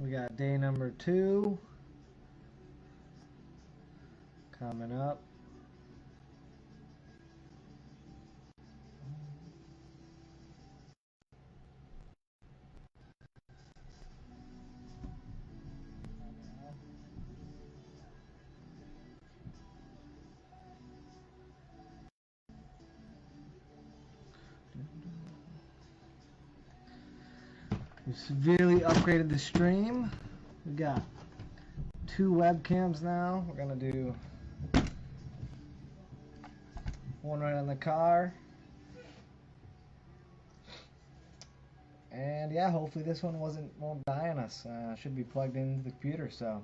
We got day number 2 coming up. We severely upgraded the stream. We got 2 webcams now. We're gonna do one right on the car, and yeah, hopefully this one won't die on us. Should be plugged into the computer, so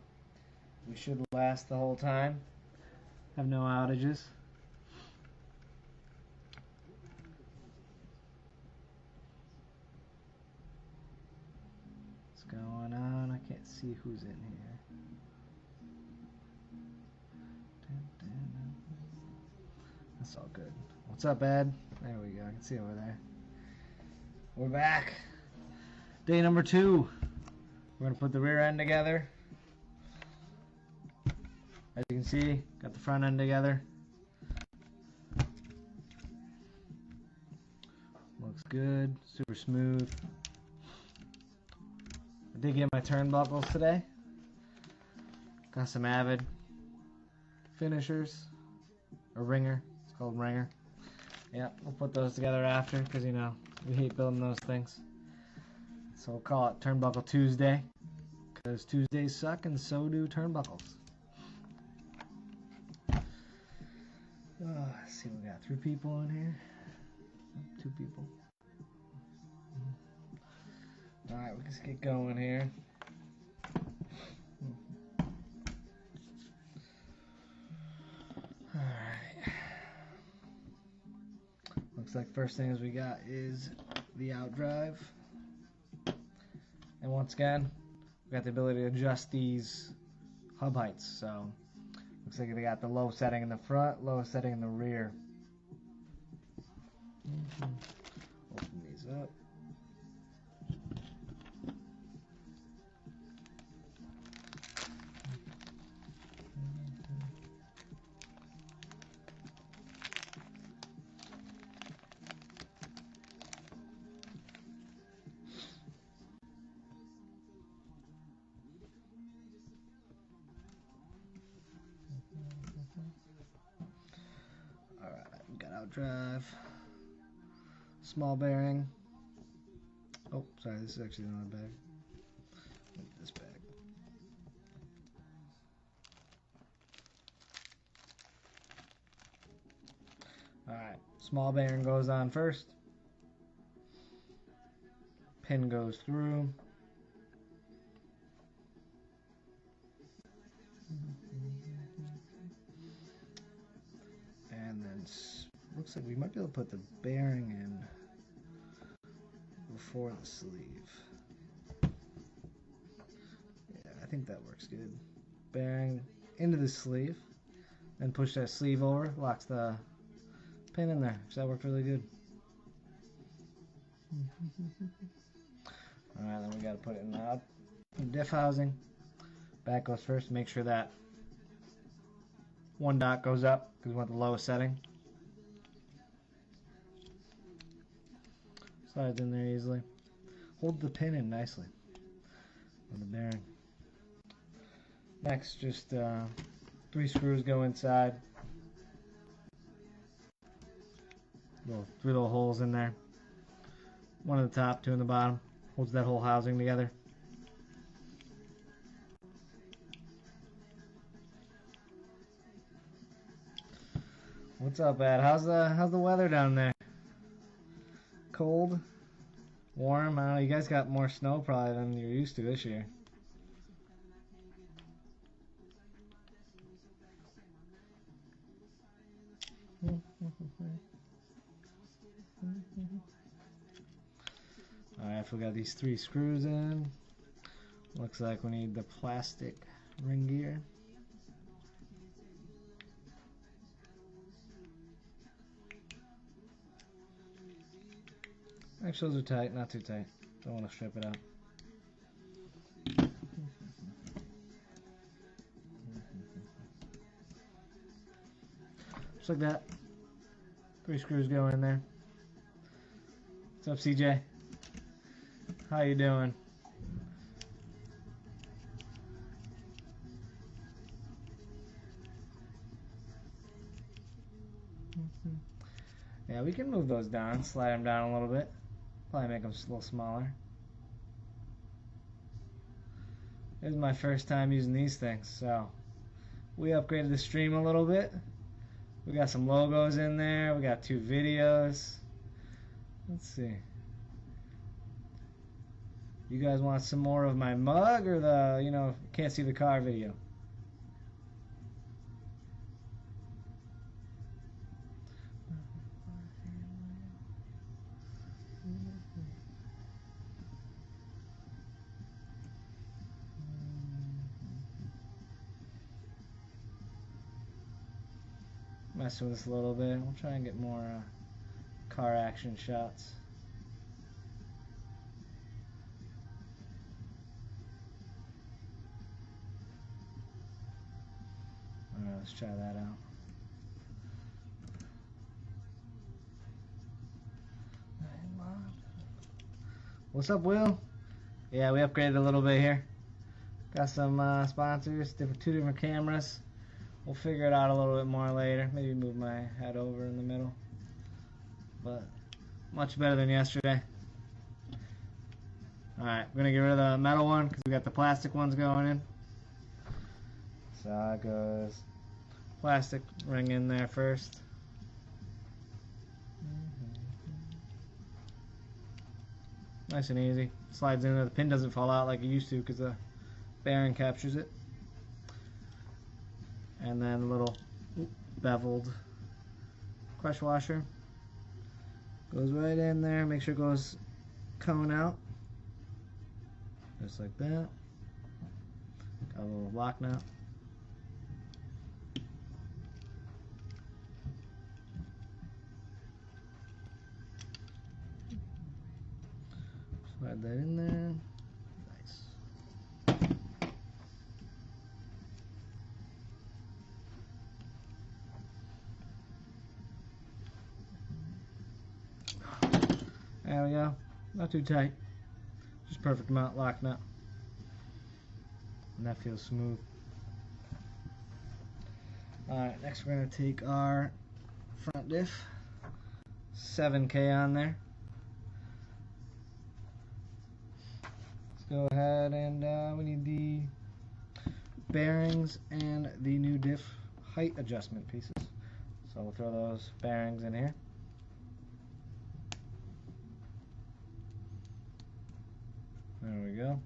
we should last the whole time. Have no outages. What's going on? I can't see who's in here. That's all good. What's up, Ed? There we go. I can see over there. We're back. Day number 2. We're gonna put the rear end together. As you can see, got the front end together. Looks good. Super smooth. I did get my turnbuckles today. Got some Avid finishers. A ringer. It's called ringer. Yeah, we'll put those together after because, you know, we hate building those things. So we'll call it Turnbuckle Tuesday because Tuesdays suck and so do turnbuckles. Let's see, we got 3 people in here. 2 people. Alright, we can just get going here. Alright. Looks like first things we got is the outdrive. And once again, we got the ability to adjust these hub heights. So looks like they got the low setting in the front, low setting in the rear. Open these up. Alright, we got outdrive, small bearing. Oh, sorry, this is actually not a bag. Look at this bag. Alright, small bearing goes on first. Pin goes through. And then looks like we might be able to put the bearing in before the sleeve. Yeah, I think that works good. Bearing into the sleeve, then push that sleeve over, locks the pin in there. So that worked really good. Alright, then we got to put it in the diff housing. Back goes first. Make sure that one dot goes up because we want the lowest setting. Slides in there easily. Hold the pin in nicely on the bearing. Next, just 3 screws go inside. 3 little holes in there. 1 at the top, 2 in the bottom. Holds that whole housing together. What's up, Ed? How's the weather down there? Cold? Warm? I don't know. You guys got more snow probably than you're used to this year. Alright, we got these 3 screws in. Looks like we need the plastic ring gear. Actually, those are tight, not too tight. Don't want to strip it out. Just like that. 3 screws go in there. What's up, CJ? How you doing? Yeah, we can move those down, slide them down a little bit. Probably make them a little smaller. This is my first time using these things, so we upgraded the stream a little bit. We got some logos in there. We got 2 videos. Let's see. You guys want some more of my mug or the, can't see the car video? Messing with this a little bit. We'll try and get more car action shots. Alright, let's try that out. What's up, Will? Yeah, we upgraded a little bit here. Got some sponsors, 2 different cameras. We'll figure it out a little bit more later. Maybe move my head over in the middle. But much better than yesterday. Alright, we're going to get rid of the metal one because we got the plastic ones going in. So it goes plastic ring in there first. Nice and easy. Slides in there. The pin doesn't fall out like it used to because the bearing captures it. And then a little beveled crush washer goes right in there. Make sure it goes cone out, just like that. Got a little lock nut. Slide that in there. There we go. Not too tight. Just perfect amount lock nut. And that feels smooth. Alright, next we're going to take our front diff. 7K on there. Let's go ahead and we need the bearings and the new diff height adjustment pieces. So we'll throw those bearings in here. There we go.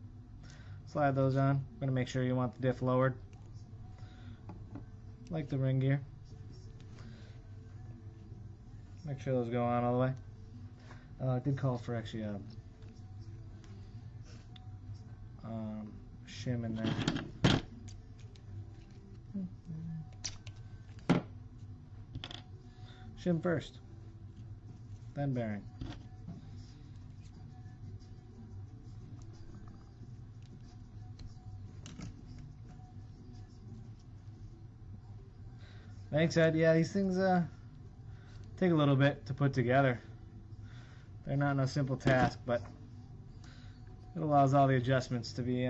Slide those on. I'm going to make sure you want the diff lowered, like the ring gear. Make sure those go on all the way. I did call for actually a shim in there. Shim first, then bearing. Thanks, Ed. Yeah, these things take a little bit to put together. They're not no simple task, but it allows all the adjustments to be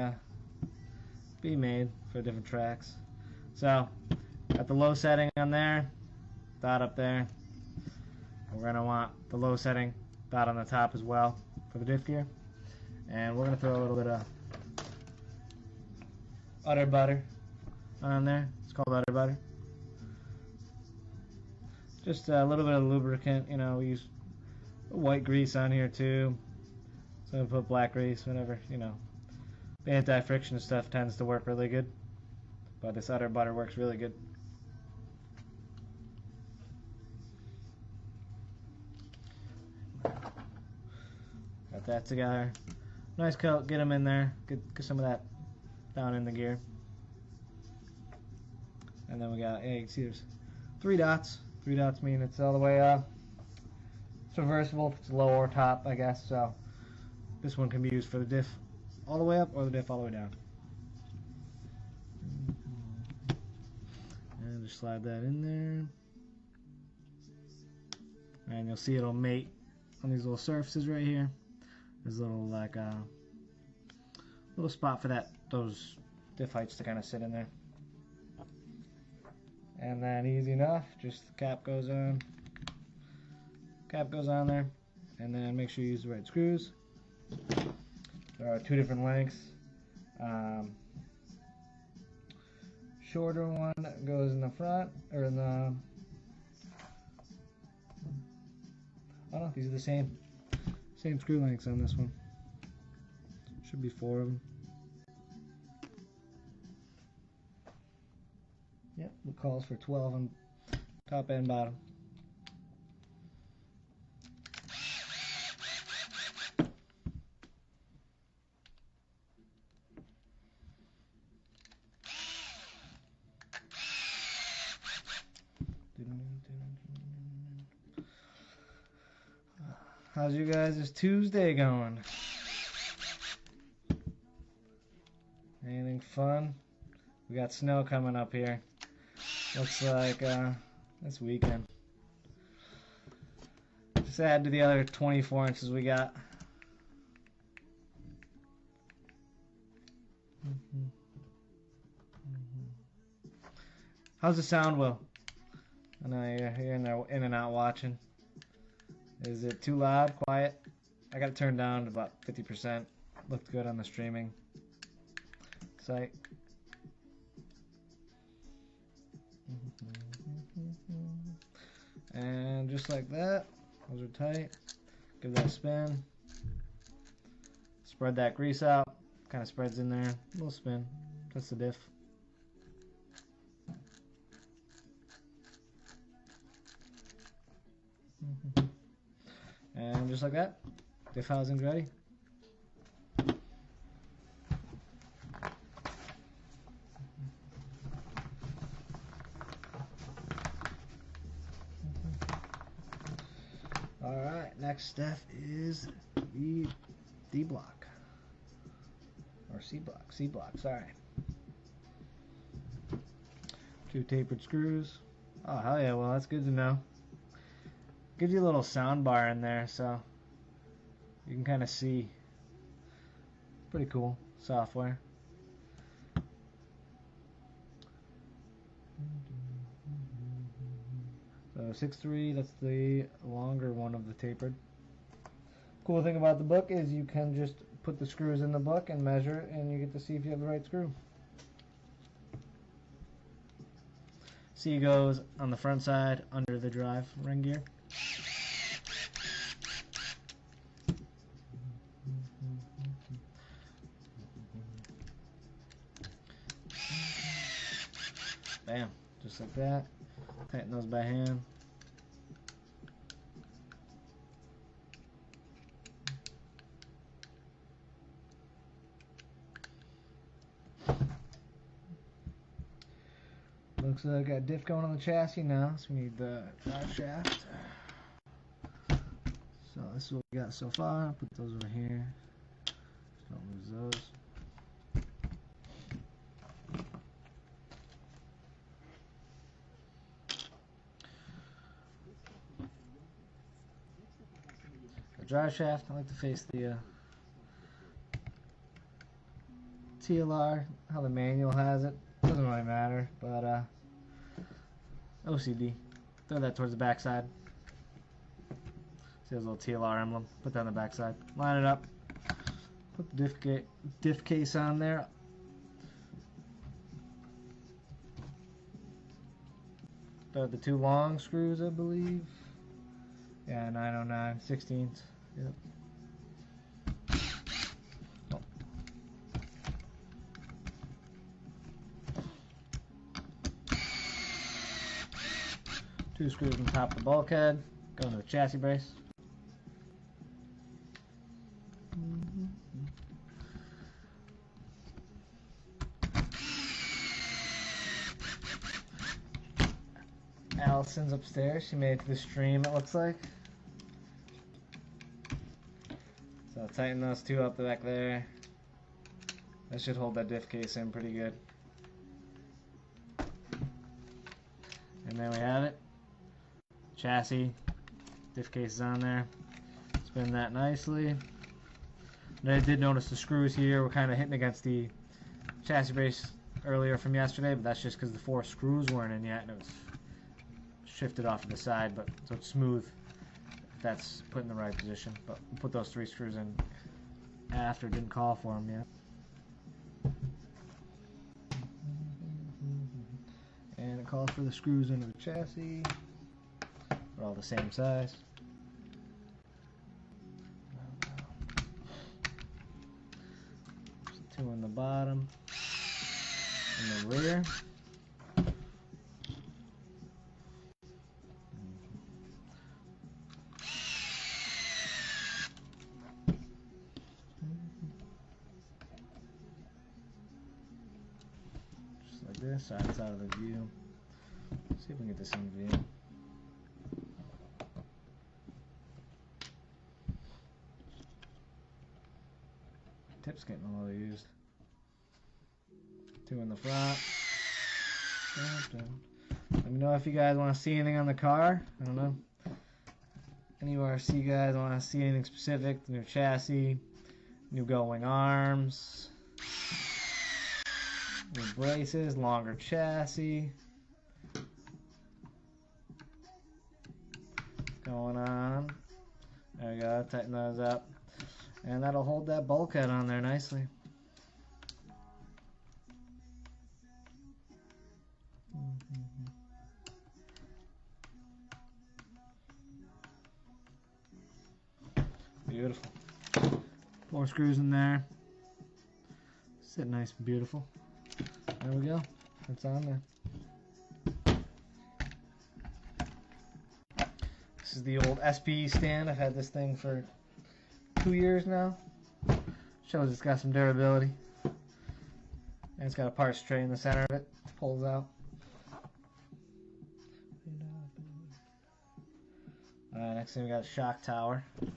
made for different tracks. So, got the low setting on there, dot up there. We're going to want the low setting dot on the top as well for the diff gear. And we're going to throw a little bit of udder butter on there. It's called udder butter. Just a little bit of lubricant, we use white grease on here too. So we put black grease whenever, the anti-friction stuff tends to work really good. But this udder butter works really good. Got that together. Nice coat, get them in there. Get some of that down in the gear. And then we got, you can see there's 3 dots. 3 dots mean it's all the way up. It's reversible if it's low or top, I guess. So this one can be used for the diff all the way up or the diff all the way down. And just slide that in there. and you'll see it'll mate on these little surfaces right here. There's a little like little spot for those diff heights to kind of sit in there. And then easy enough, just the cap goes on. Cap goes on there, and then make sure you use the right screws. There are two different lengths. Shorter one goes in the front, or in the, oh no, these are the same screw lengths on this one. Should be 4 of them. Yep, it calls for 12 on top and bottom. How's you guys' Tuesday going? Anything fun? We got snow coming up here. Looks like this weekend. Just add to the other 24 inches we got. How's the sound, Will? I know you're in and out watching. Is it too loud, quiet? I got it turned down to about 50%. Looked good on the streaming site. And just like that, those are tight. Give that a spin. Spread that grease out. Kind of spreads in there. A little spin. That's the diff. And just like that, diff housing's ready. Alright, next step is the D block. Or C block, sorry. 2 tapered screws. Oh, hell yeah, well, that's good to know. Gives you a little sound bar in there, so you can kind of see. Pretty cool software. So 6.3, that's the longer one of the tapered. Cool thing about the book is you can just put the screws in the book and measure, and you get to see if you have the right screw. C goes on the front side under the drive ring gear. Bam, just like that. Tighten those by hand. Looks like I got diff going on the chassis now, so we need the drive shaft. So this is what we got so far. Put those over here. Just don't lose those. The drive shaft, I like to face the TLR, how the manual has it. Doesn't really matter, but OCD. Throw that towards the backside. See those little TLR emblem. Put that on the backside. Line it up. Put the diff case on there. The 2 long screws, I believe. Yeah, 909, 16s. Yep. Oh. 2 screws on top of the bulkhead. Go into the chassis brace. Allison's upstairs. She made it to the stream, it looks like. So tighten those 2 up the back there. That should hold that diff case in pretty good. And there we have it. Chassis, Diff case is on there. Spin that nicely. And I did notice the screws here were kind of hitting against the chassis brace earlier from yesterday, but that's just because the 4 screws weren't in yet and it was shifted off to the side, but so it's smooth if that's put in the right position. But we'll put those 3 screws in after. Didn't call for them yet. And it calls for the screws into the chassis. They're all the same size. There's 2 in the bottom and the rear. Just like this, side's out of the view. Let's see if we can get this in view. Tip's getting a little used. 2 in the front. Let me know if you guys want to see anything on the car. I don't know. Any RC guys want to see anything specific? New chassis, new going arms, new braces, longer chassis. Going on. There we go. Tighten those up. And that'll hold that bulkhead on there nicely. Beautiful. 4 screws in there. Sit nice and beautiful. There we go. It's on there. This is the old SPE stand. I've had this thing for 2 years now. Shows it's got some durability. And it's got a parts tray in the center of it. Pulls out. Alright, next thing we got a shock tower. Let's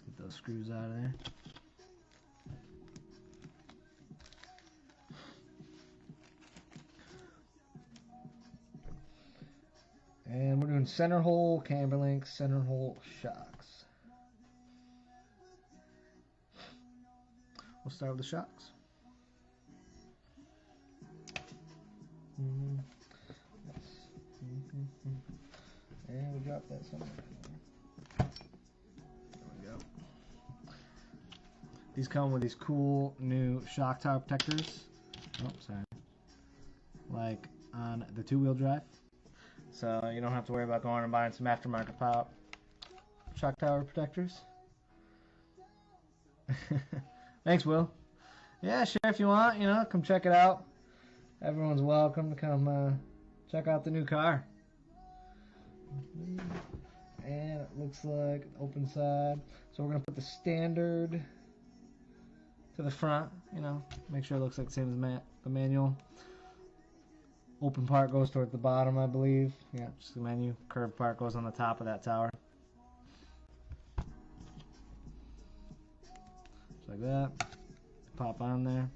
get those screws out of there. And we're doing center hole, camber link, center hole shocks. We'll start with the shocks. And we drop that somewhere. There we go. These come with these cool new shock tower protectors. Oh, sorry. Like on the 2-wheel drive. So you don't have to worry about going and buying some aftermarket shock tower protectors. Thanks, Will. Yeah, sure, if you want, come check it out. Everyone's welcome to come check out the new car. And it looks like open side. So we're going to put the standard to the front, make sure it looks like the same as the manual. Open part goes toward the bottom, I believe. Yeah, just the menu. Curved part goes on the top of that tower. Just like that. Pop on there.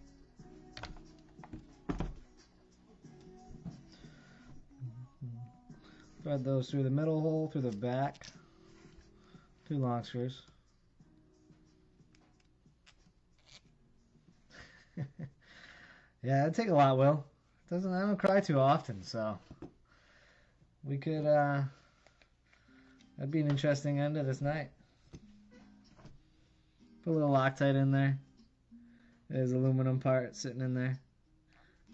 Thread those through the middle hole, through the back. 2 long screws. Yeah, it'd take a lot, Will. I don't cry too often, so we could that'd be an interesting end of this night. Put a little Loctite in there. There's aluminum part sitting in there.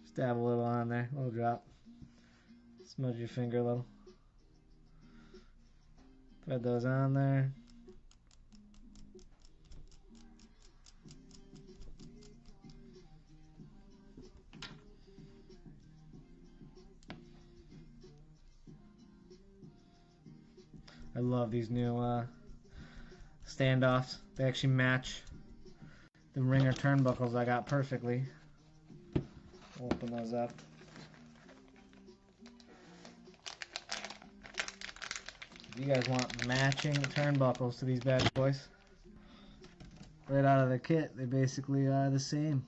Just dab a little on there, a little drop. Smudge your finger a little. Thread those on there. I love these new standoffs. They actually match the ringer turnbuckles I got perfectly. Open those up. If you guys want matching turnbuckles to these bad boys, right out of the kit, they basically are the same.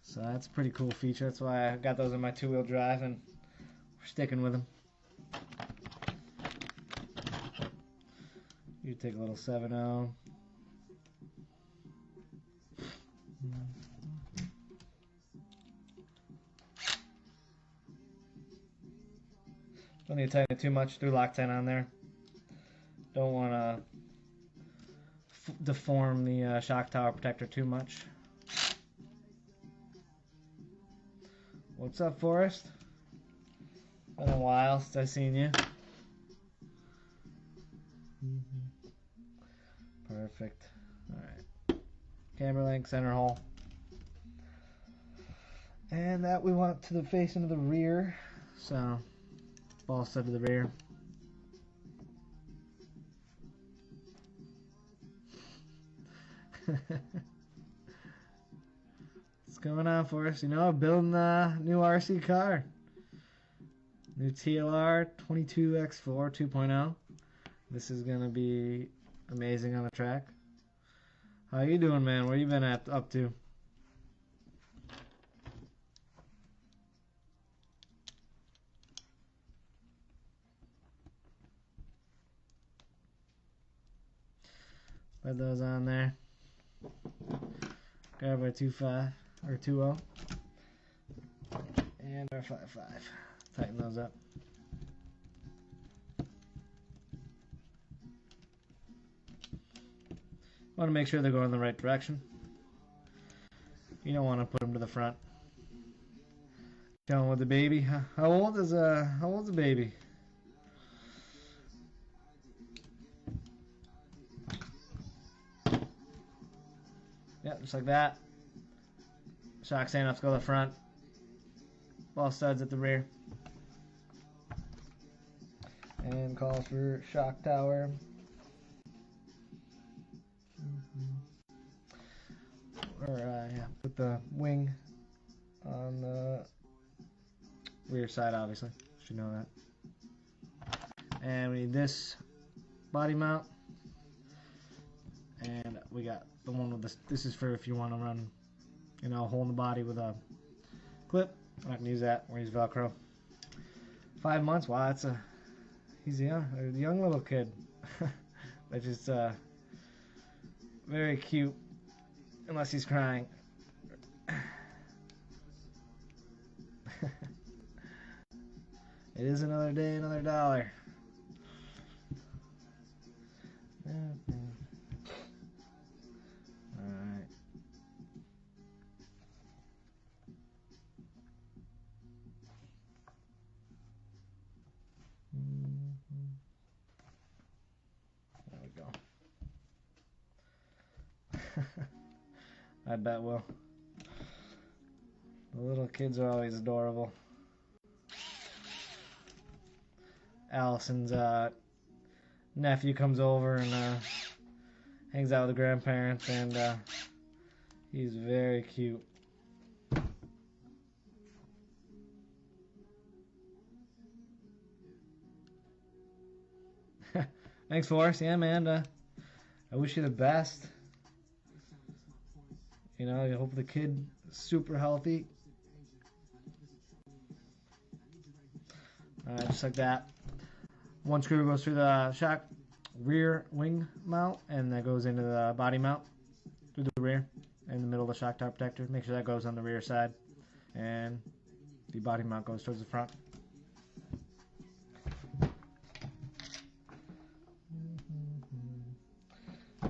So that's a pretty cool feature. That's why I got those in my 2-wheel drive, and we're sticking with them. You take a little 7.0. Don't need to tighten it too much. Do Loctite on there. Don't want to deform the shock tower protector too much. What's up, Forrest? Been a while since I've seen you. Perfect. Alright. Camber link, center hole. And that we want to the face into the rear. So, ball stud to the rear. What's going on for us? You know, building a new RC car. New TLR 22X-4 2.0. This is going to be amazing on the track. How you doing, man? Where you been up to? Put those on there. Grab our 2.5 or 2.0 and our 5.5. Tighten those up. Want to make sure they're going in the right direction. You don't want to put them to the front. Chilling with the baby. How old's the baby? Yep, just like that. Shock stand-ups go to the front. Ball studs at the rear. And calls for shock tower. Or yeah, put the wing on the rear side, obviously. Should know that. And we need this body mount. And we got the one with this. This is for if you want to run, you know, hole in the body with a clip. I'm not gonna use that. We're gonna use Velcro. 5 months. Wow, he's a young little kid. Which is very cute, unless he's crying. It is another day, another dollar. Alright. There we go. I bet will. The little kids are always adorable. Allison's nephew comes over and hangs out with the grandparents, and he's very cute. Thanks, Forrest. Yeah, man. I wish you the best. You know, I hope the kid is super healthy. Alright, just like that. One screw goes through the shock rear wing mount, and that goes into the body mount through the rear in the middle of the shock tower protector. Make sure that goes on the rear side, and the body mount goes towards the front.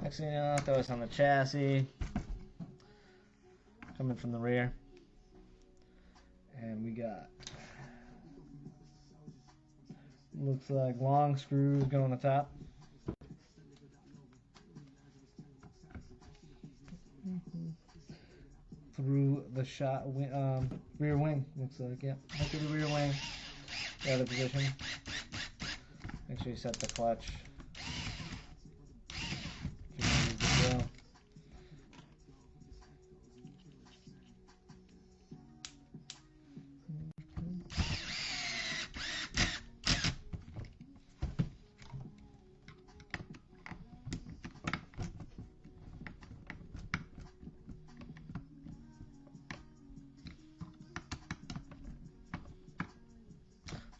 Next thing you know, throw this on the chassis, coming from the rear, and we got, looks like long screws going on the top. Through the rear wing, looks like, yeah. Look at the rear wing, the other position. Make sure you set the clutch.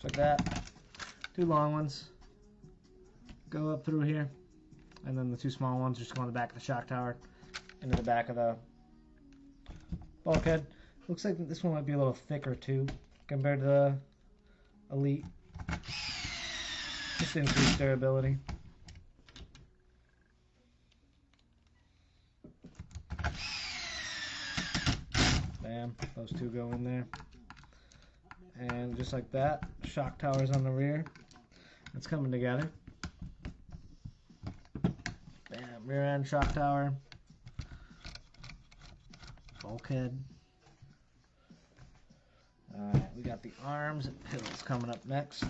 Like that. 2 long ones go up through here. and then the two small ones just go on the back of the shock tower into the back of the bulkhead. Looks like this one might be a little thicker too compared to the Elite. Just increased durability. Bam, those two go in there. And just like that, shock towers on the rear. It's coming together. Bam, rear end shock tower. Bulkhead. Alright, we got the arms and pills coming up next.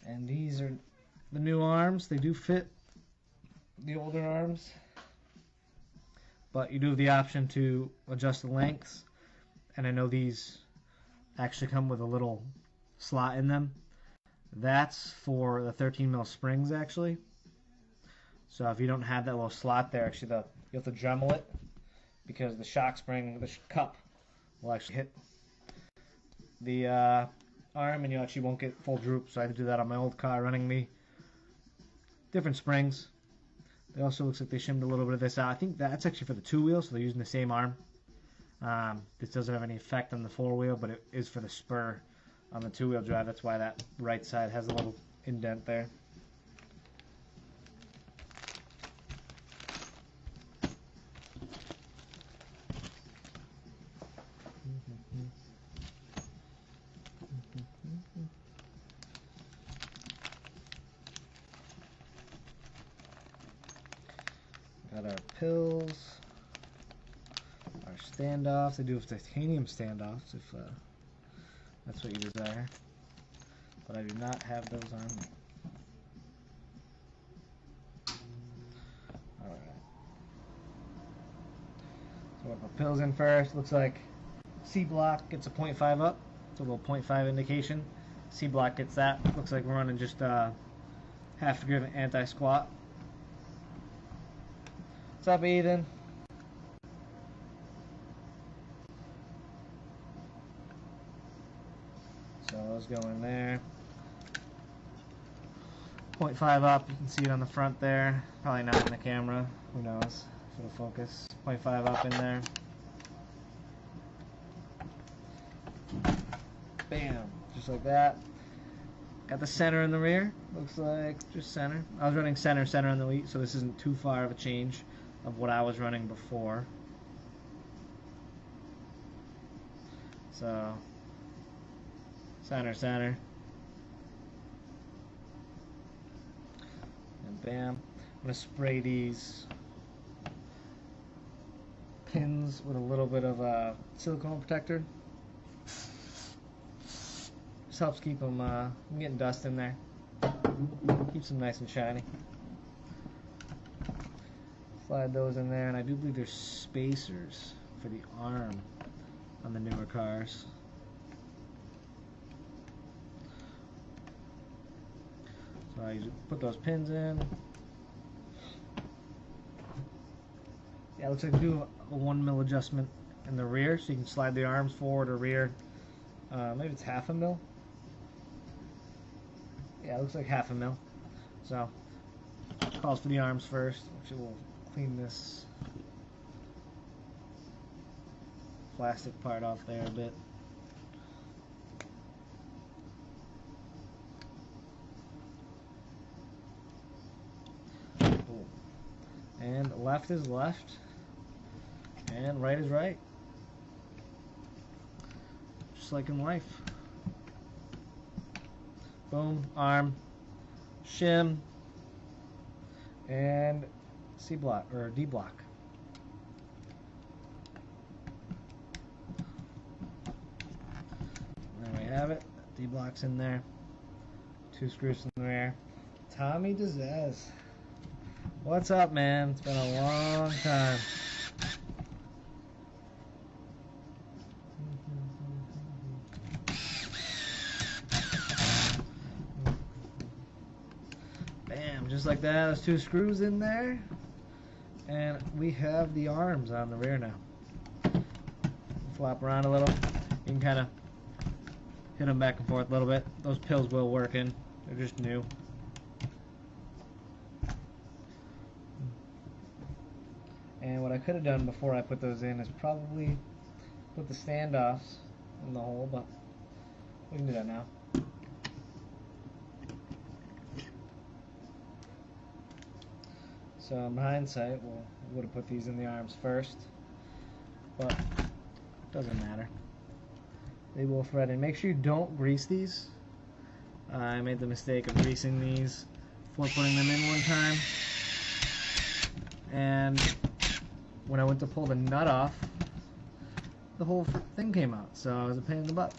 And these are the new arms. They do fit the older arms, but you do have the option to adjust the lengths. And I know these actually come with a little slot in them. That's for the 13mm springs actually. So if you don't have that little slot there, actually you have to Dremel it, because the shock spring, the cup, will actually hit the arm and you actually won't get full droop. So I had to do that on my old car running the different springs. It also looks like they shimmed a little bit of this out. I think that's actually for the 2-wheel, so they're using the same arm. This doesn't have any effect on the 4-wheel, but it is for the spur on the 2-wheel drive. That's why that right side has a little indent there. Got our pills, our standoffs. They do have titanium standoffs if that's what you desire, but I do not have those on me. Alright. So we'll put pills in first. Looks like C block gets a 0.5 up. It's a little 0.5 indication. C block gets that. Looks like we're running just half degree of an anti-squat. What's up, Ethan? So those go in there. 0.5 up, you can see it on the front there. Probably not in the camera, who knows if it'll focus. 0.5 up in there. Bam, just like that. Got the center in the rear, looks like just center. I was running center on the Elite, so this isn't too far of a change of what I was running before. So center, and bam. I'm gonna spray these pins with a little bit of a silicone protector. Just helps keep them from getting dust in there. Keeps them nice and shiny. Slide those in there, and I do believe there's spacers for the arm on the newer cars. So I put those pins in. Yeah, it looks like I do a 1mm adjustment in the rear, so you can slide the arms forward or rear. Maybe it's 1/2 mil. Yeah, it looks like 1/2 mil. So calls for the arms first, which will clean this plastic part off there a bit. Cool. And left is left, and right is right. Just like in life. Boom, arm, shim, and C block or D block. There we have it. D block's in there. 2 screws in the rear. Tommy DeZez. What's up, man? It's been a long time. Bam, just like that. There's 2 screws in there. And we have the arms on the rear now. flop around a little. You can kind of hit them back and forth a little bit. Those pills will work in. They're just new. And what I could have done before I put those in is probably put the standoffs in the hole, but we can do that now. So in hindsight, we would have put these in the arms first, but it doesn't matter. They will thread in. Make sure you don't grease these. I made the mistake of greasing these before putting them in one time, and when I went to pull the nut off, the whole thing came out, so it was a pain in the butt.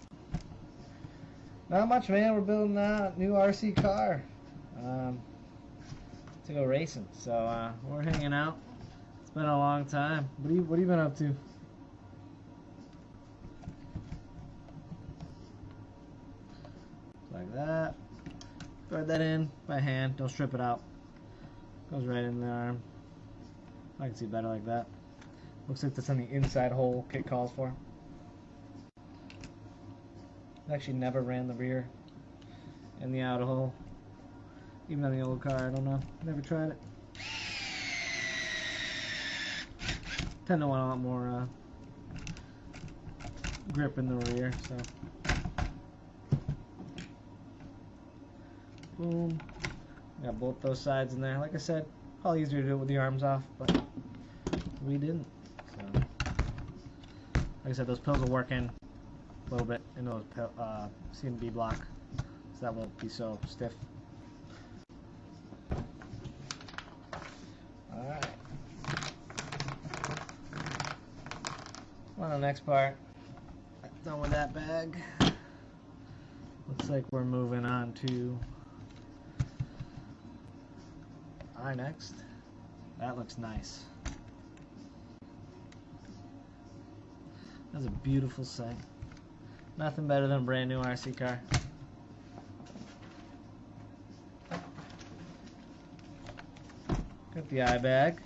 Not much, man. We're building a new RC car to go racing, so we're hanging out. It's been a long time. What have you been up to? Like that. Thread that in by hand. Don't strip it out. Goes right in the arm. I can see better like that. Looks like that's on the inside hole kit calls for. I actually never ran the rear and the outer hole. Even on the old car, I don't know. Never tried it. Tend to want a lot more grip in the rear, so. Boom. Got both those sides in there. Like I said, probably easier to do it with the arms off, but we didn't. So, like I said, those pills will work in a little bit into those C&B block, so that won't be so stiff. Alright. On the next part, done with that bag. Looks like we're moving on to our next. That looks nice. That's a beautiful sight. Nothing better than a brand new RC car. Got the eye bag.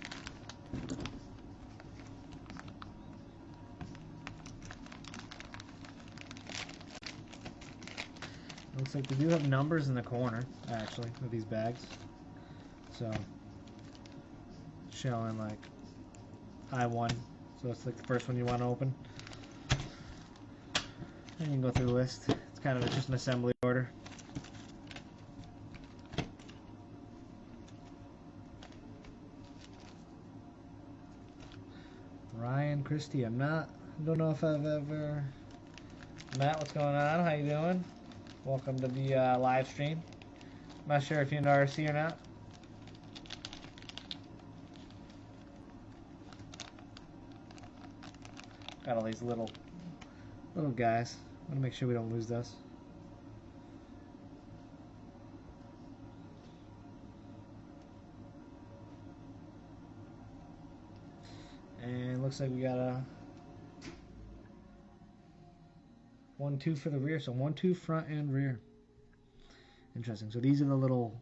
Looks like they do have numbers in the corner, actually, of these bags. So, showing like I1, so it's like the first one you want to open. And you can go through the list. It's kind of just an assembly order. Ryan Christie, don't know if I've ever Matt, what's going on? How you doing? Welcome to the live stream. I'm not sure if you're into RC or not. Got all these little guys. I want to make sure we don't lose those. And looks like we got a 1-2 for the rear, so 1-2 front and rear. Interesting. So these are the little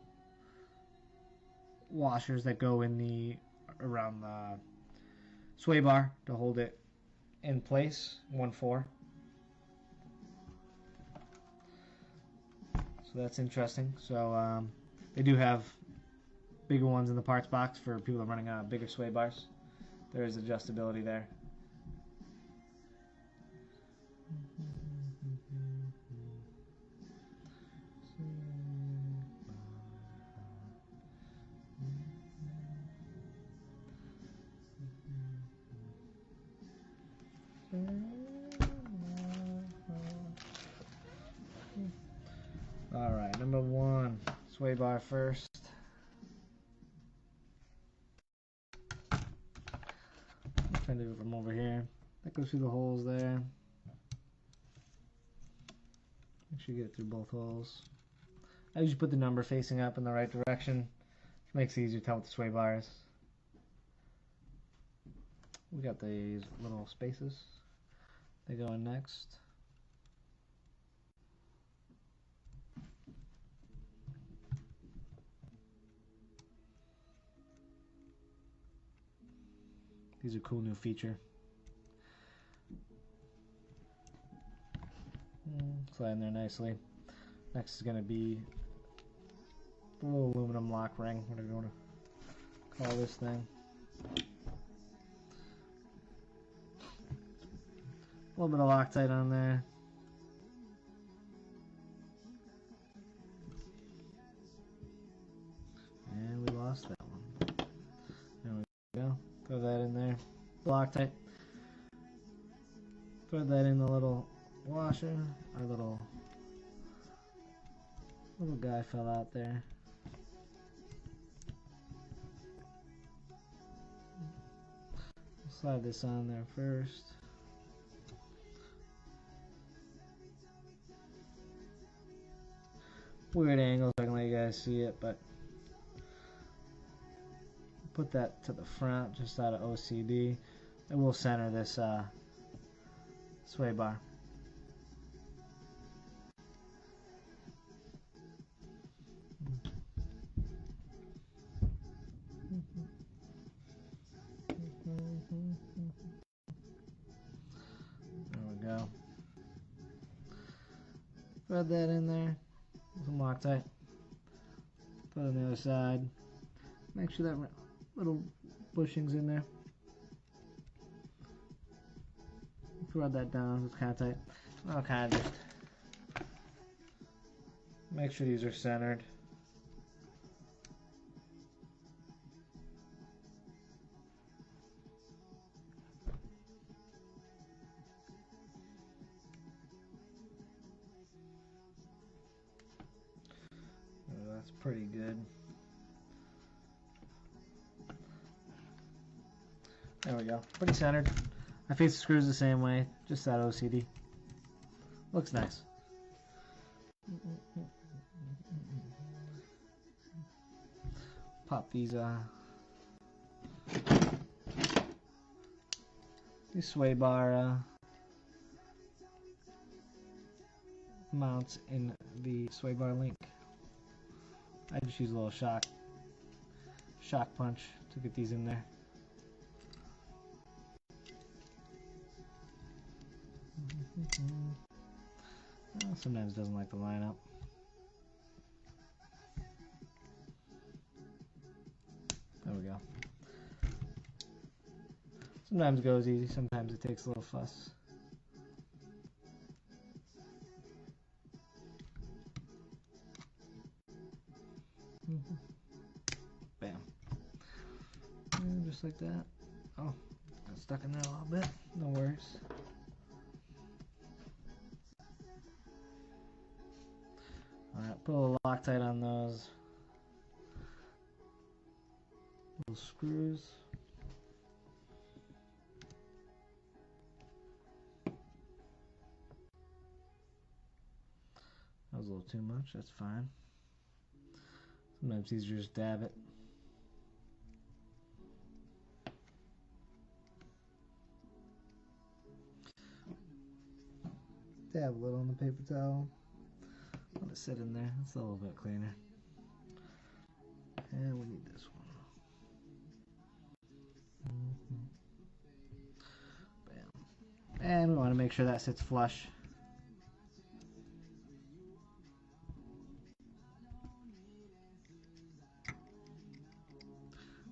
washers that go in the around the sway bar to hold it in place. 1-4. So that's interesting. So they do have bigger ones in the parts box for people that are running bigger sway bars. There is adjustability there. Alright, number 1, sway bar first. I'm trying to do it from over here. That goes through the holes there. Make sure you get it through both holes. I usually put the number facing up in the right direction, which makes it easier to tell with the sway bars. We got these little spaces. They go in next. These are a cool new feature. slide in there nicely. Next is going to be the little aluminum lock ring, whatever you want to call this thing. A little bit of Loctite on there. And we lost that one. There we go. Throw that in there. Loctite. Throw that in the little washer. Our little guy fell out there. Slide this on there first. Weird angle, so I can let you guys see it, but put that to the front just out of OCD, and we'll center this sway bar. There we go. Thread that in there. Some Loctite. Put it on the other side. Make sure that little bushing's in there. Thread that down. It's kind of tight. I'll kind of just make sure these are centered. That's pretty good. There we go. Pretty centered. I face the screws the same way, just that OCD. Looks nice. Pop these sway bar mounts in the sway bar link. I just use a little shock punch to get these in there. Sometimes it doesn't like to line up. There we go. Sometimes it goes easy, sometimes it takes a little fuss. Bam. And just like that. Oh, got stuck in there a little bit. No worries. Alright, put a little Loctite on those little screws. That was a little too much, that's fine. Sometimes it's easier to just dab it. Dab a little on the paper towel. Let it sit in there. It's a little bit cleaner. And we need this one. Bam. And we want to make sure that sits flush.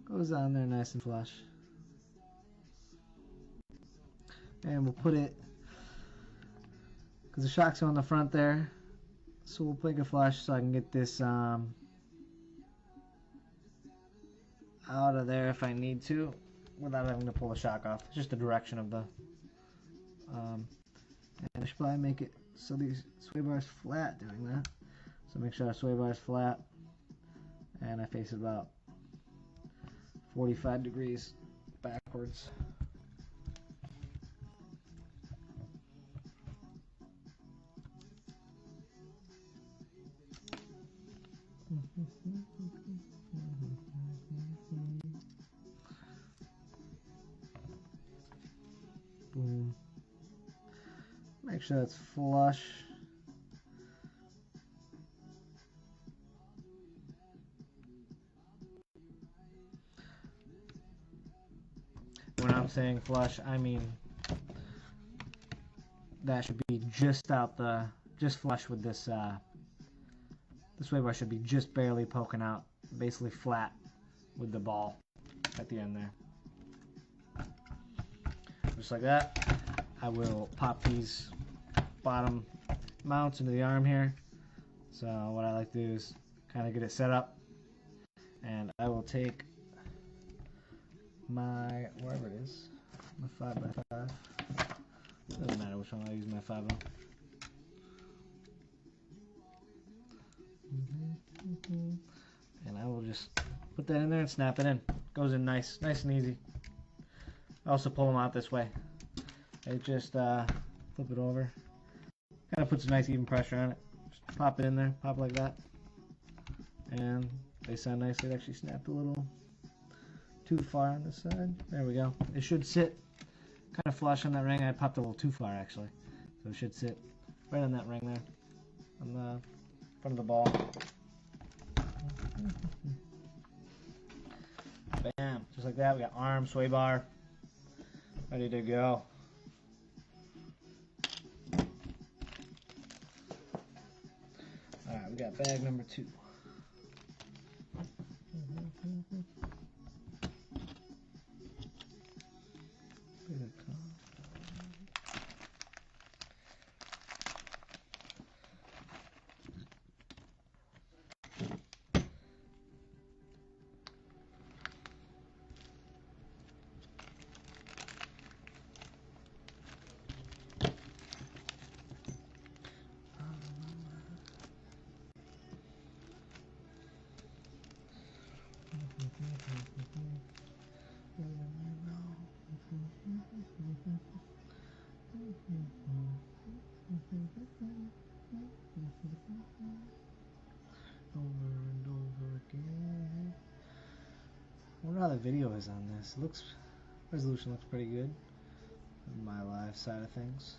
Goes on there nice and flush. And we'll put it, because the shock's on the front there, so we'll make it flush so I can get this out of there if I need to without having to pull the shock off. It's just the direction of the and I should probably make it so these sway bars flat doing that. So make sure our sway bar is flat and I face it about 45 degrees backwards. Boom. Make sure that's flush. When I'm saying flush, I mean that should be just out the just flush with this. This way brush should be just barely poking out, basically flat with the ball at the end there. Just like that. I will pop these bottom mounts into the arm here. So what I like to do is kind of get it set up, and I will take my, wherever it is, my 5x5. Doesn't matter which one I use my 5 on. And I will just put that in there and snap it in. Goes in nice and easy. I also pull them out this way. I just flip it over. Kind of puts a nice even pressure on it. Just pop it in there, pop it like that. And they sound nice. It actually snapped a little too far on this side. There we go. It should sit kind of flush on that ring. I popped a little too far actually. So it should sit right on that ring there. On the front of the ball. Bam. Just like that. We got arm, sway bar. Ready to go. Alright, we got bag number 2. Over and over again. I wonder how the video is on this. It looks, resolution looks pretty good on my live side of things.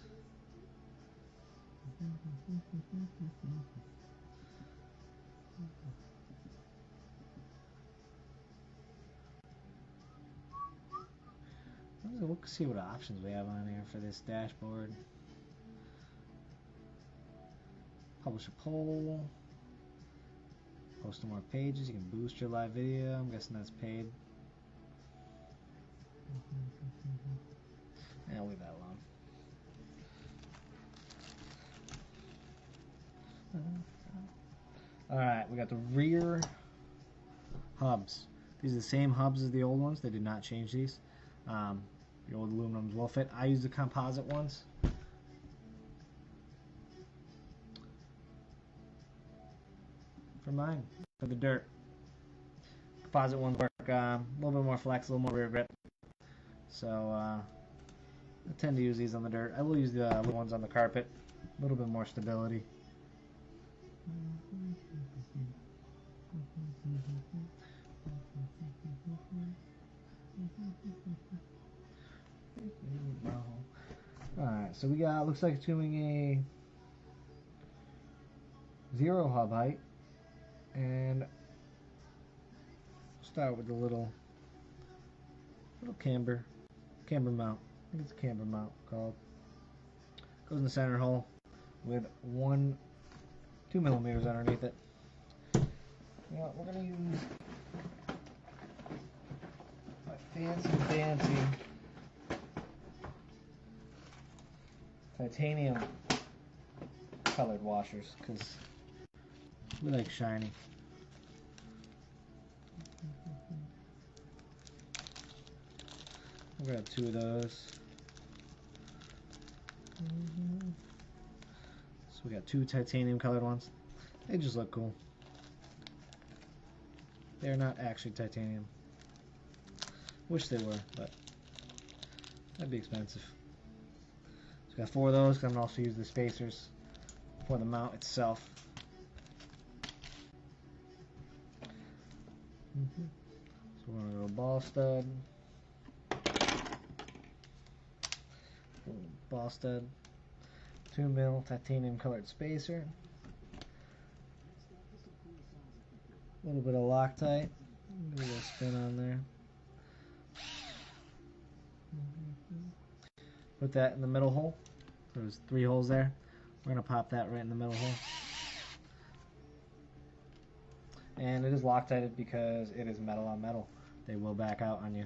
We'll see what options we have on here for this dashboard. Publish a poll. Post to more pages. You can boost your live video. I'm guessing that's paid. Yeah, I'll leave that alone. Alright, we got the rear hubs. These are the same hubs as the old ones. They did not change these. The old aluminums will fit. I use the composite ones. For mine, for the dirt. Composite ones work a little bit more flex, a little more rear grip. So I tend to use these on the dirt. I will use the little ones on the carpet. A little bit more stability. Alright, so we got, looks like it's doing a 0 hub height. And start with the little camber mount. I think it's a camber mount called. Goes in the center hole with 2 millimeters underneath it. Yeah, we're gonna use my fancy titanium colored washers because we like shiny. We'll grab 2 of those. So we got 2 titanium colored ones. They just look cool. They're not actually titanium. Wish they were, but that'd be expensive. So we got 4 of those. I'm gonna also use the spacers for the mount itself. So we're gonna go ball stud. Ball stud. 2 mil titanium colored spacer. A little bit of Loctite. A little spin on there. Put that in the middle hole. There's 3 holes there. We're going to pop that right in the middle hole. And it is Loctited because it is metal on metal. They will back out on you.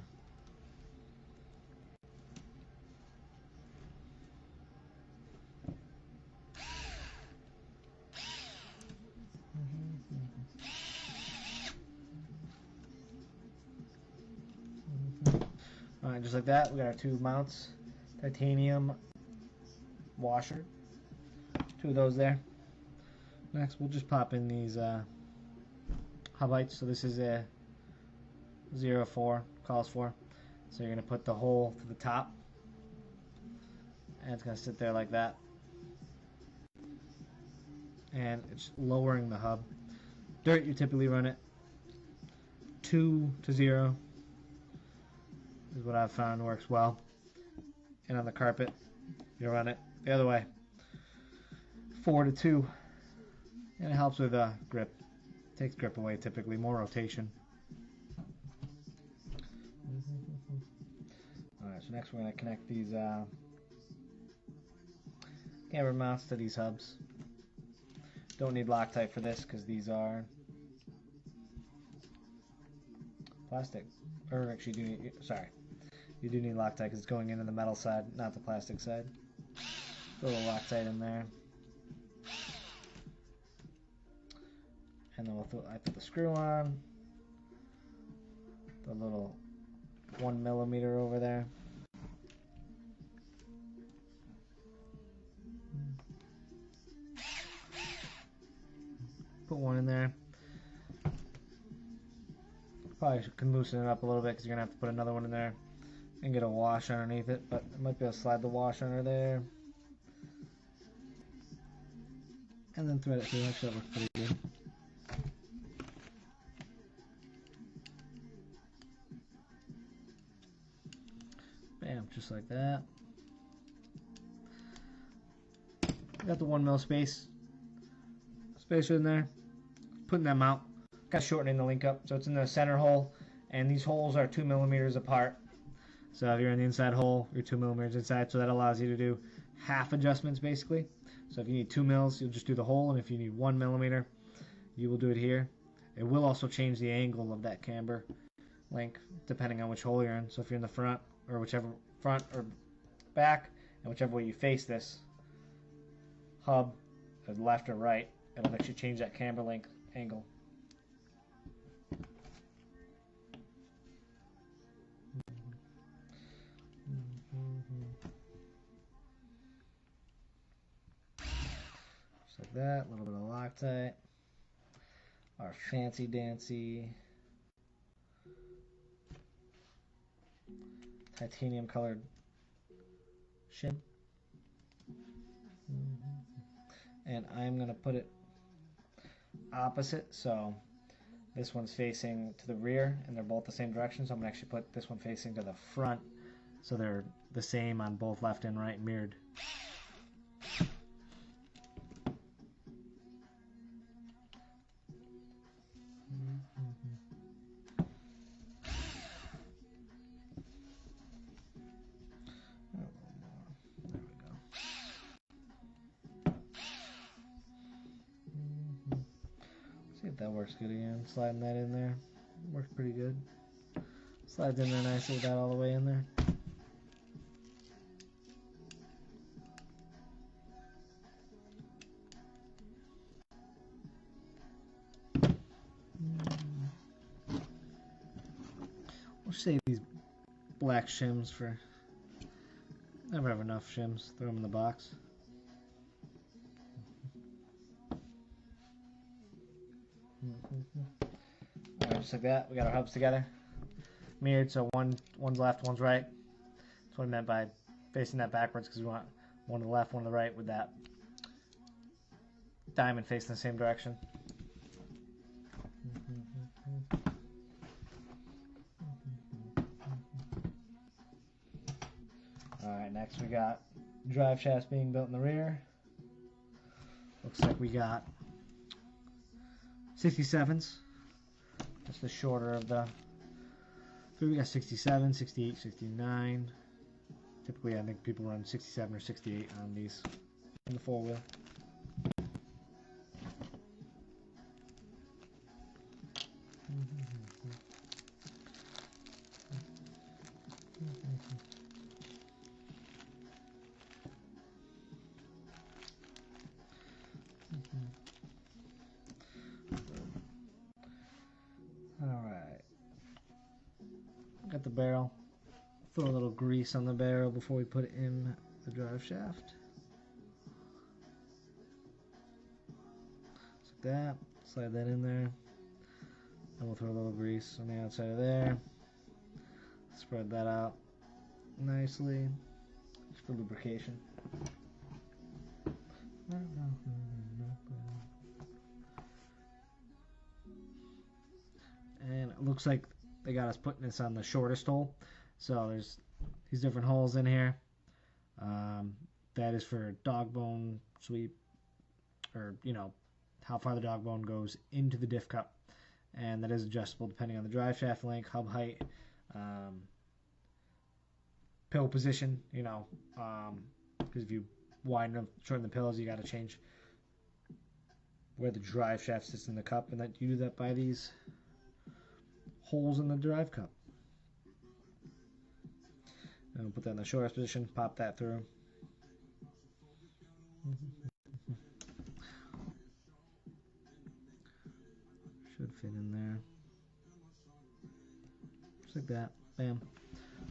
Alright, just like that, we got our two mounts. Titanium washer. Two of those there. Next, we'll just pop in these hub heights. So this is a 0.4, calls for. So you're going to put the hole to the top. And it's going to sit there like that. And it's lowering the hub. Dirt, you typically run it 2 to 0. Is what I've found works well. And on the carpet, you run it the other way, 4 to 2. And it helps with grip. Takes grip away typically, more rotation. Alright, so next we're going to connect these camber mounts to these hubs. Don't need Loctite for this because these are plastic. Or actually, you do need Loctite because it's going into the metal side, not the plastic side. A little Loctite in there. And then I put the screw on. The little 1 millimeter over there. Put one in there. Probably can loosen it up a little bit because you're going to have to put another one in there and get a wash underneath it, but I might be able to slide the wash under there. And then thread it through. Actually, that looks pretty good. Bam, just like that. Got the 1 mil spacer in there. Putting them out. Got shortening the link up, so it's in the center hole, and these holes are 2 millimeters apart. So if you're in the inside hole, you're 2 millimeters inside, so that allows you to do half adjustments basically. So if you need 2 mils, you'll just do the hole, and if you need 1 millimeter, you will do it here. It will also change the angle of that camber link depending on which hole you're in. So if you're in the front, or whichever front or back, and whichever way you face this hub, left or right, it'll actually change that camber link angle. Just like that, a little bit of Loctite. Our fancy dancy titanium colored shim. And I'm going to put it opposite, so this one's facing to the rear and they're both the same direction, so I'm going to actually put this one facing to the front so they're the same on both left and right, mirrored. See if that works good again. Sliding that in there. Works pretty good. Slides in there nicely with that all the way in there. We'll save these black shims for... Never have enough shims. Throw them in the box. Alright, just like that, we got our hubs together, mirrored, so one's left, one's right. That's what I meant by facing that backwards, because we want one to the left, one to the right, with that diamond facing the same direction. Alright, next we got drive shafts being built in the rear. Looks like we got 67s. That's the shorter of the three. We got 67, 68, 69. Typically, I think people run 67 or 68 on these in the 4-wheel. at the barrel. Throw a little grease on the barrel before we put it in the drive shaft. Just like that. Slide that in there. And we'll throw a little grease on the outside of there. Spread that out nicely, just for lubrication. And it looks like they got us putting this on the shortest hole. So there's these different holes in here. That is for dog bone sweep, or how far the dog bone goes into the diff cup. And that is adjustable depending on the drive shaft length, hub height, pill position, because if you widen or shorten the pills, you got to change where the drive shaft sits in the cup, and that you do that by these holes in the drive cup. And we'll put that in the shortest position, pop that through. Should fit in there. Just like that. Bam.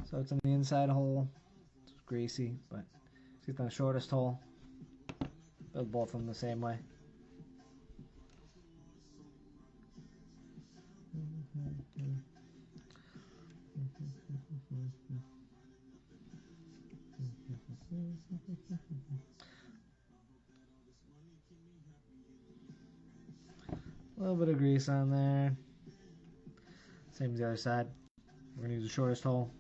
So it's in the inside hole. It's greasy, but it's on the shortest hole. Build both of them the same way. A little bit of grease on there. Same as the other side. We're going to use the shortest hole.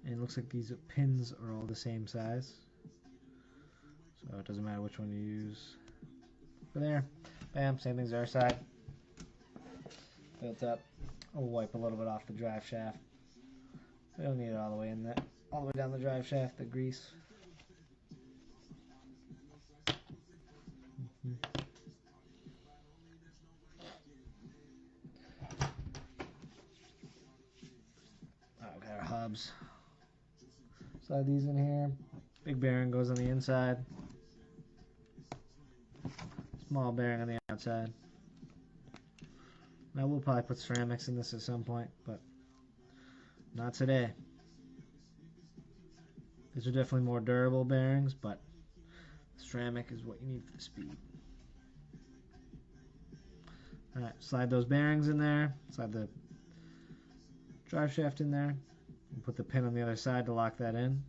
And it looks like these pins are all the same size. So it doesn't matter which one you use. For there. Bam, same thing as the other side. Built up. I'll wipe a little bit off the drive shaft. We don't need it all the way in there. All the way down the drive shaft, the grease. Got our hubs. Slide these in here. Big bearing goes on the inside. Small bearing on the outside. Now we'll probably put ceramics in this at some point, but not today. These are definitely more durable bearings, but ceramic is what you need for the speed. Alright, slide those bearings in there. Slide the drive shaft in there. And put the pin on the other side to lock that in.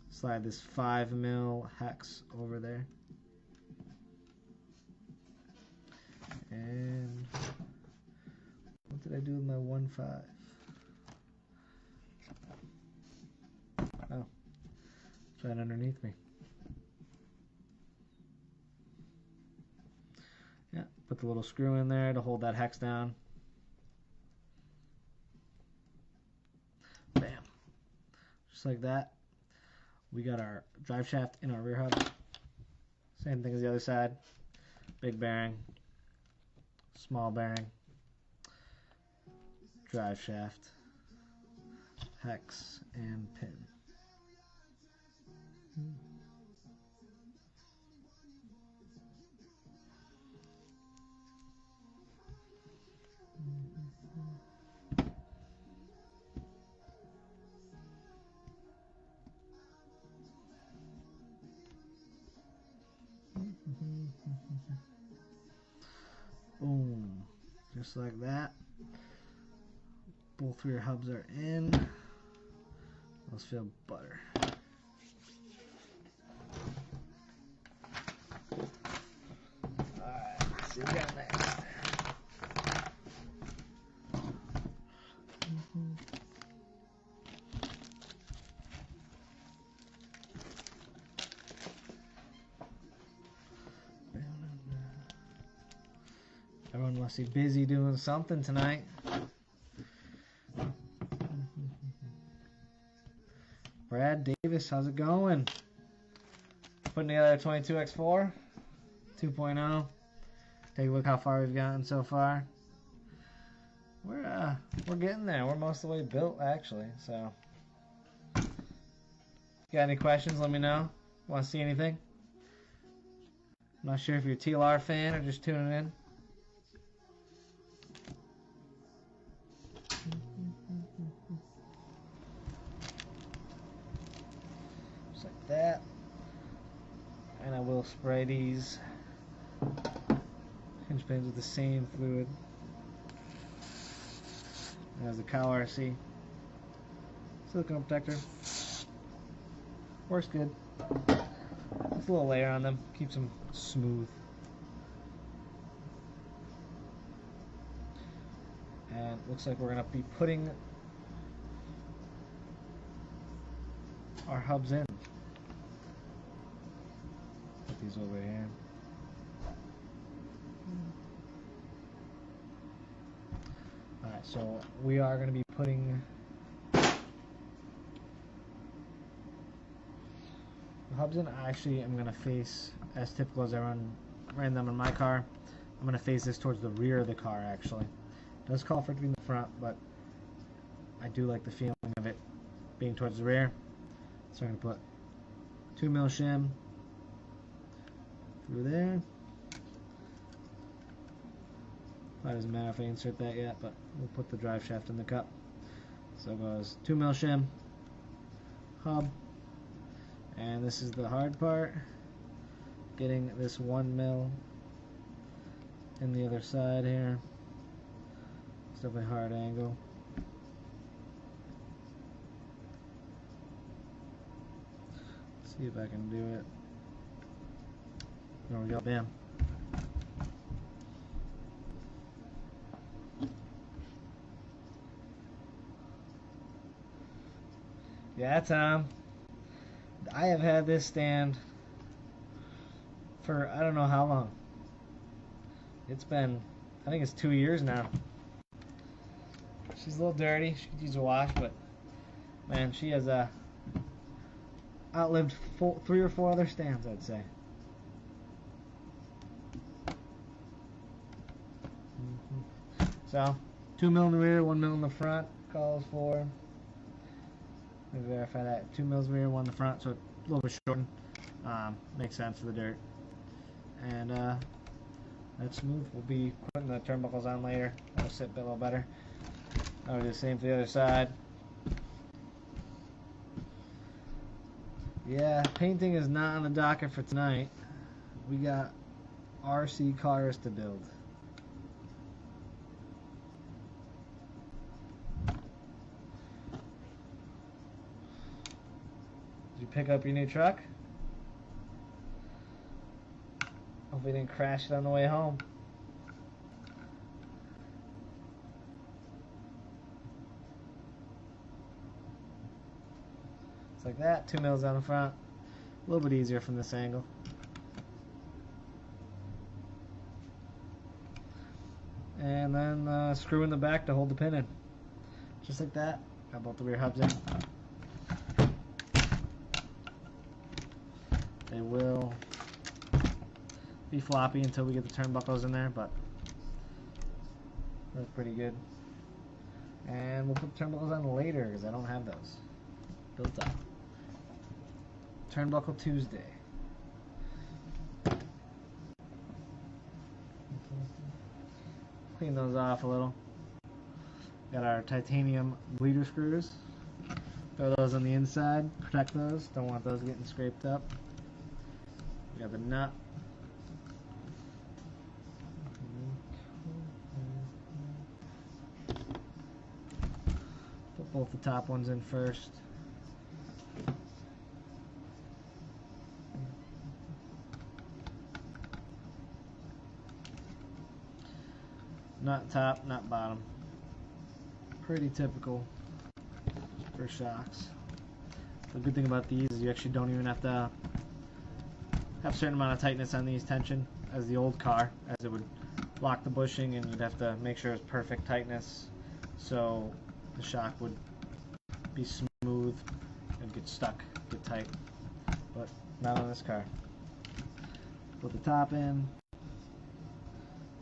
Slide this 5mm hex over there. And what did I do with my 1.5? Oh, it's right underneath me. Yeah, put the little screw in there to hold that hex down. Bam. Just like that. We got our drive shaft in our rear hub. Same thing as the other side. Big bearing. Small bearing. Drive shaft. Hex and pin. Boom. Just like that. Both rear hubs are in. Let's feel butter. Alright, let's see what we got next. Everyone must be busy doing something tonight. Brad Davis, how's it going? Putting together a 22X-4 2.0. Take a look how far we've gotten so far. We're getting there. We're most of the way built, actually. So, got any questions? Let me know. Want to see anything? I'm not sure if you're a TLR fan or just tuning in. Just like that. And I will spray these hinge pins with the same fluid as the cow RC. Silicone protector. Works good. Just a little layer on them. Keeps them smooth. And looks like we're going to be putting our hubs in. Put these over here. Alright, so we are going to be putting the hubs in. I actually am going to face, as typical as I ran them in my car, I'm going to face this towards the rear of the car actually. It does call for it to be in the front, but I do like the feeling of it being towards the rear. So I'm going to put 2mm shim through there. Probably doesn't matter if I insert that yet, but we'll put the drive shaft in the cup. So it goes 2mm shim, hub, and this is the hard part, getting this 1mm in the other side here. It's definitely a hard angle. Let's see if I can do it. There we go, bam. Yeah, Tom. I have had this stand for I don't know how long. It's been, I think it's 2 years now. She's a little dirty. She could use a wash, but man, she has outlived 3 or 4 other stands, I'd say. So, 2mm in the rear, 1mm in the front. Calls for. Let me verify that. 2mm rear, 1 in the front, so a little bit shortened. Makes sense for the dirt. And that's smooth. We'll be putting the turnbuckles on later. That'll sit a little better. I'll do the same for the other side. Yeah, painting is not on the docket for tonight. We got RC cars to build. Did you pick up your new truck? Hope we didn't crash it on the way home. It's like that, 2mm on the front. A little bit easier from this angle. And then screw in the back to hold the pin in. Just like that. Got both the rear hubs in. They will be floppy until we get the turnbuckles in there, but that's pretty good. And we'll put the turnbuckles on later because I don't have those built up. Turnbuckle Tuesday. Clean those off a little. Got our titanium bleeder screws. Throw those on the inside. Protect those. Don't want those getting scraped up. We got the nut. Put both the top ones in first. Not top, not bottom. Pretty typical for shocks. The good thing about these is you actually don't even have to have a certain amount of tightness on these tension as the old car, as it would lock the bushing and you'd have to make sure it's perfect tightness so the shock would be smooth and get stuck, get tight. But not on this car. Put the top in.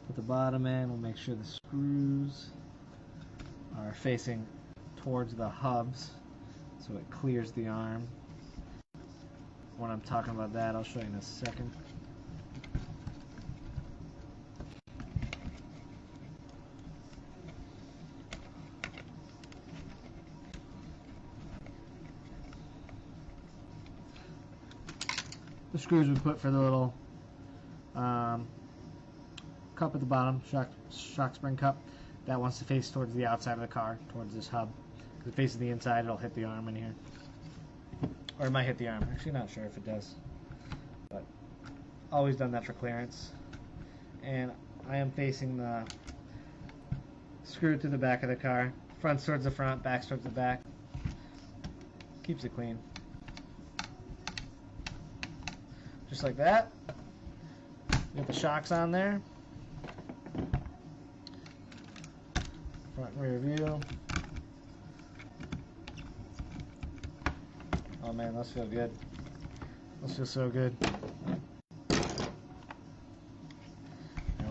Put the bottom in. We'll make sure the screws are facing towards the hubs so it clears the arm. When I'm talking about that, I'll show you in a second. the screws we put for the little cup at the bottom, shock spring cup. That wants to face towards the outside of the car, towards this hub. If it faces the inside, it'll hit the arm in here. Or it might hit the arm. Actually, not sure if it does. But always done that for clearance. And I am facing the screw to the back of the car. Front's towards the front, back's towards the back. Keeps it clean. Just like that. Get the shocks on there. Front and rear view. Oh man, those feel good. Those feel so good. There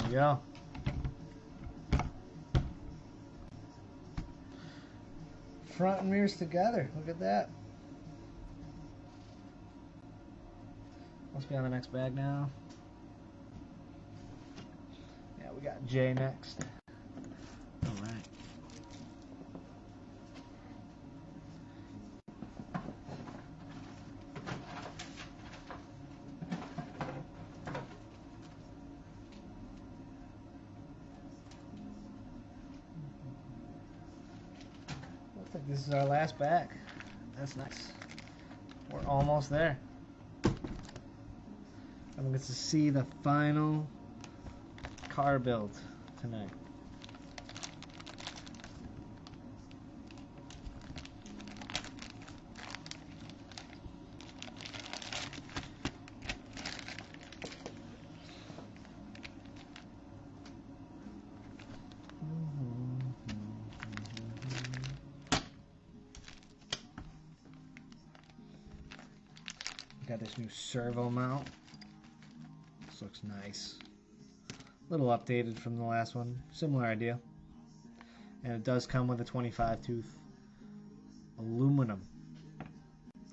we go. Front and rears together. Look at that. Must be on the next bag now. Yeah, we got J next. Alright. Looks like this is our last bag. That's nice. We're almost there. I'm going to see the final car build tonight. Got this new servo mount. This looks nice. A little updated from the last one. Similar idea. And it does come with a 25 tooth aluminum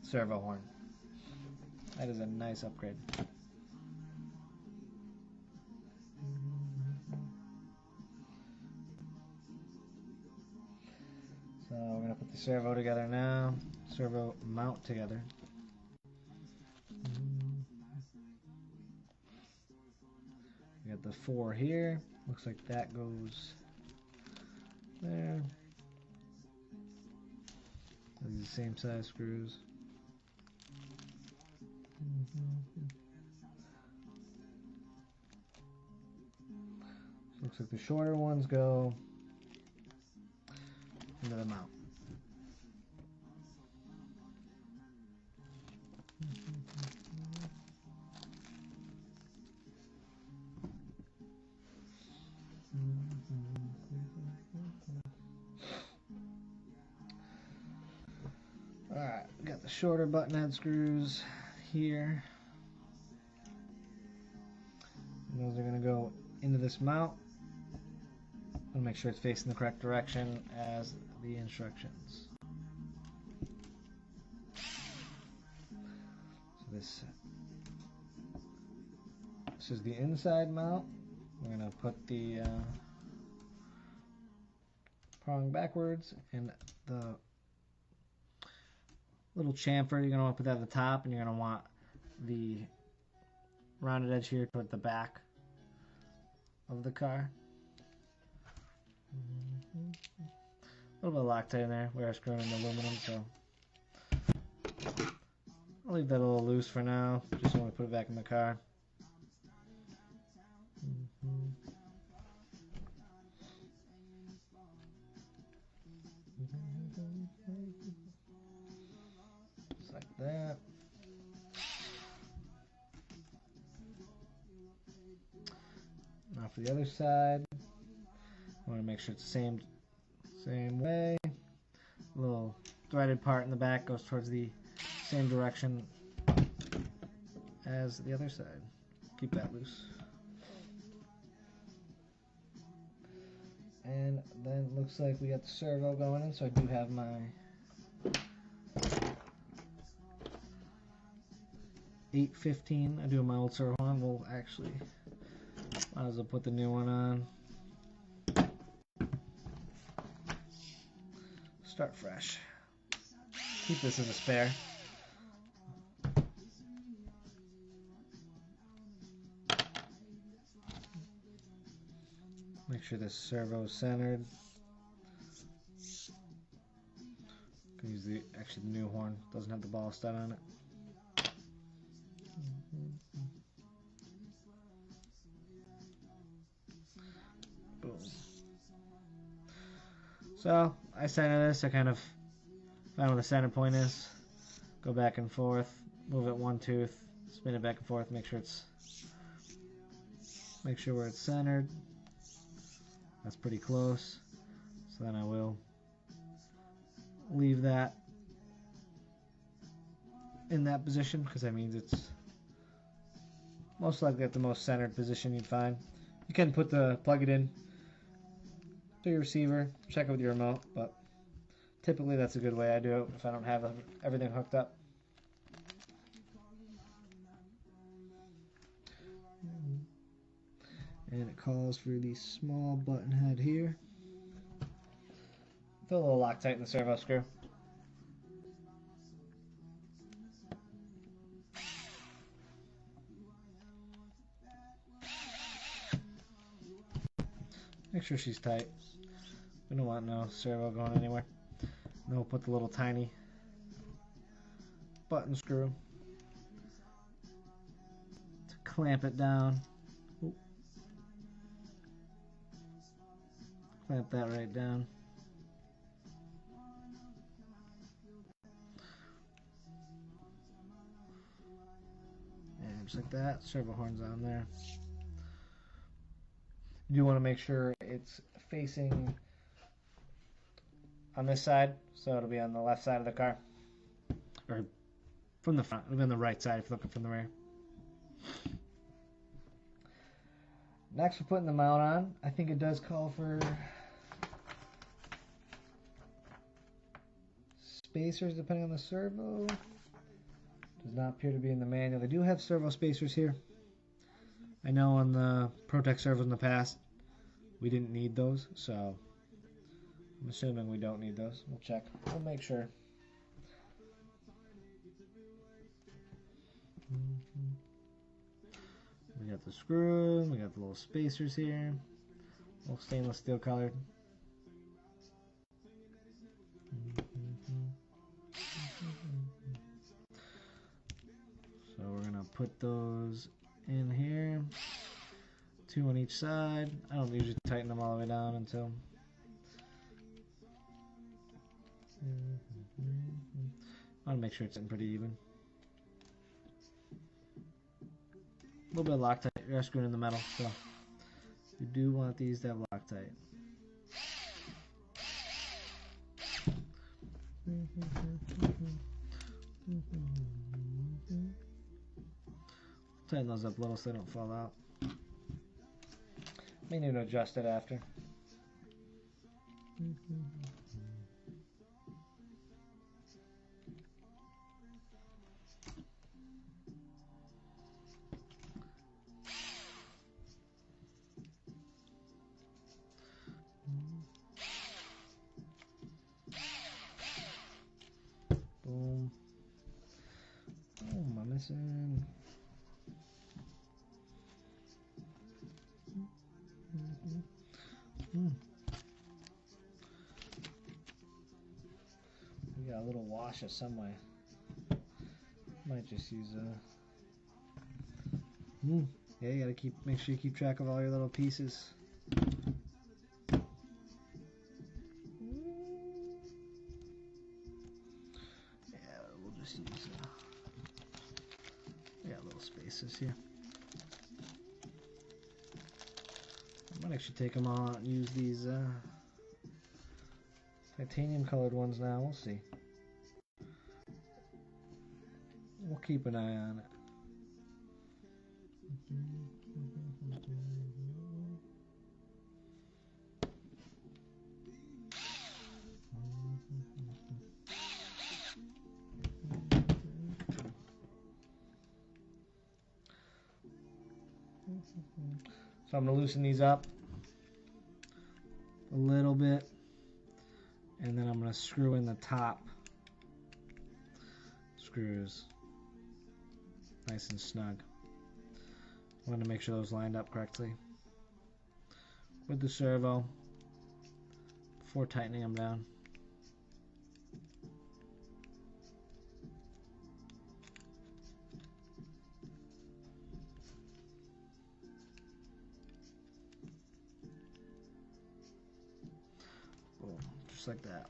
servo horn. That is a nice upgrade. So we're going to put the servo together now. Servo mount together. We got the 4 here. Looks like that goes there. These are the same size screws. Looks like the shorter ones go into the mount. Alright, we got the shorter button head screws here. And those are going to go into this mount. I'll make sure it's facing the correct direction as the instructions. So this is the inside mount. We're going to put the prong backwards, and the little chamfer, you're going to want to put that at the top, and you're going to want the rounded edge here toward the back of the car. A little bit of Loctite in there. We are screwing in the aluminum, so I'll leave that a little loose for now, just when we put it back in the car. Just like that. Now for the other side, I want to make sure it's the same way. A little threaded part in the back goes towards the same direction as the other side. Keep that loose. And then it looks like we got the servo going in, so I do have my 815. I do have my old servo on. We'll actually might as well put the new one on. Start fresh. Keep this as a spare. Make sure this servo is centered. Can use the actually the new horn. Doesn't have the ball stud on it. Boom. So I center this. I kind of find where the center point is. Go back and forth. Move it one tooth. Spin it back and forth. Make sure where it's centered. That's pretty close. So then I will leave that in that position because that means it's most likely at the most centered position you'd find. You can plug it in to your receiver, check it with your remote, but typically that's a good way I do it if I don't have everything hooked up. And it calls for the small button head here. Feel a little Loctite in the servo screw. Make sure she's tight. We don't want no servo going anywhere. And we'll put the little tiny button screw to clamp it down. Oop. Clamp that right down. And just like that, servo horn's on there. You do want to make sure it's facing on this side, so it'll be on the left side of the car, or from the front. It'll be on the right side if you're looking from the rear. Next, we're putting the mount on. I think it does call for spacers depending on the servo. Does not appear to be in the manual. They do have servo spacers here. I know on the Protec servos in the past, we didn't need those, so I'm assuming we don't need those. We'll check. We'll make sure. We got the screw. We got the little spacers here. All stainless steel colored. So we're gonna put those in here, 2 on each side. I don't usually tighten them all the way down until I want to make sure it's in pretty even. A little bit of Loctite. You're screwing in the metal, so you do want these to have Loctite. Tighten those up a little so they don't fall out. May need to adjust it after. Boom. Oh, am I missing? We got a little washer somewhere. Might just use a. Yeah, you gotta make sure you keep track of all your little pieces. Yeah, we'll just use. We got little spaces here. I might actually take them all out and use these titanium colored ones now. We'll see. We'll keep an eye on it. So I'm going to loosen these up a little bit, and then I'm going to screw in the top screws nice and snug. I want to make sure those lined up correctly. with the servo before tightening them down. Boom, just like that.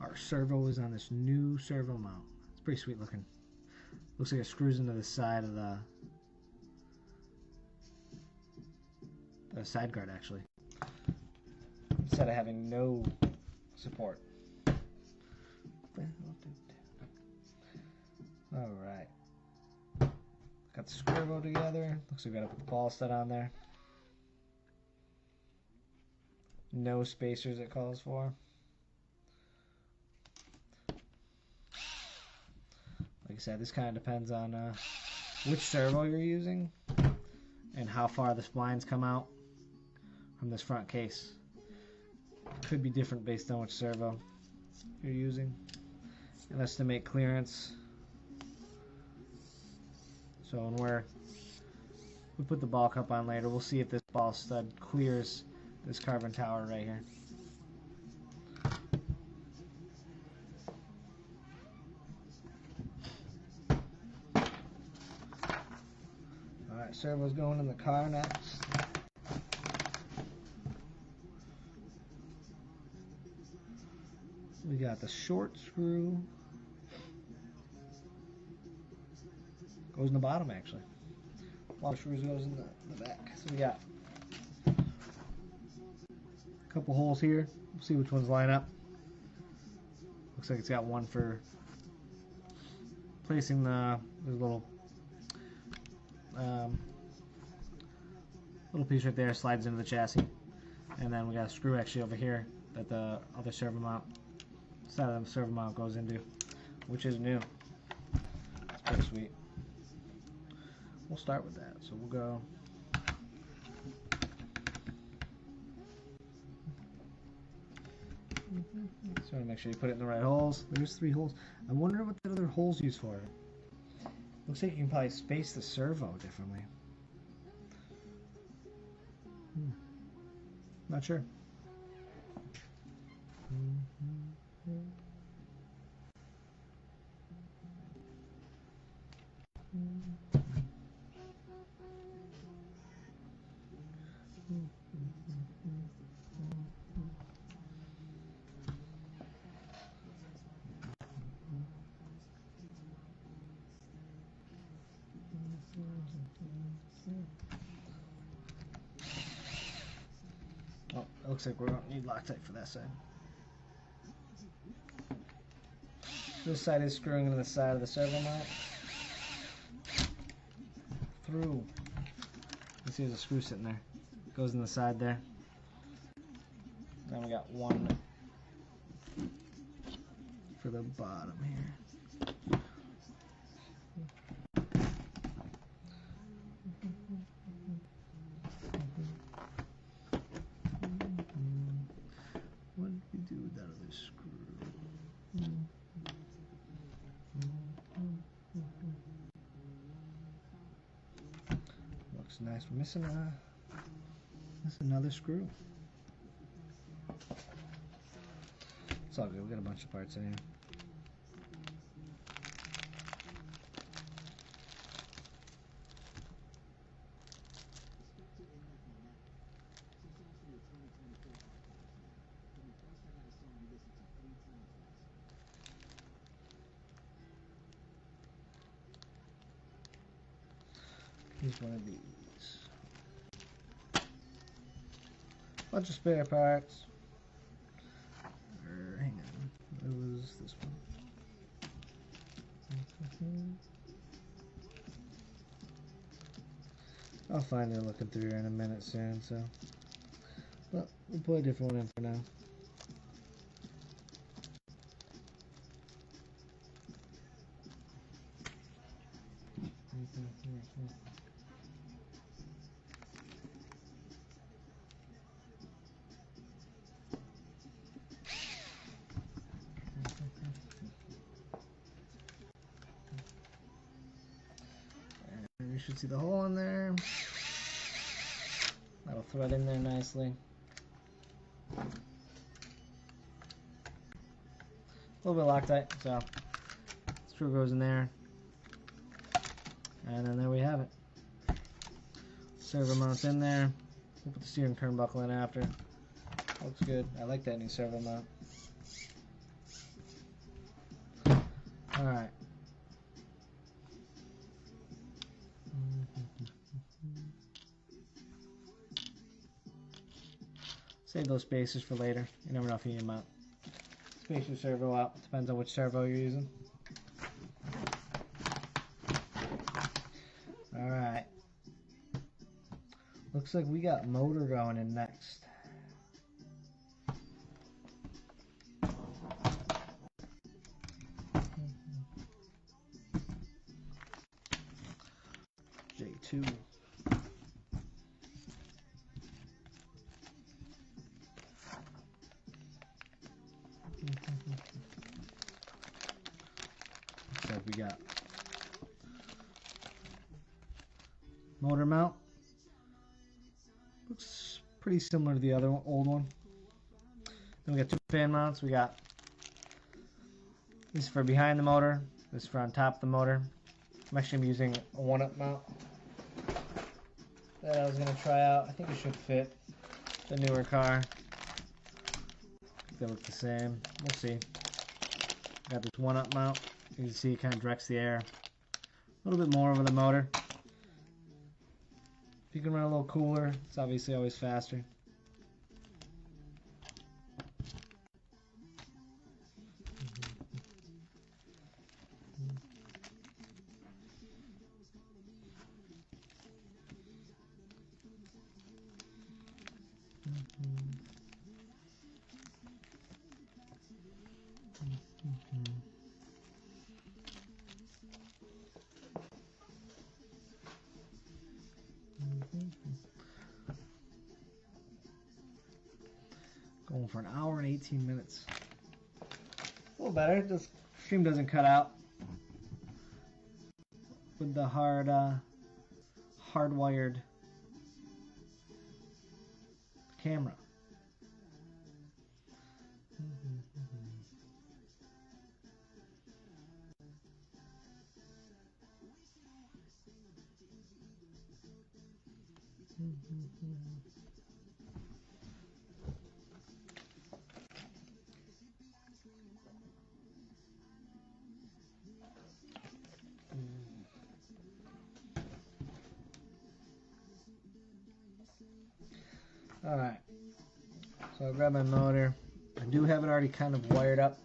Our servo is on this new servo mount. It's pretty sweet looking. Looks like it screws into the side of the side guard actually, instead of having no support. Alright. Got the servo together. Looks like we gotta put the ball stud on there. No spacers it calls for. Like I said, this kind of depends on which servo you're using and how far the splines come out from this front case. Could be different based on which servo you're using. And that's to make clearance. So when we put the ball cup on later, we'll see if this ball stud clears this carbon tower right here. Alright, servo's going in the car next. We got the short screw. Goes in the bottom actually. Long screws goes in the back. So we got a couple holes here. We'll see which ones line up. Looks like it's got one for placing the little piece right there slides into the chassis. And then we got a screw actually over here that the other servo mount, side of the servo mount goes into, which is new. It's pretty sweet. We'll start with that. So we'll go. So make sure you put it in the right holes. There's 3 holes. I wonder what the other holes used for. Looks like you can probably space the servo differently. Not sure. Oh, it looks like we don't need Loctite for that side. This side is screwing into the side of the servo mount. Through. You see there's a screw sitting there. It goes in the side there. Then we got one for the bottom here. What did we do with that other screw? Looks nice. We're missing another screw. It's all good. We got a bunch of parts in here. Here's one of these. Bunch of spare parts. Hang on. It was this one. I'll find it looking through here in a minute soon, so. But we'll put a different one in for now. And you should see the hole in there. That'll It'll thread in there nicely. A little bit of Loctite, so screw goes in there. And then there we have it. Servo mount's in there. We'll put the steering turnbuckle in after. Looks good. I like that new servo mount. Alright. Save those spacers for later. You never know if you need them out. Space your servo out. Depends on which servo you're using. Alright. Looks like we got motor going in next. J2. Looks like we got motor mount. Looks pretty similar to the other old one. Then we got two fan mounts. We got this for behind the motor, this for on top of the motor. I'm actually using a 1-up mount that I was going to try out. I think it should fit the newer car. They look the same. We'll see. Got this 1-up mount. You can see it kind of directs the air a little bit more over the motor. If you can run a little cooler, it's obviously always faster. Going for an hour and 18 minutes. A little better. This stream doesn't cut out with the hardwired camera. Alright, so I grabbed my motor. I do have it already kind of wired up.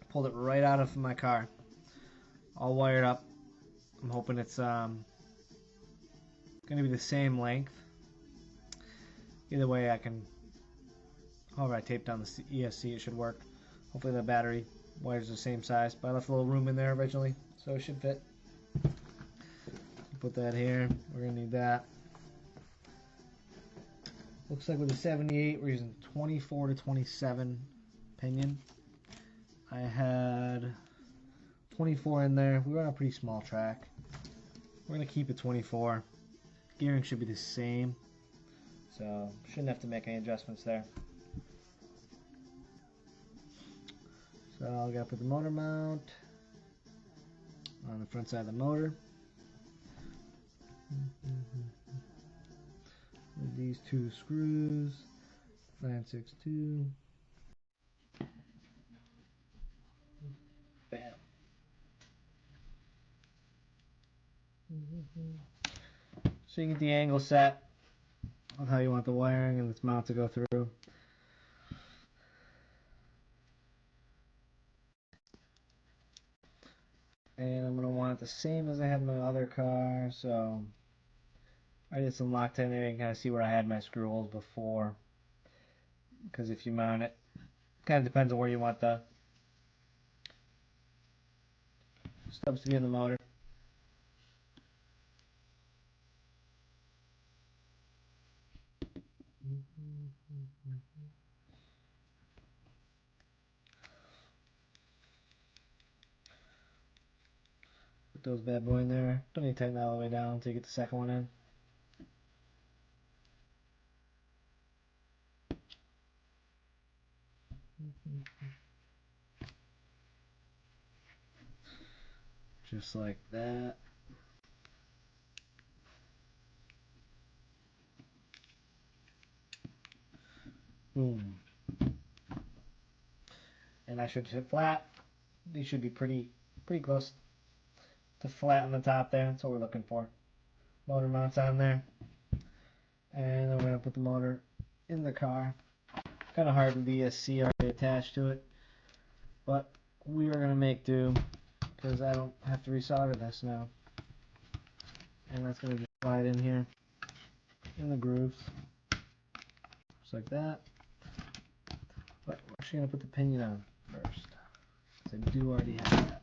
Pulled it right out of my car. All wired up. I'm hoping it's going to be the same length. Either way, I can, however I tape down the ESC, it should work. Hopefully the battery wires are the same size, but I left a little room in there originally, so it should fit. Put that here. We're going to need that. Looks like with the 78, we're using 24 to 27 pinion. I had 24 in there. We were on a pretty small track. We're going to keep it 24. Gearing should be the same, so shouldn't have to make any adjustments there. So I got to put the motor mount on the front side of the motor. With these two screws, 962. Bam. So you get the angle set of how you want the wiring and this mount to go through. And I'm going to want it the same as I had my other car, so I did some Loctite there. You can kind of see where I had my screw holes before. Because if you mount it, kind of depends on where you want the stubs to be in the motor. Put those bad boy in there. Don't need to tighten that all the way down until you get the second one in. Just like that. Boom. And that should sit flat. These should be pretty close to flat on the top there. That's what we're looking for. Motor mounts on there. And then we're going to put the motor in the car. Kind of hard with the ESC already attached to it. But we are going to make do because I don't have to resolder this now. And that's going to just slide in here in the grooves. Just like that. But we're actually going to put the pinion on first. Because I do already have that.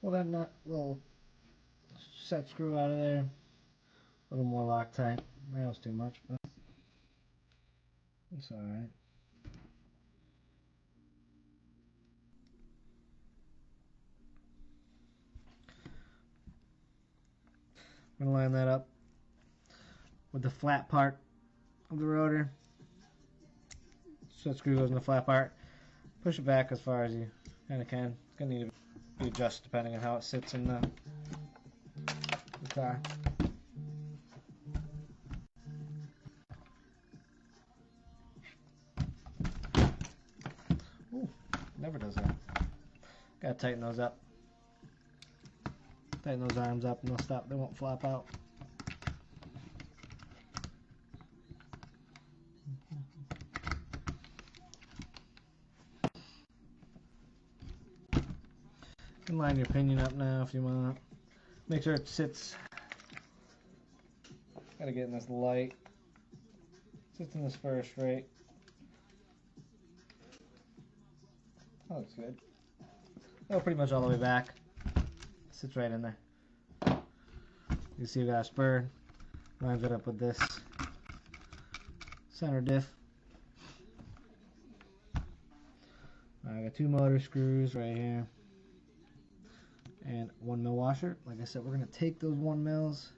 Well, that nut little set screw out of there. A little more Loctite. That was too much, but it's alright. I'm going to line that up with the flat part of the rotor. Set screw goes in the flat part. Push it back as far as you kind of can. It's going to need to be adjusted depending on how it sits in the car. Ooh, never does that. Gotta tighten those up. Tighten those arms up and they'll stop. They won't flop out. You can line your pinion up now if you want. Make sure it sits. Gotta get in this light. Sits in the spur straight. That looks good. Oh, pretty much all the way back. Sits right in there. You see we got a spur. Lines it up with this center diff. I got 2 motor screws right here. And 1 mil washer. Like I said, we're going to take those 1 mils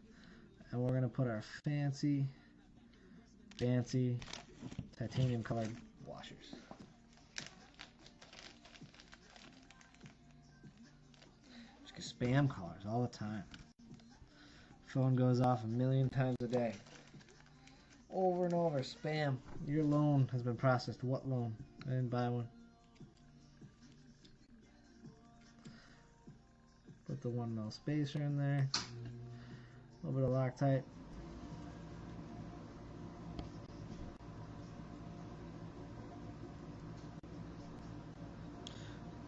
and we're going to put our fancy titanium colored washers. Just spam callers all the time. Phone goes off 1,000,000 times a day. Over and over, spam. Your loan has been processed. What loan? I didn't buy one. Put the 1 mil spacer in there. A little bit of Loctite.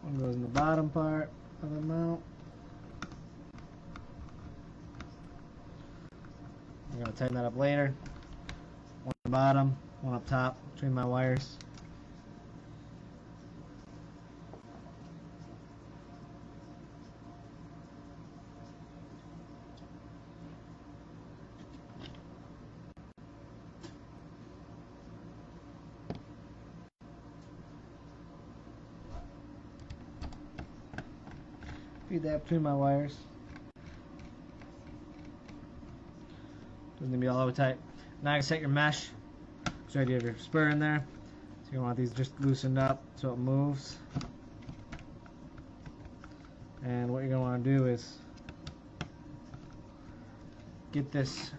One goes in the bottom part of the mount. I'm going to tighten that up later. One on the bottom, one up top between my wires. Feed that between my wires. Doesn't need to be all over tight. Now you can set your mesh. So you have your spur in there. So you want these just loosened up so it moves. And what you're going to want to do is get this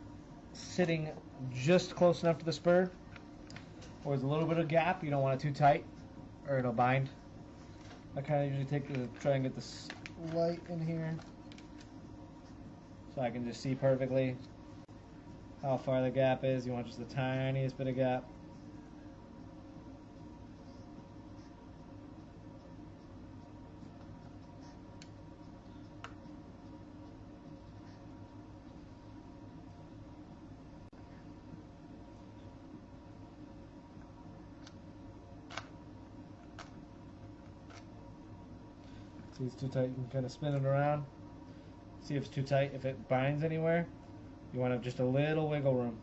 sitting just close enough to the spur. Or there's a little bit of gap. You don't want it too tight or it'll bind. I kind of usually try and get this light in here so I can just see perfectly how far the gap is. You want just the tiniest bit of gap. See, it's too tight. You can kind of spin it around. See if it's too tight. If it binds anywhere, you want to have just a little wiggle room.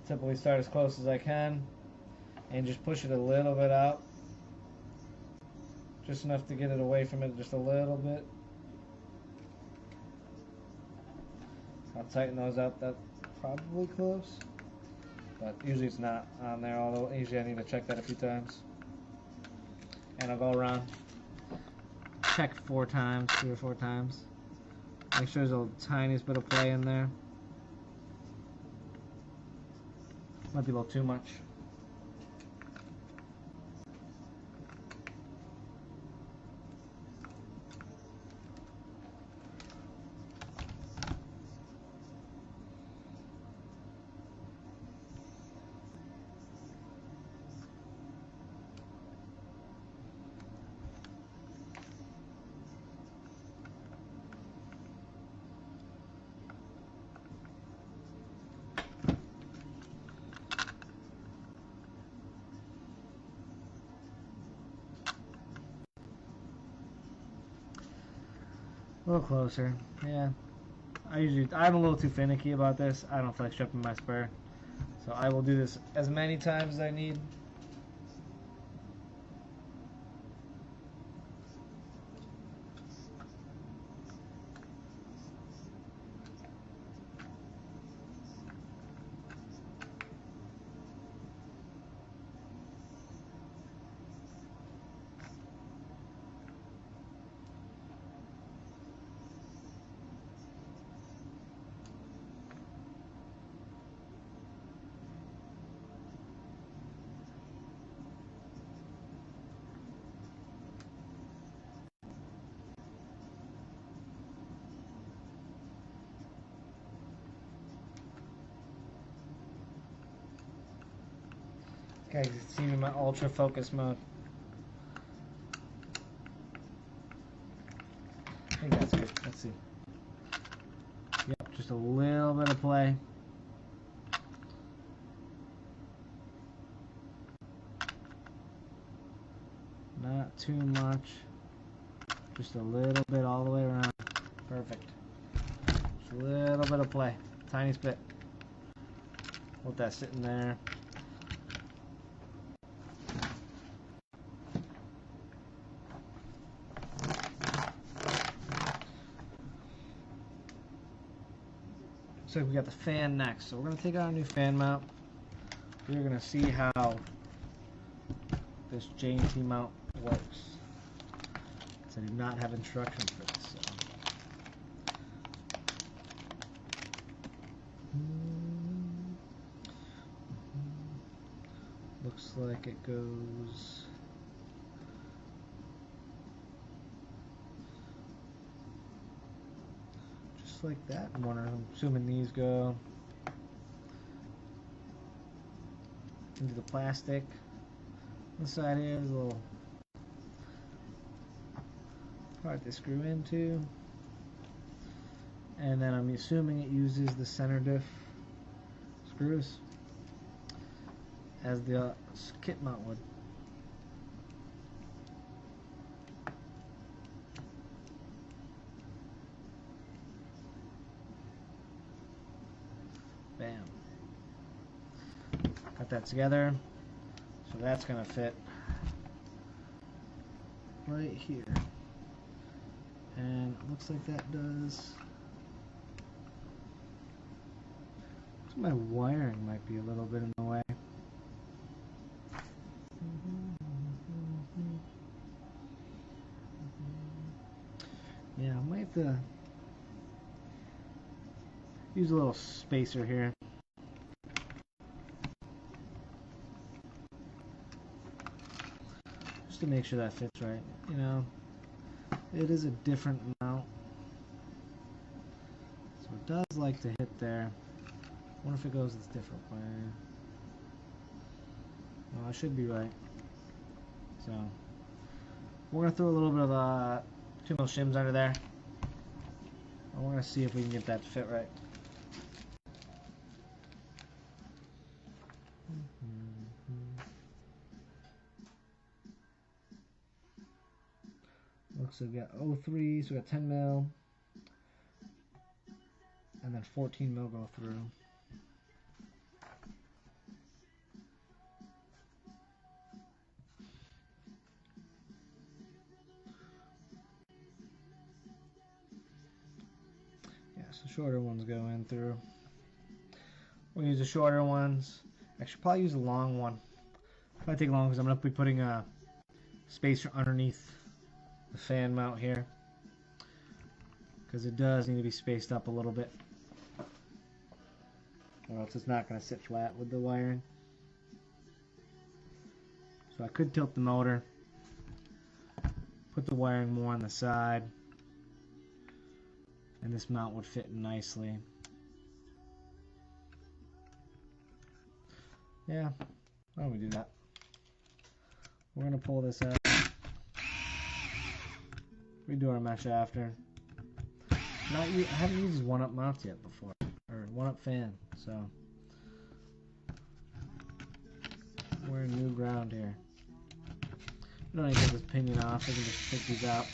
Typically start as close as I can and just push it a little bit out. Just enough to get it away from it just a little bit. I'll tighten those up. That's probably close, but usually it's not on there, although usually I need to check that a few times. And I'll go around, check 4 times, 3 or 4 times. Make sure there's a tiniest bit of play in there. Might be a little too much. A little closer, yeah. I'm a little too finicky about this. I don't feel like stripping my spur, so I will do this as many times as I need. Guys, it's even my ultra focus mode. I think that's good. Let's see. Yep, just a little bit of play. Not too much. Just a little bit all the way around. Perfect. Just a little bit of play. Tiniest bit. Let that sitting there. So we got the fan next. So we're going to take out our new fan mount. We're going to see how this J&T mount works. So I do not have instructions for this. So. Looks like it goes just like that. I'm assuming these go into the plastic. On the side here is a little part to screw into, and then I'm assuming it uses the center diff screws as the kit mount would. Bam. Got that together. So that's going to fit right here. And it looks like that does. So my wiring might be a little bit in the way. Yeah, I might have to use a little spacer here. Just to make sure that fits right. You know, it is a different mount. So it does like to hit there. I wonder if it goes this different way. Well, I should be right. So we're going to throw a little bit of 2mm shims under there. And we're going to see if we can get that to fit right. Looks like we got 03, so we got 10mm. And then 14mm go through. So shorter ones go in through. We'll use the shorter ones. Actually, probably use a long one. Probably take long because I'm going to be putting a spacer underneath the fan mount here, because it does need to be spaced up a little bit, or else it's not going to sit flat with the wiring. So I could tilt the motor, put the wiring more on the side, and this mount would fit nicely. Yeah, why don't we do that? We're going to pull this out. Redo our mesh after. I haven't used these one-up mounts yet before, or one-up fan, so we're in new ground here. We don't need to get this pinion off, we can just take these out.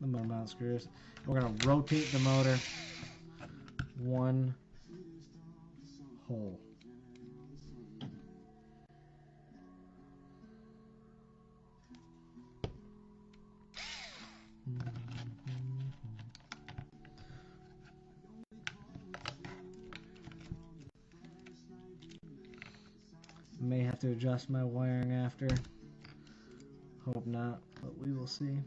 The motor mount screws. We're going to rotate the motor one hole. May have to adjust my wiring after. Hope not, but we will see.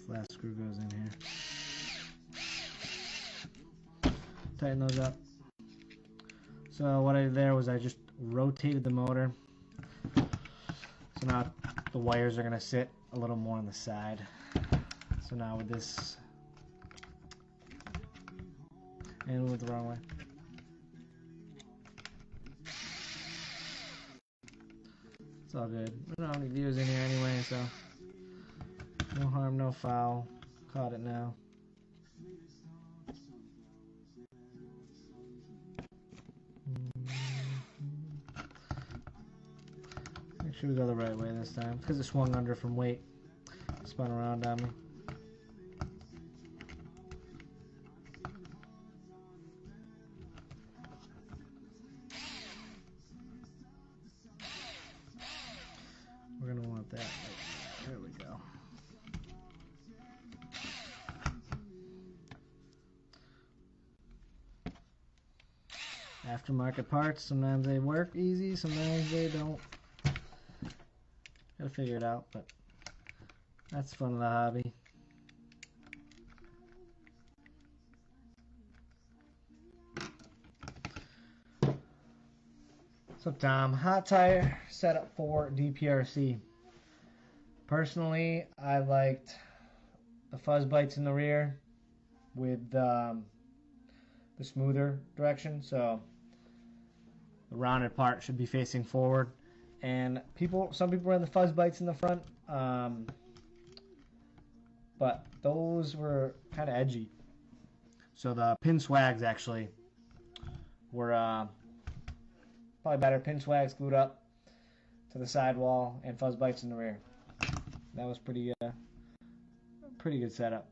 Last screw goes in here. Tighten those up. So what I did there was I just rotated the motor. So now the wires are going to sit a little more on the side. So now with this, and it went the wrong way. It's all good. We don't have any views in here anyway, so no harm, no foul. Caught it now. Make sure we go the right way this time, because it swung under from weight. It spun around on me. We're going to want that. There we go. Aftermarket parts, sometimes they work easy, sometimes they don't. Gotta figure it out, but that's fun of the hobby. So Tom, hot tire setup for DPRC. Personally, I liked the fuzz bites in the rear with the smoother direction, so the rounded part should be facing forward, and some people ran the fuzz bites in the front, but those were kind of edgy. So the pin swags actually were probably better. Pin swags glued up to the sidewall and fuzz bites in the rear. That was pretty good setup.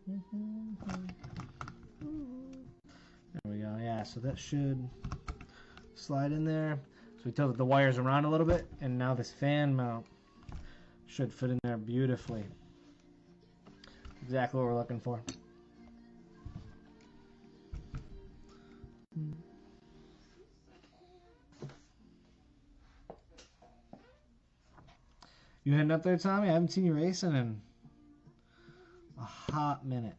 There we go. Yeah, so that should slide in there. So we tilted the wires around a little bit, and now this fan mount should fit in there beautifully. Exactly what we're looking for. You heading up there, Tommy? I haven't seen you racing in a hot minute.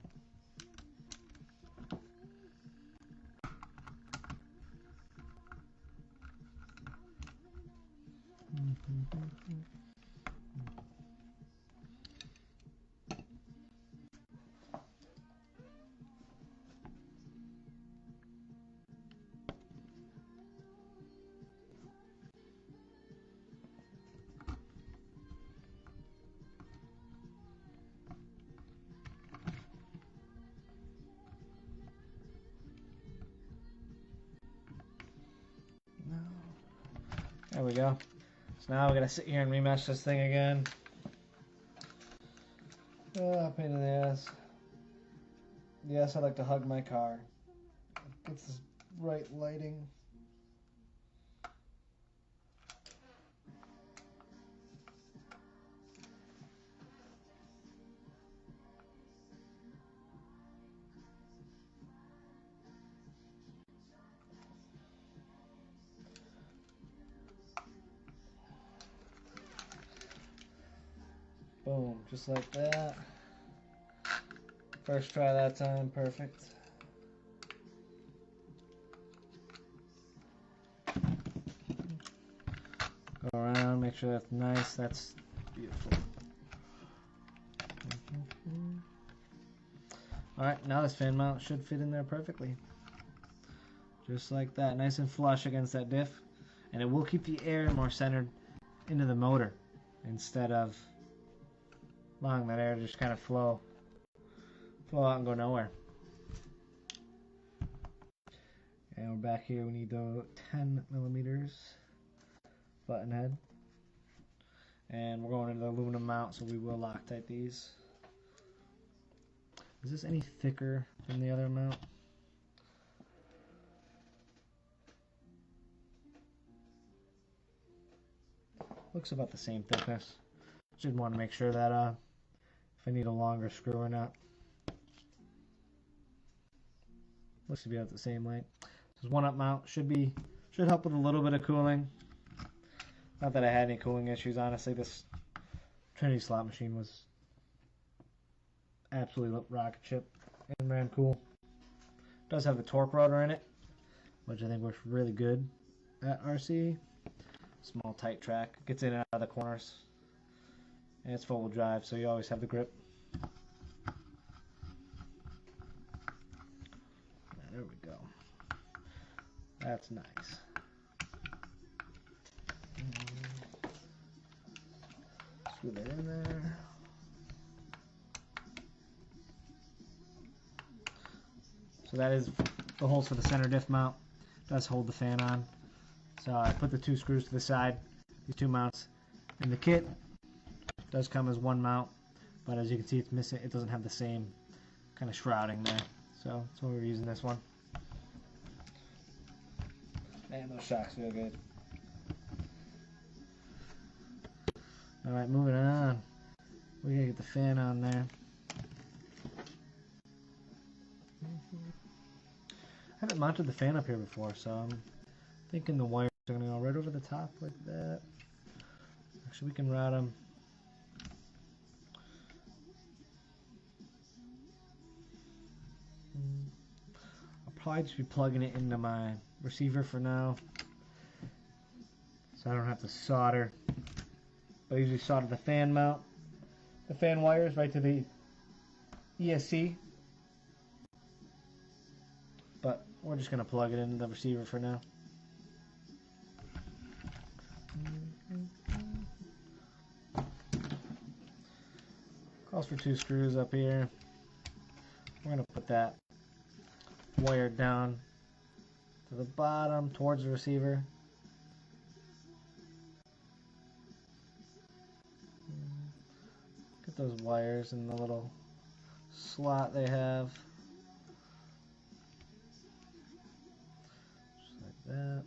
There we go. So now we gotta sit here and remesh this thing again. Oh, pain in the ass. Yes, I like to hug my car. It gets this bright lighting. Boom, just like that. First try that time, perfect. Go around, make sure that's nice, that's beautiful. Alright, now this fan mount should fit in there perfectly. Just like that, nice and flush against that diff. And it will keep the air more centered into the motor instead of allowing that air to just kind of flow out and go nowhere. And we're back here, we need the 10 millimeters button head. And we're going into the aluminum mount, so we will Loctite these. Is this any thicker than the other mount? Looks about the same thickness. Just want to make sure that if I need a longer screw or not. Looks to be at the same length. This 1-up mount should help with a little bit of cooling. Not that I had any cooling issues, honestly. This Trinity slot machine was absolutely rocket ship and ran cool. It does have the torque rotor in it, which I think works really good at RC. Small tight track, gets in and out of the corners, and it's 4-wheel drive, so you always have the grip. There we go. That's nice. Screw that in there. So that is the holes for the center diff mount. It does hold the fan on. So I put the 2 screws to the side, these 2 mounts. And the kit does come as 1 mount, but as you can see it's missing, it doesn't have the same kind of shrouding there. So that's why we're using this one. Man, those shocks feel good. Alright, moving on. We gotta get the fan on there. I haven't mounted the fan up here before, so I'm thinking the wires are gonna go right over the top like that. Actually, we can route them. I'll probably just be plugging it into my receiver for now, so I don't have to solder. I usually solder the fan mount, the fan wires right to the ESC, but we're just going to plug it into the receiver for now. Calls for 2 screws up here. We're going to put that wire down to the bottom towards the receiver. Get those wires in the little slot they have. Just like that.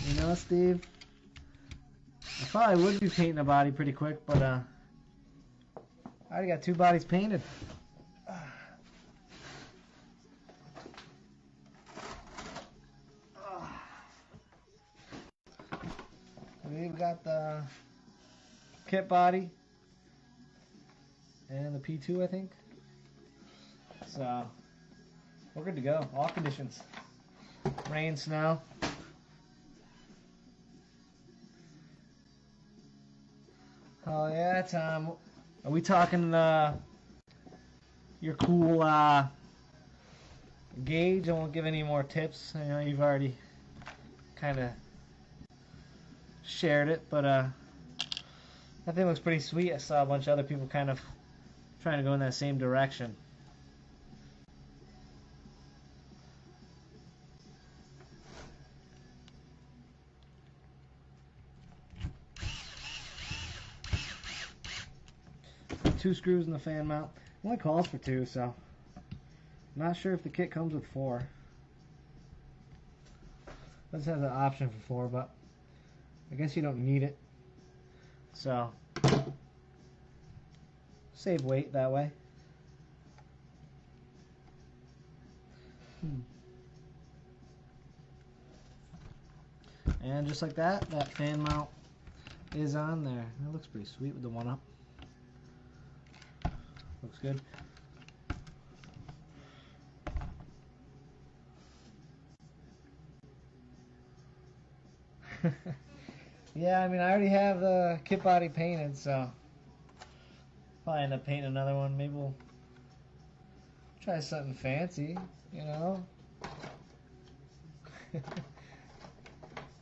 You know, Steve, I probably would be painting a body pretty quick, but I already got 2 bodies painted. We've got the kit body and the P2, I think. So we're good to go. All conditions. Rain, snow. Oh yeah, Tom. Are we talking your cool gauge. I won't give any more tips. I know you've already kind of shared it, but that thing looks pretty sweet. I saw a bunch of other people kind of trying to go in that same direction. Two screws in the fan mount. It only calls for 2, so I'm not sure if the kit comes with 4. This has an option for 4, but I guess you don't need it. So save weight that way. And just like that, that fan mount is on there. It looks pretty sweet with the one up. Looks good. Yeah, I mean, I already have the kit body painted, so probably end up painting another one. Maybe we'll try something fancy, you know?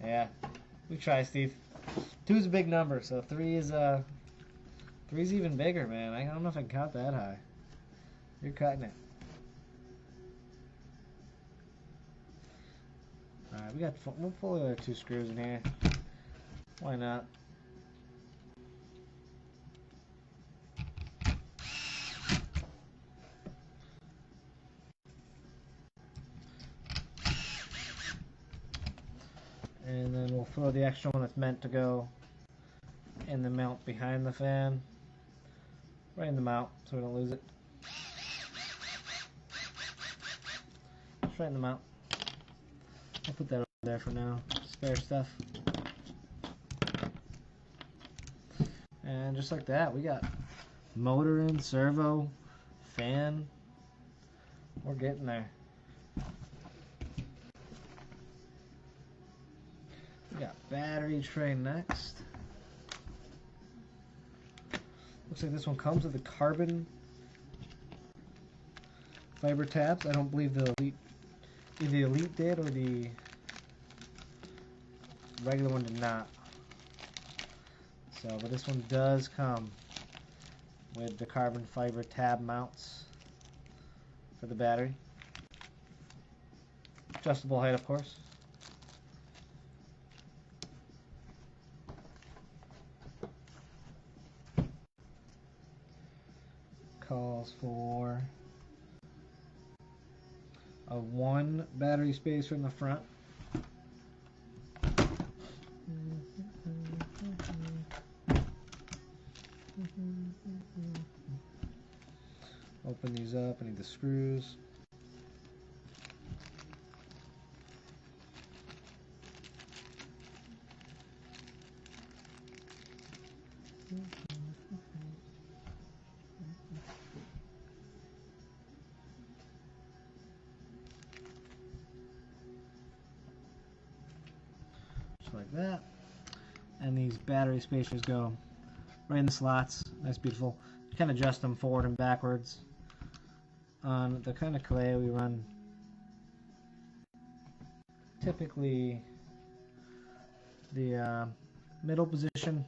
Yeah, we try, Steve. 2's a big number, so 3's even bigger, man. I don't know if I can count that high. You're cutting it. Alright, we'll pull the other 2 screws in here. Why not? And then we'll throw the extra one that's meant to go in the mount behind the fan. Right in the mount so we don't lose it. Just right in the mount. I'll put that over there for now. Spare stuff. And just like that, we got motor in, servo, fan. We're getting there. We got battery tray next. Looks like this one comes with the carbon fiber tabs. I don't believe the Elite, either the Elite did or the regular one did not. So, but this one does come with the carbon fiber tab mounts for the battery. Adjustable height, of course. Calls for a 1 battery spacer in the front. Open these up. I need the screws. Just like that. And these battery spacers go right in the slots. Nice, beautiful. You can adjust them forward and backwards. On the kind of clay we run, typically the middle position.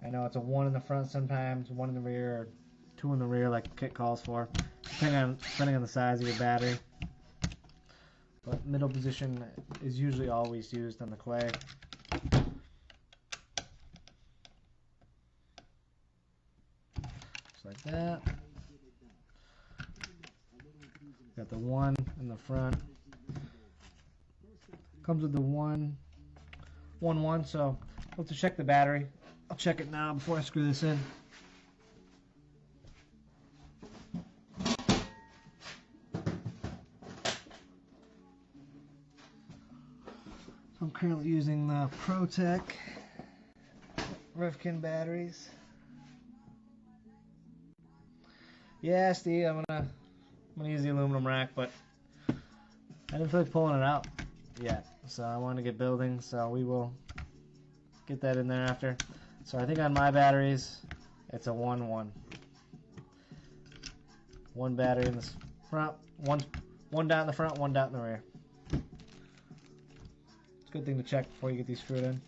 I know it's a 1 in the front sometimes, 1 in the rear, or 2 in the rear like the kit calls for, depending on the size of your battery. But middle position is usually always used on the clay. Just like that. Got the 1 in the front. Comes with the 1, 1, 1. So I'll have to check the battery. I'll check it now before I screw this in. I'm currently using the ProTech Rifkin batteries. Yeah, Steve, I'm gonna use the aluminum rack, but I didn't feel like pulling it out yet, so I wanted to get building, so we will get that in there after. So I think on my batteries, it's a 1-1. 1 battery in the front, One dot in the front, one dot in the rear. It's a good thing to check before you get these screwed in.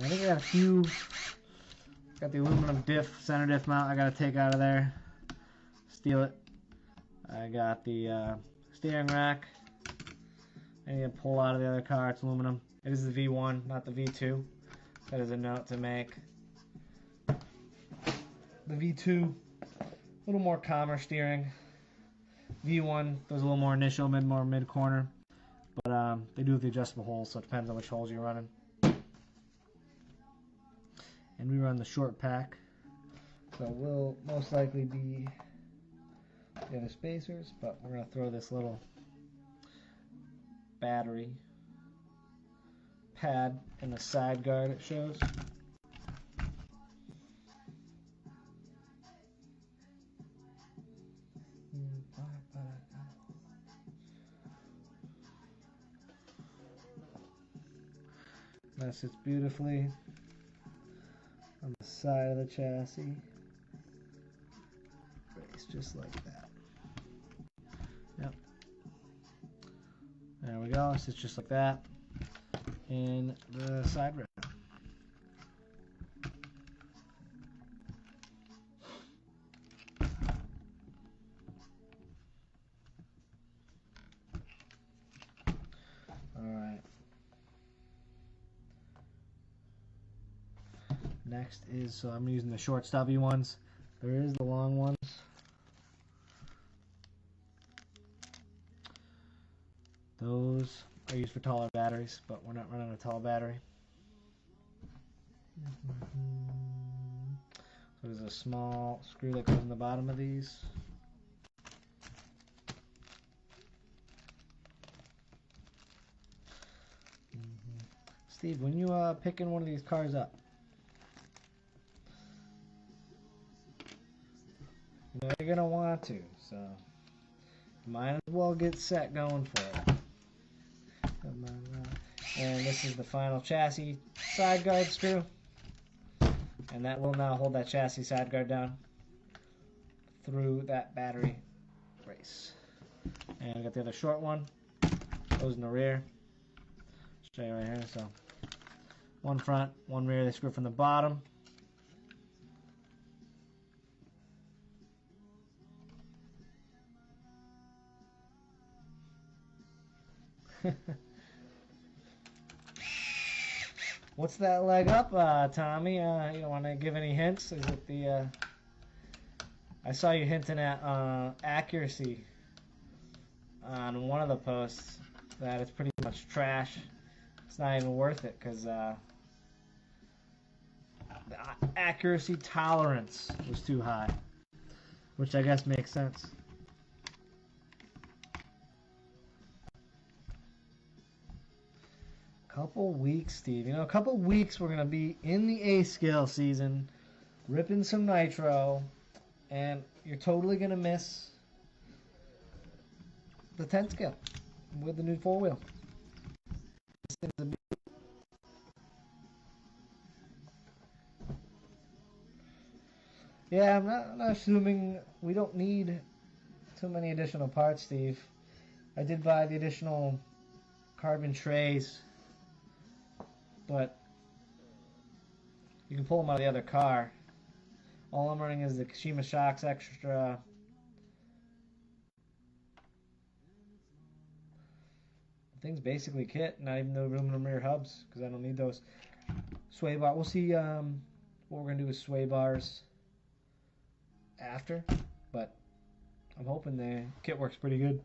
I think I got a few. Got the aluminum diff, center diff mount I gotta take out of there. Steal it. I got the steering rack. I need to pull out of the other car. It's aluminum. It is the V1, not the V2. That is a note to make. The V2, a little more calmer steering. V1 does a little more initial, more mid corner. But they do have the adjustable holes, so it depends on which holes you're running. And we run the short pack, so we'll most likely be the other spacers, but we're going to throw this little battery pad in the side guard it shows. That sits beautifully on the side of the chassis. Brace just like that. Yep. There we go. It sits just like that in the side rail. Alright. Next is, so I'm using the short stubby ones. There is the long ones. Those are used for taller batteries, but we're not running a tall battery. So there's a small screw that goes in the bottom of these. Steve, when you picking one of these cars up, you know you're gonna want to, so you might as well get set going for it. And this is the final chassis side guard screw, and that will now hold that chassis side guard down through that battery brace. And I got the other short one, goes in the rear. Show you right here. So one front, one rear. They screw from the bottom. What's that leg up, Tommy? You don't want to give any hints? Is it the? I saw you hinting at accuracy on one of the posts. That it's pretty much trash. It's not even worth it because the accuracy tolerance was too high, which I guess makes sense. Couple weeks, Steve. You know, a couple weeks we're gonna be in the A scale season, ripping some nitro, and you're totally gonna miss the 10 scale with the new 4-wheel. Yeah, I'm not assuming we don't need too many additional parts, Steve. I did buy the additional carbon trays, but you can pull them out of the other car. All I'm running is the Kashima shocks extra. The thing's basically kit, not even the aluminum rear hubs, because I don't need those. Sway bar. We'll see what we're gonna do with sway bars after, but I'm hoping the kit works pretty good.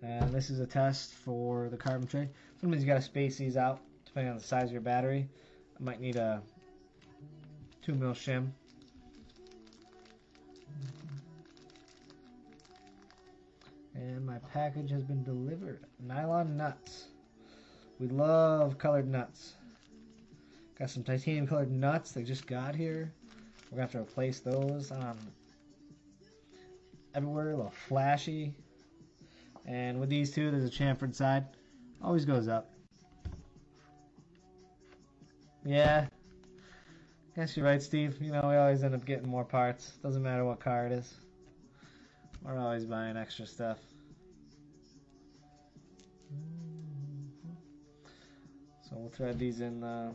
And this is a test for the carbon tray. Sometimes you gotta space these out depending on the size of your battery. I might need a 2mm shim. And my package has been delivered. Nylon nuts. We love colored nuts. Got some titanium colored nuts they just got here. We're gonna have to replace those everywhere, a little flashy. And with these two, there's a chamfered side. Always goes up. Yeah. Guess you're right, Steve. You know, we always end up getting more parts. Doesn't matter what car it is. We're always buying extra stuff. So we'll thread these in the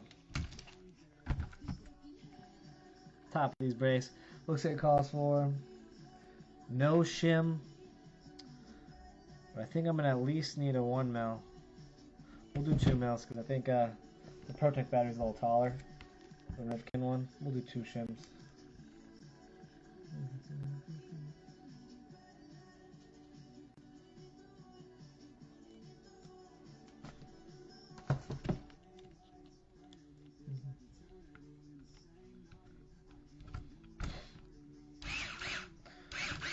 top of these brakes. Looks like it calls for no shim. But I think I'm going to at least need a 1 mil. We'll do 2 mils because I think the Protect battery is a little taller. The Rivkin one. We'll do 2 shims.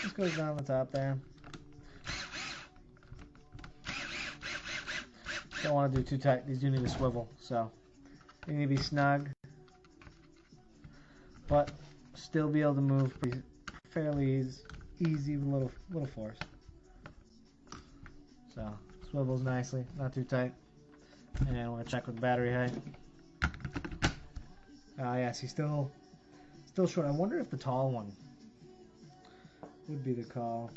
This goes down the top there. Don't want to do too tight. These do need a swivel, so they need to be snug, but still be able to move fairly easy with little force. So swivels nicely, not too tight. And I want to check with battery height. Yes, he's still short. I wonder if the tall one would be the call.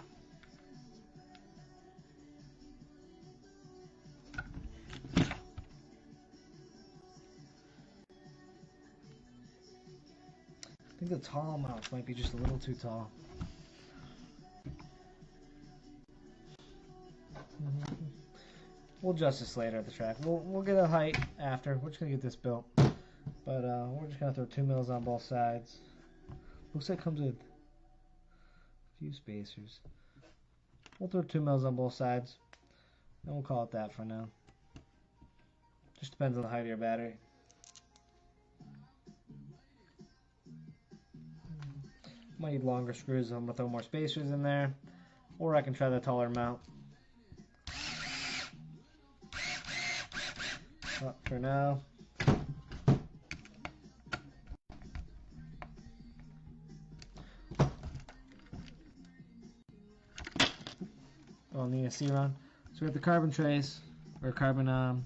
I think the tall mounts might be just a little too tall. We'll adjust this later at the track. We'll get a height after. We're just gonna get this built, but we're just gonna throw 2 mils on both sides. Looks like it comes with a few spacers. We'll throw 2 mils on both sides, and we'll call it that for now. Just depends on the height of your battery. Might need longer screws. I'm gonna throw more spacers in there, or I can try the taller mount. But for now, I'll need a C-run. So we have the carbon trace, or carbon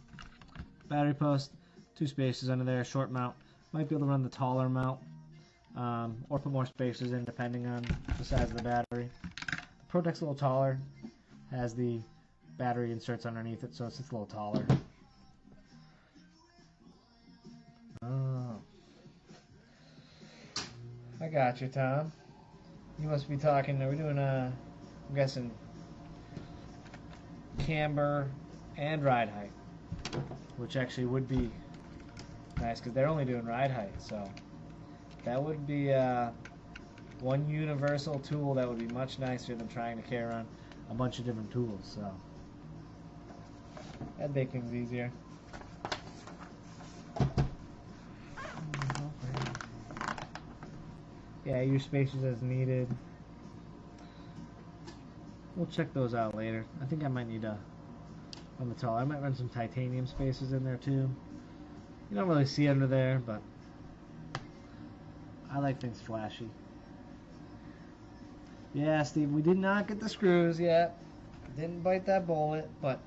battery post, 2 spacers under there, short mount. Might be able to run the taller mount, or put more spacers in depending on the size of the battery. The Protect's a little taller, has the battery inserts underneath it, so it's just a little taller. Oh. I got you, Tom. You must be talking, are we doing I'm guessing, camber and ride height, which actually would be nice because they're only doing ride height, so that would be one universal tool that would be much nicer than trying to carry around a bunch of different tools, so that'd make things easier. Yeah, use spacers as needed. We'll check those out later. I think I might need a on the tall. I might run some titanium spacers in there too. You don't really see under there, but I like things flashy. Yeah, Steve, we did not get the screws yet. Didn't bite that bullet, but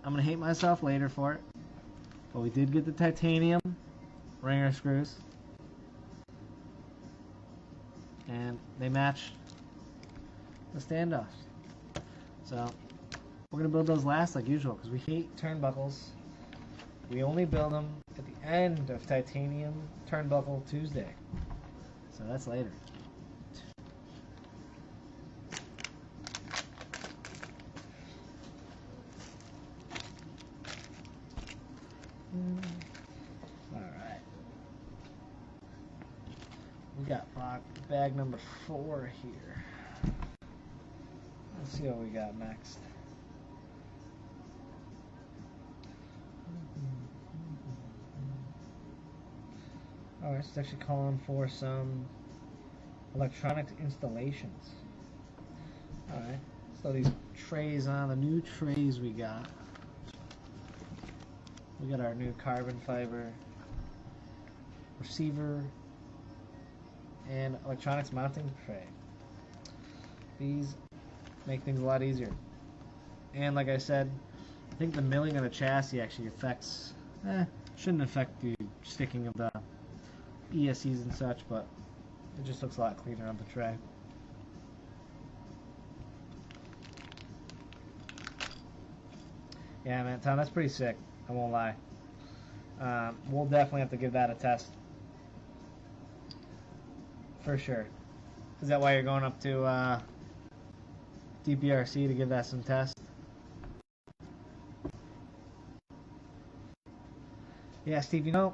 I'm gonna hate myself later for it. But we did get the titanium ringer screws, and they match the standoffs. So we're gonna build those last like usual because we hate turnbuckles. We only build them at the end of Titanium Turnbuckle Tuesday. So that's later. Alright. We got bag number 4 here. Let's see what we got next. Alright, it's actually calling for some electronic installations. Alright, so these trays on, the new trays we got. We got our new carbon fiber receiver and electronics mounting tray. These make things a lot easier. And like I said, I think the milling of the chassis actually affects Shouldn't affect the sticking of the ESCs and such, but it just looks a lot cleaner on the tray. Yeah, man, Tom, that's pretty sick. I won't lie. We'll definitely have to give that a test. For sure. Is that why you're going up to DPRC to give that some tests? Yeah, Steve, you know,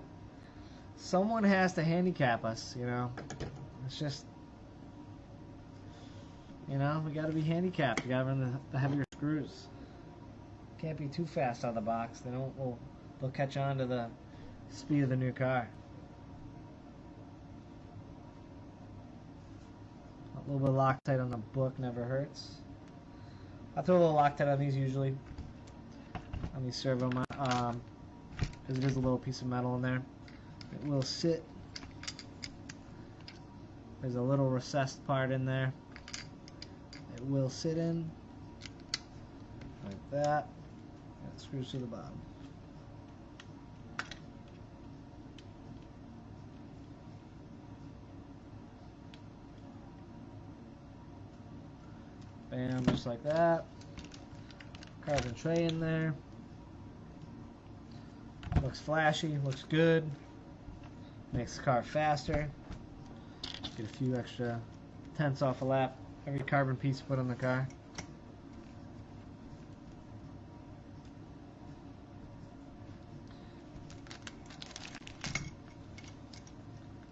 someone has to handicap us, you know. It's just, you know, we got to be handicapped. You got to run the heavier screws. Can't be too fast on the box. They'll catch on to the speed of the new car. A little bit of Loctite on the book never hurts. I throw a little Loctite on these usually, on these servo, because it is a little piece of metal in there. It will sit. There's a little recessed part in there. It will sit in like that. And it screws to the bottom. Bam, just like that. Carbon tray in there. Looks flashy, looks good. Makes the car faster. Get a few extra tenths off a lap. Every carbon piece put on the car.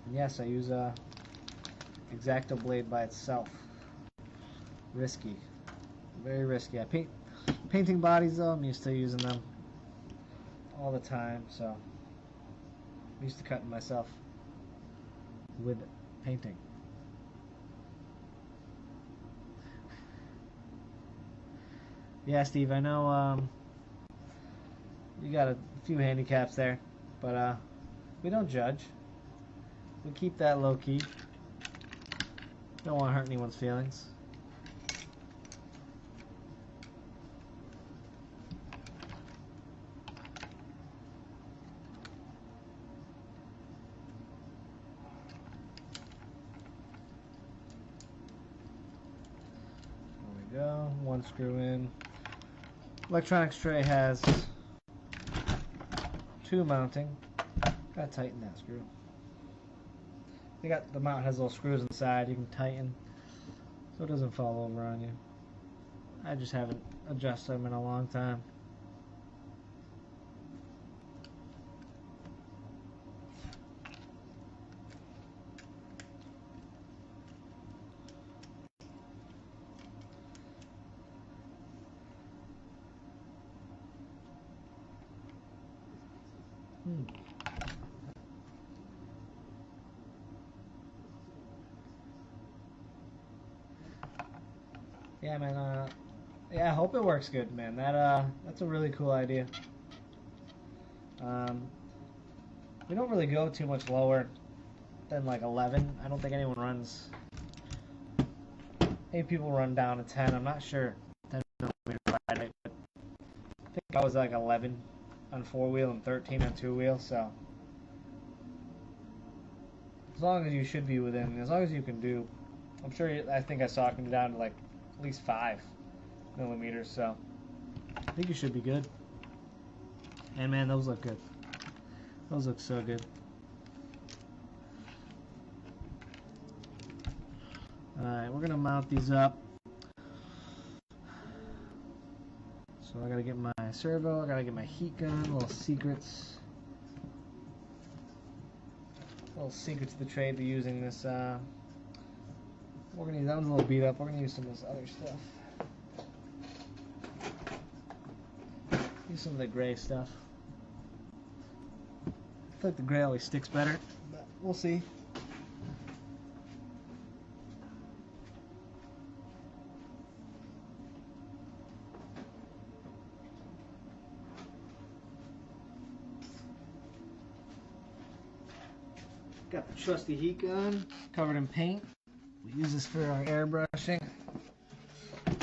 And yes, I use a X-Acto blade by itself. Risky, very risky. Painting bodies though, I'm used to using them all the time, so I'm used to cutting myself with painting. Yeah, Steve, I know you got a few handicaps there, but we don't judge. We keep that low key. Don't want to hurt anyone's feelings. Go. One screw in. Electronics tray has two mounting. Gotta tighten that screw. The mount has little screws inside you can tighten so it doesn't fall over on you. I just haven't adjusted them in a long time. Yeah, man. Yeah, I hope it works good, man. That's a really cool idea. We don't really go too much lower than like 11. I don't think anyone runs. Maybe people run down to 10. I'm not sure. 10 to ride it, but I think I was like 11 on 4-wheel and 13 on 2-wheel. So as long as you should be within, as long as you can do, I'm sure. I think I saw it come down to like at least 5 millimeters. So I think you should be good. And man, those look good. Those look so good. Alright, we're going to mount these up. So I got to get my servo, I got to get my heat gun, little secrets. Little secrets to the trade to using this. We're going to use, that one's a little beat up, we're going to use some of this other stuff. Use some of the gray stuff. I feel like the gray always sticks better, but we'll see. Got the trusty heat gun, covered in paint. We use this for our airbrushing. I'm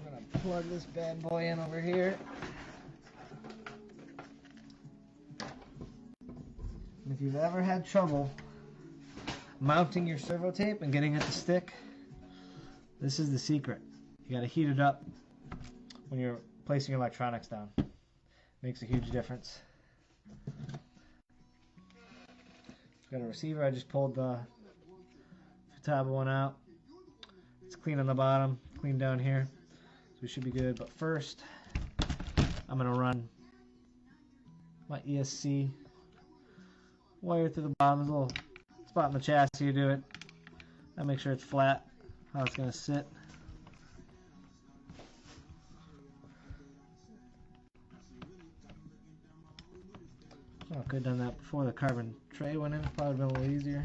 gonna plug this bad boy in over here. If you've ever had trouble mounting your servo tape and getting it to stick, this is the secret. You got to heat it up when you're placing your electronics down. Makes a huge difference. Got a receiver. I just pulled the Futaba one out. It's clean on the bottom, clean down here, so we should be good. But first, I'm gonna run my ESC wire through the bottom. There's a little spot in the chassis to do it. I make sure it's flat, how it's gonna sit. Oh, could have done that before the carbon tray went in. Probably been a little easier.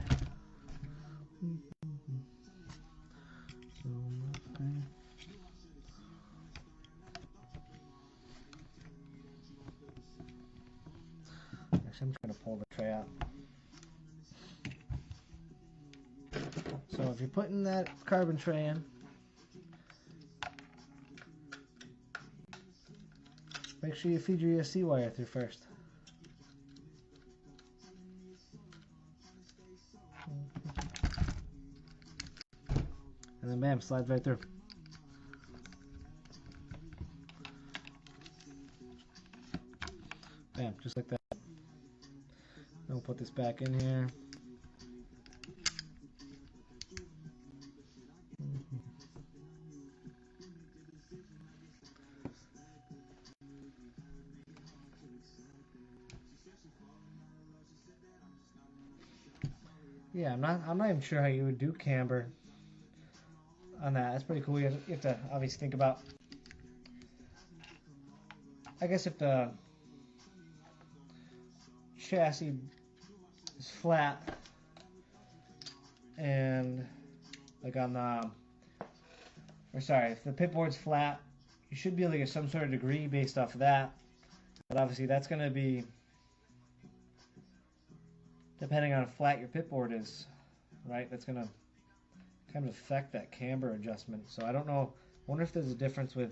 Actually, I'm just going to pull the tray out. So if you're putting that carbon tray in, make sure you feed your ESC wire through first. And then bam, slides right through. Bam, just like that. Then we'll put this back in here. Yeah, I'm not even sure how you would do camber on that. That's pretty cool. You have to obviously think about, I guess if the chassis is flat and like on the, or sorry, if the pit board's flat, you should be able to get some sort of degree based off of that. But obviously that's going to be depending on how flat your pit board is, right? That's going to kind of affect that camber adjustment. So I don't know. I wonder if there's a difference with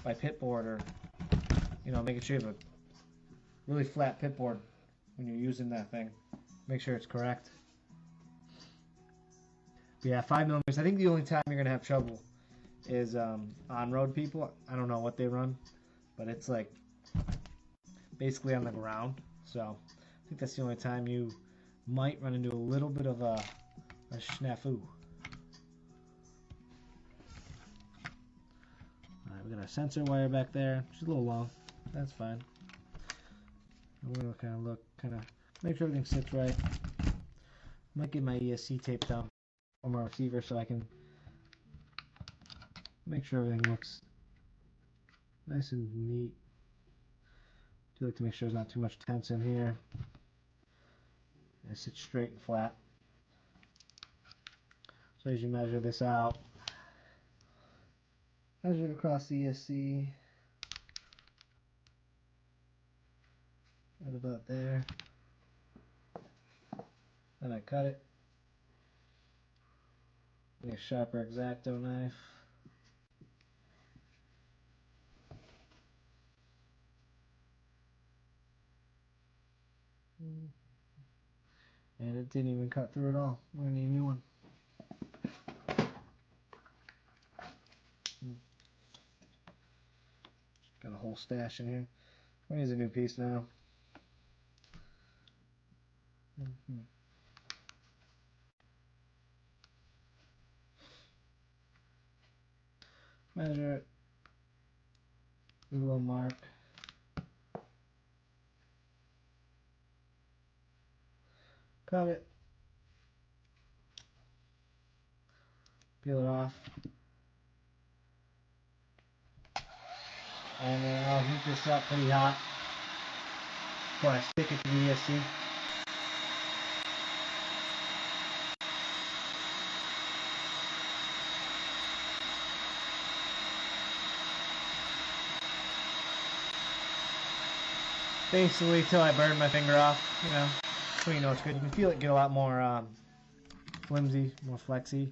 by pit board, or making sure you have a really flat pit board when you're using that thing. Make sure it's correct. But yeah, 5mm. I think the only time you're gonna have trouble is on-road people. I don't know what they run, but it's like basically on the ground. So I think that's the only time you might run into a little bit of a snafu. Alright, we got our sensor wire back there. She's a little long. That's fine. I'm going to kind of make sure everything sits right. Might get my ESC tape down on my receiver so I can make sure everything looks nice and neat. I do like to make sure there's not too much tense in here. It sits straight and flat. So as you measure this out, measure it across the ESC, right about there. Then I cut it. Get a sharper X-Acto knife. And it didn't even cut through at all. We're gonna need a new one. Got a whole stash in here. We're gonna use a new piece now. Measure it. Do a little mark. Cut it. Peel it off. And then I'll heat this up pretty hot before I stick it to the ESC. Basically till I burn my finger off, so you know it's good. You can feel it get a lot more flimsy, more flexy,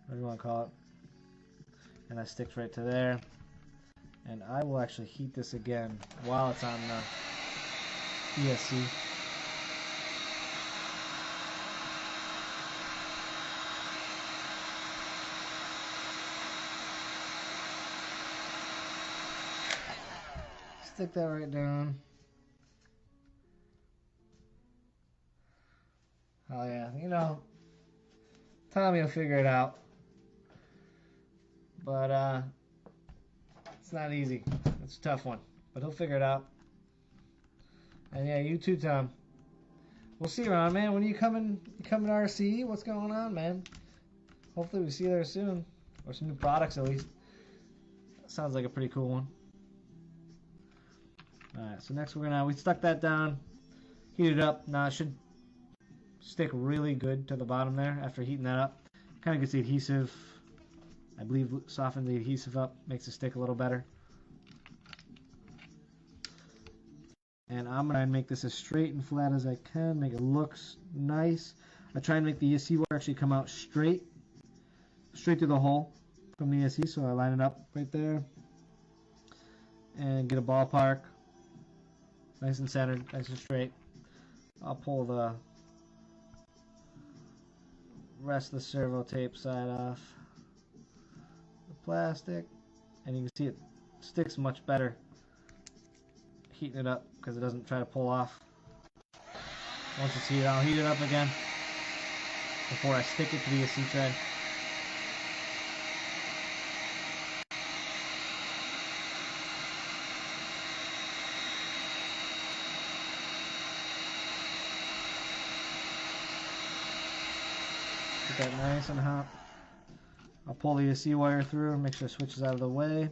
whatever you want to call it. And that sticks right to there. And I will actually heat this again while it's on the ESC. stick that right down. Oh yeah, you know, Tommy will figure it out. But it's not easy. It's a tough one, but he'll figure it out. And yeah, you too, Tom. We'll see you around, man. When are you coming? You coming to RCE? What's going on, man? Hopefully we see you there soon, or some new products at least. That sounds like a pretty cool one. All right, so next we stuck that down, heat it up. Now it should stick really good to the bottom there after heating that up. Kind of gets the adhesive, I believe, soften the adhesive up, makes it stick a little better. And I'm going to make this as straight and flat as I can, make it look nice. I try and make the ESC wire actually come out straight through the hole from the ESC, so I line it up right there and get a ballpark, nice and centered, nice and straight. I'll pull the rest of the servo tape side off the plastic, and you can see it sticks much better heating it up because it doesn't try to pull off. Once it's heated, I'll heat it up again before I stick it to the ESC tray. Get that nice and hot. I'll pull the ESC wire through, make sure it switches out of the way,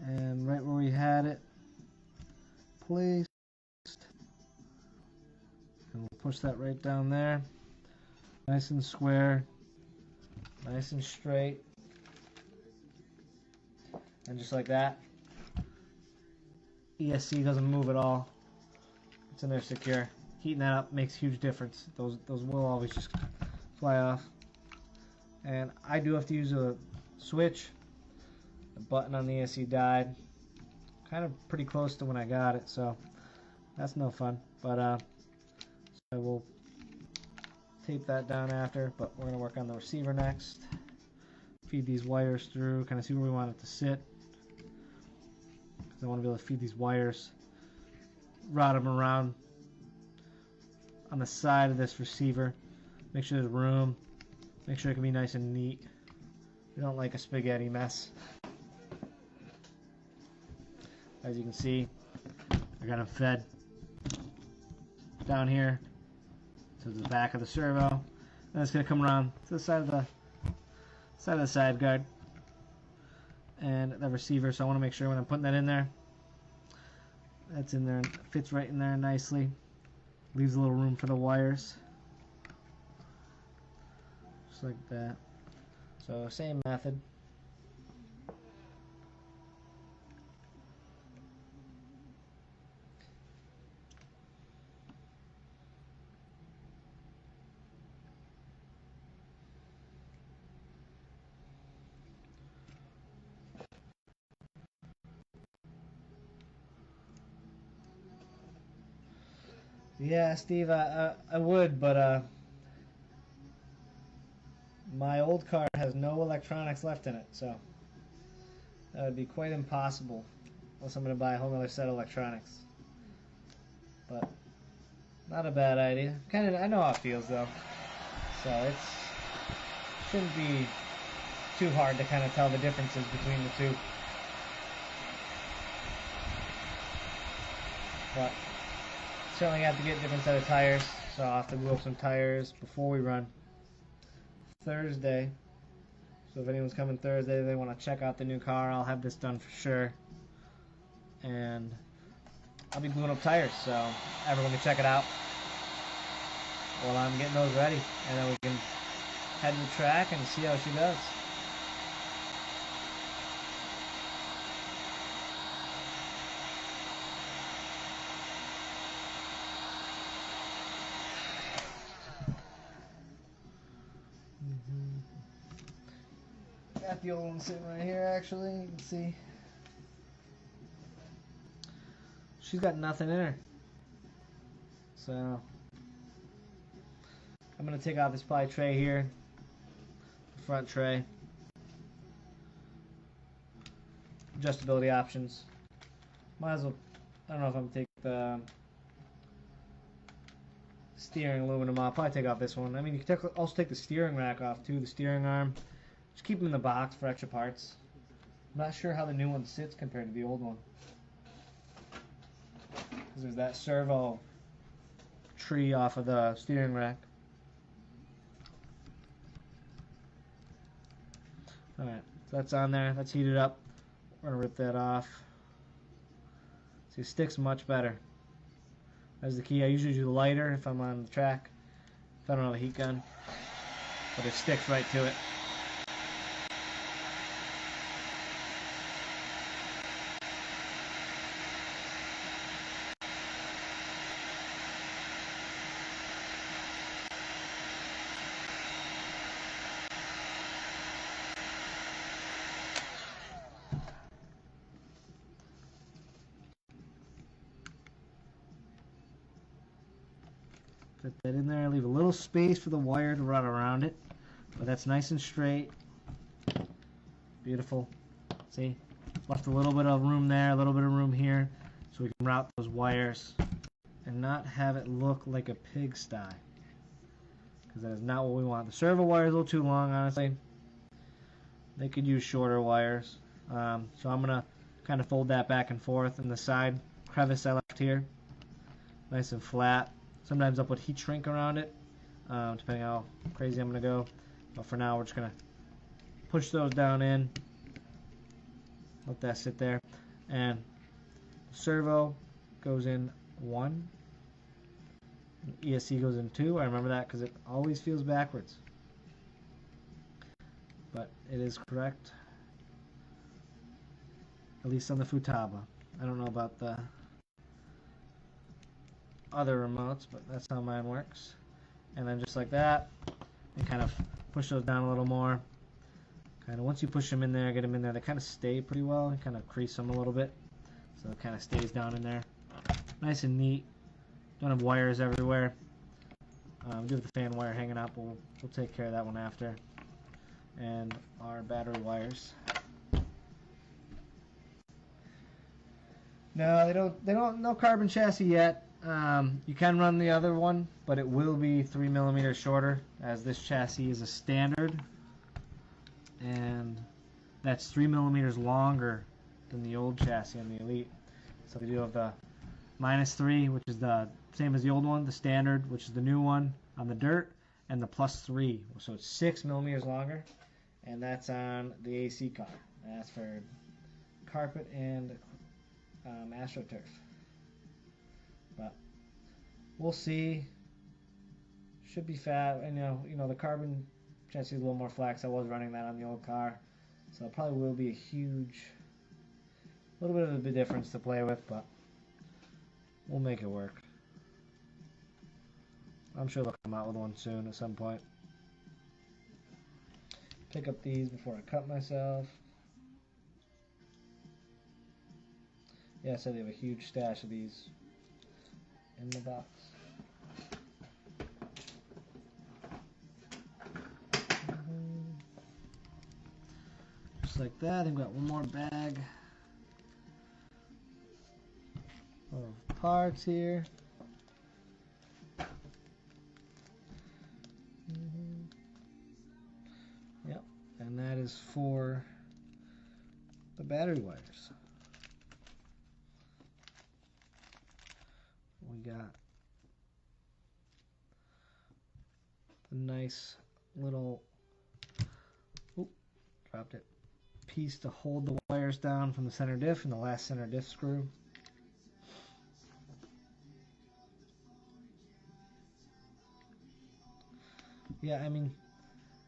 and right where we had it placed, and we'll push that right down there, nice and square, nice and straight, and just like that. ESC doesn't move at all. It's in there secure. Heating that up makes a huge difference. Those will always just fly off. And I do have to use a switch. The button on the ESC died. Kind of pretty close to when I got it, so that's no fun. But so I will tape that down after, but we're going to work on the receiver next. Feed these wires through, kind of see where we want it to sit. Because I want to be able to feed these wires, route them around on the side of this receiver. Make sure there's room. Make sure it can be nice and neat. We don't like a spaghetti mess. As you can see, I got them fed down here to the back of the servo. And it's going to come around to the side of the side guard and the receiver. So I want to make sure when I'm putting that in there, that's in there and fits right in there nicely. Leaves a little room for the wires. Just like that. So same method. Yeah, Steve, I would, but my old car has no electronics left in it, so that would be quite impossible unless I'm going to buy a whole other set of electronics. But not a bad idea. I know how it feels though, so it shouldn't be too hard to kind of tell the differences between the two. But certainly have to get a different set of tires, so I'll have to glue up some tires before we run Thursday. So if anyone's coming Thursday, they want to check out the new car, I'll have this done for sure. And I'll be gluing up tires, so everyone can check it out while I'm getting those ready. And then we can head to the track and see how she does. Got the old one sitting right here, actually. You can see she's got nothing in her. So I'm going to take off this ply tray here, the front tray. Adjustability options. Might as well, I don't know if I'm going to take the steering aluminum off. Probably take off this one. I mean, you can also take the steering rack off too, the steering arm. Just keep them in the box for extra parts. I'm not sure how the new one sits compared to the old one. Because there's that servo tree off of the steering rack. Alright, so that's on there. That's heated up. We're going to rip that off. See, it sticks much better. That's the key. I usually do the lighter if I'm on the track, if I don't have a heat gun, but it sticks right to it. Put that in there. Leave a little space for the wire to run around it, but that's nice and straight. Beautiful. See? Left a little bit of room there, a little bit of room here, so we can route those wires and not have it look like a pigsty, because that is not what we want. The servo wire is a little too long, honestly. They could use shorter wires. So I'm going to kind of fold that back and forth, and the side crevice I left here, nice and flat. Sometimes I'll put heat shrink around it, depending how crazy I'm going to go. But for now, we're just going to push those down in, let that sit there. And servo goes in 1, and ESC goes in 2. I remember that because it always feels backwards. But it is correct, at least on the Futaba. I don't know about the other remotes, but that's how mine works. And then just like that, and kind of push those down a little more. Kind of once you push them in there, get them in there, they kind of stay pretty well. You kind of crease them a little bit, so it kind of stays down in there. Nice and neat. Don't have wires everywhere. Do have the fan wire hanging up. We'll take care of that one after. And our battery wires. No, they don't. No carbon chassis yet. You can run the other one, but it will be 3 millimeters shorter, as this chassis is a standard, and that's 3 millimeters longer than the old chassis on the Elite. So we do have the -3, which is the same as the old one, the standard, which is the new one on the dirt, and the +3, so it's 6 millimeters longer, and that's on the AC car. That's for carpet and AstroTurf. But we'll see. Should be fat. And you know the carbon chassis is a little more flex. I was running that on the old car, so it probably will be a little bit of a difference to play with, but we'll make it work. I'm sure they'll come out with one soon at some point. Pick up these before I cut myself. Yeah, I said they have a huge stash of these in the box. Just like that. I've got one more bag of parts here. Yep, and that is for the battery wires. We got the nice little dropped it piece to hold the wires down from the center diff and the last center diff screw. Yeah, I mean,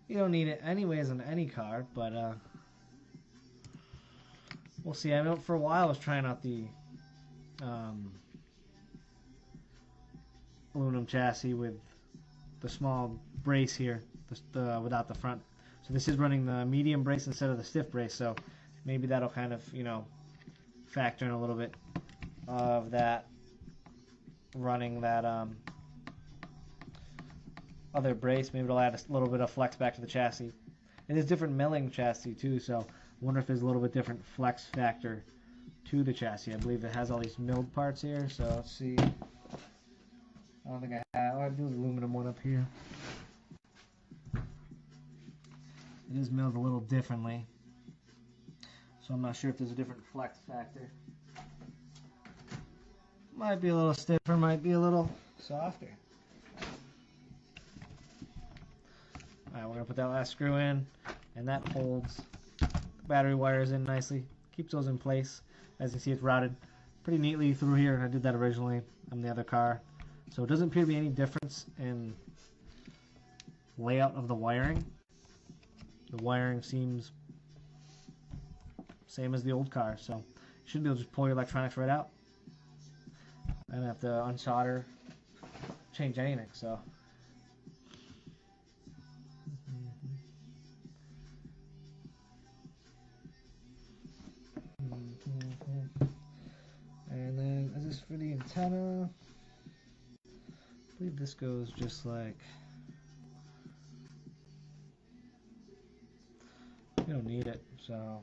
you don't need it anyways on any car, but we'll see. I know for a while I was trying out the aluminum chassis with the small brace here, without the front. So this is running the medium brace instead of the stiff brace, so maybe that'll kind of, factor in a little bit of that, running that other brace. Maybe it'll add a little bit of flex back to the chassis. It is different milling chassis too, so I wonder if there's a little bit different flex factor to the chassis. I believe it has all these milled parts here, so let's see. I don't think I have. Oh, I do the aluminum one up here. It is milled a little differently, so I'm not sure if there's a different flex factor. Might be a little stiffer, might be a little softer. Alright, we're going to put that last screw in, and that holds the battery wires in nicely. Keeps those in place. As you can see, it's routed pretty neatly through here, and I did that originally on the other car. So it doesn't appear to be any difference in layout of the wiring. The wiring seems same as the old car, so you should be able to just pull your electronics right out. I don't have to unsolder, change anything, so. And then, is this for the antenna? I believe this goes just like, we don't need it, so.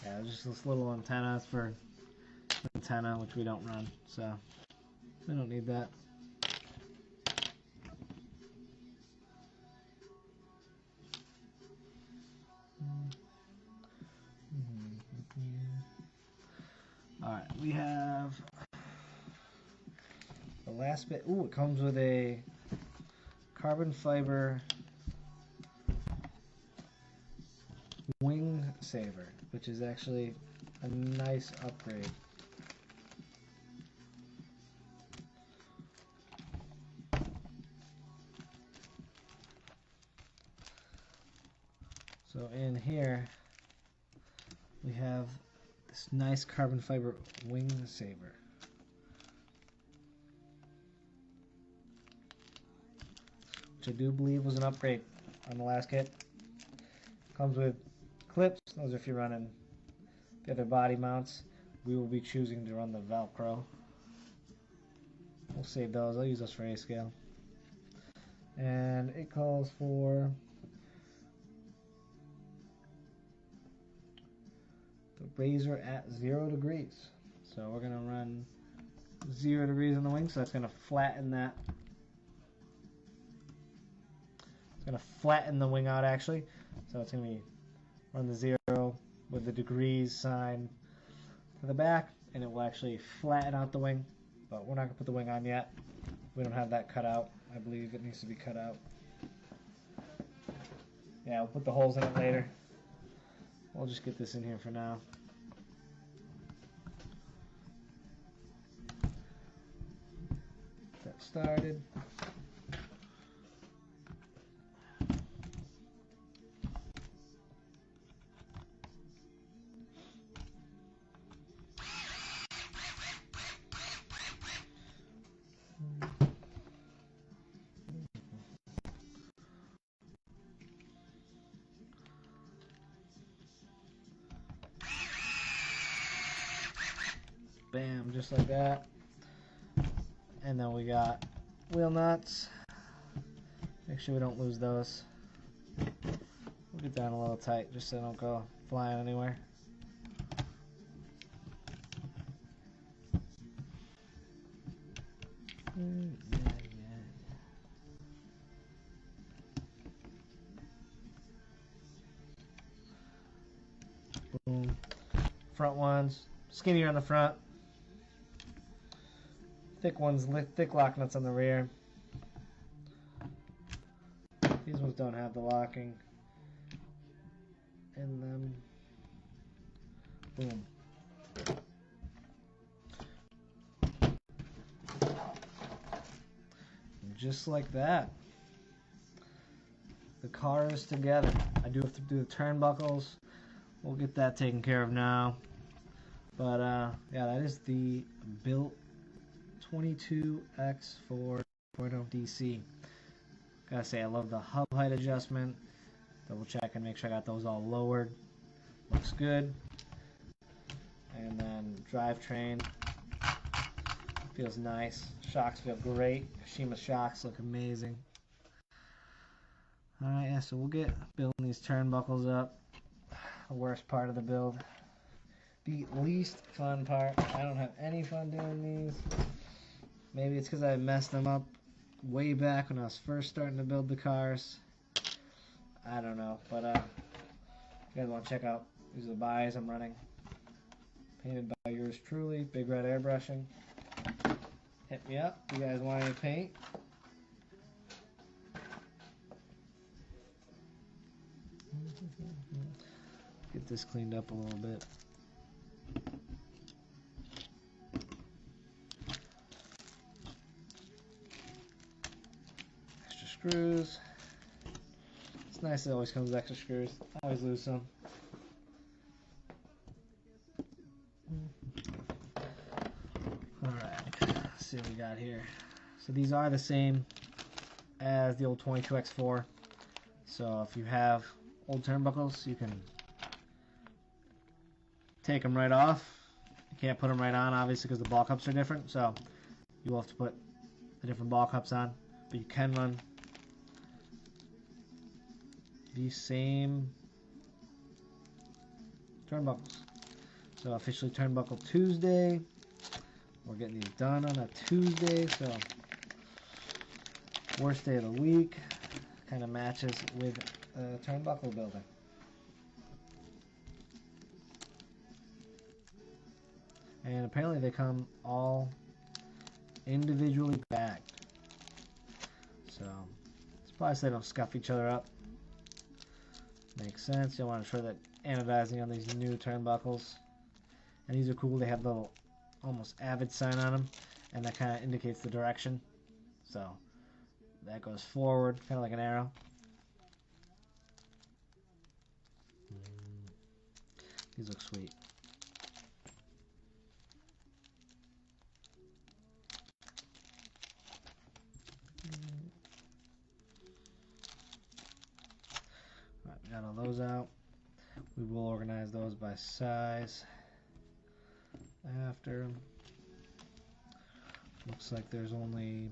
Yeah, just this little antenna for antenna, which we don't run, so we don't need that. Alright, we have the last bit. Ooh, it comes with a carbon fiber wing saver, which is actually a nice upgrade. So in here we have this nice carbon fiber wing saver. Which I do believe was an upgrade on the last kit. Comes with clips. Those are if you're running the other body mounts. We will be choosing to run the Velcro. We'll save those. I'll use those for A-scale. And it calls for the razor at 0 degrees. So we're going to run 0 degrees on the wing, so that's going to flatten that. It's going to flatten the wing out actually. So it's going to be run the 0 with the degrees sign to the back, and it will actually flatten out the wing. But we're not going to put the wing on yet. We don't have that cut out. I believe it needs to be cut out. Yeah, we'll put the holes in it later. We'll just get this in here for now. Get that started. Bam, just like that. And then we got wheel nuts. Make sure we don't lose those. We'll get down a little tight just so they don't go flying anywhere. Boom. Front ones, skinnier on the front. Thick ones, thick lock nuts on the rear. These ones don't have the locking in them. Boom. And just like that, the car is together. I do have to do the turnbuckles. We'll get that taken care of now. But yeah, that is the built 22X-4 2.0 DC. Gotta say, I love the hub height adjustment. Double check and make sure I got those all lowered. Looks good. And then drivetrain feels nice. Shocks feel great. Shima shocks look amazing. Alright, yeah, so we'll get building these turnbuckles up. The worst part of the build. The least fun part. I don't have any fun doing these. Maybe it's because I messed them up way back when I was first starting to build the cars. I don't know, but if you guys want to check out, these are the buys I'm running. Painted by yours truly, Big Red Airbrushing. Hit me up if you guys want any paint. Get this cleaned up a little bit. Extra screws. It's nice it always comes with extra screws. I always lose some. Alright, let's see what we got here. So these are the same as the old 22X4. So if you have old turnbuckles, you can take them right off. You can't put them right on, obviously, because the ball cups are different. So you will have to put the different ball cups on. But you can run the same turnbuckles. So officially Turnbuckle Tuesday. We're getting these done on a Tuesday, so worst day of the week. Kind of matches with turnbuckle building. And apparently they come all individually bagged. So it's probably so they don't scuff each other up. Makes sense. You want to show that anodizing on these new turnbuckles. And these are cool. They have the little almost avid sign on them, and that kind of indicates the direction. So that goes forward, kind of like an arrow. These look sweet. Alright, got all those out. We will organize those by size after. Looks like there's only,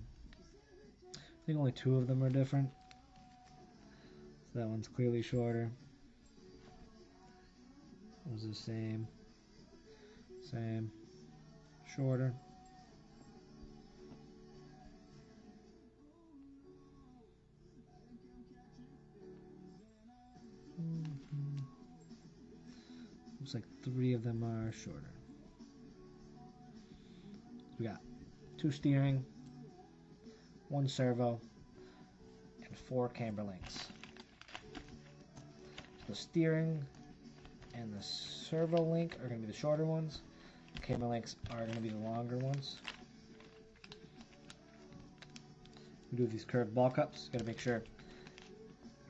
I think only 2 of them are different. So that one's clearly shorter. It was the same, shorter. Looks like 3 of them are shorter. We got 2 steering, 1 servo, and 4 camber links. The steering and the servo link are going to be the shorter ones. The camber links are going to be the longer ones. We do these curved ball cups. Got to make sure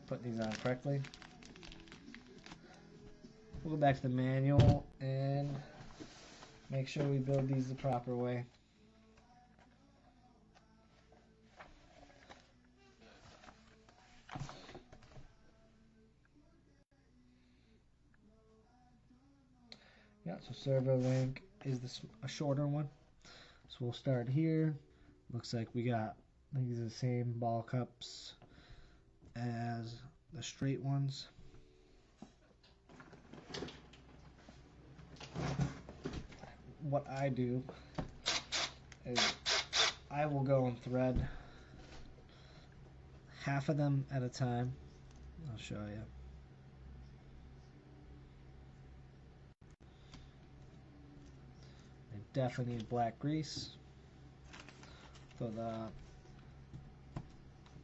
put these on correctly. We'll go back to the manual and make sure we build these the proper way. Yeah, so servo link is a shorter one. So we'll start here. Looks like we got, I think these are the same ball cups as the straight ones. What I do is I will go and thread half of them at a time. I'll show you. I definitely need black grease. So the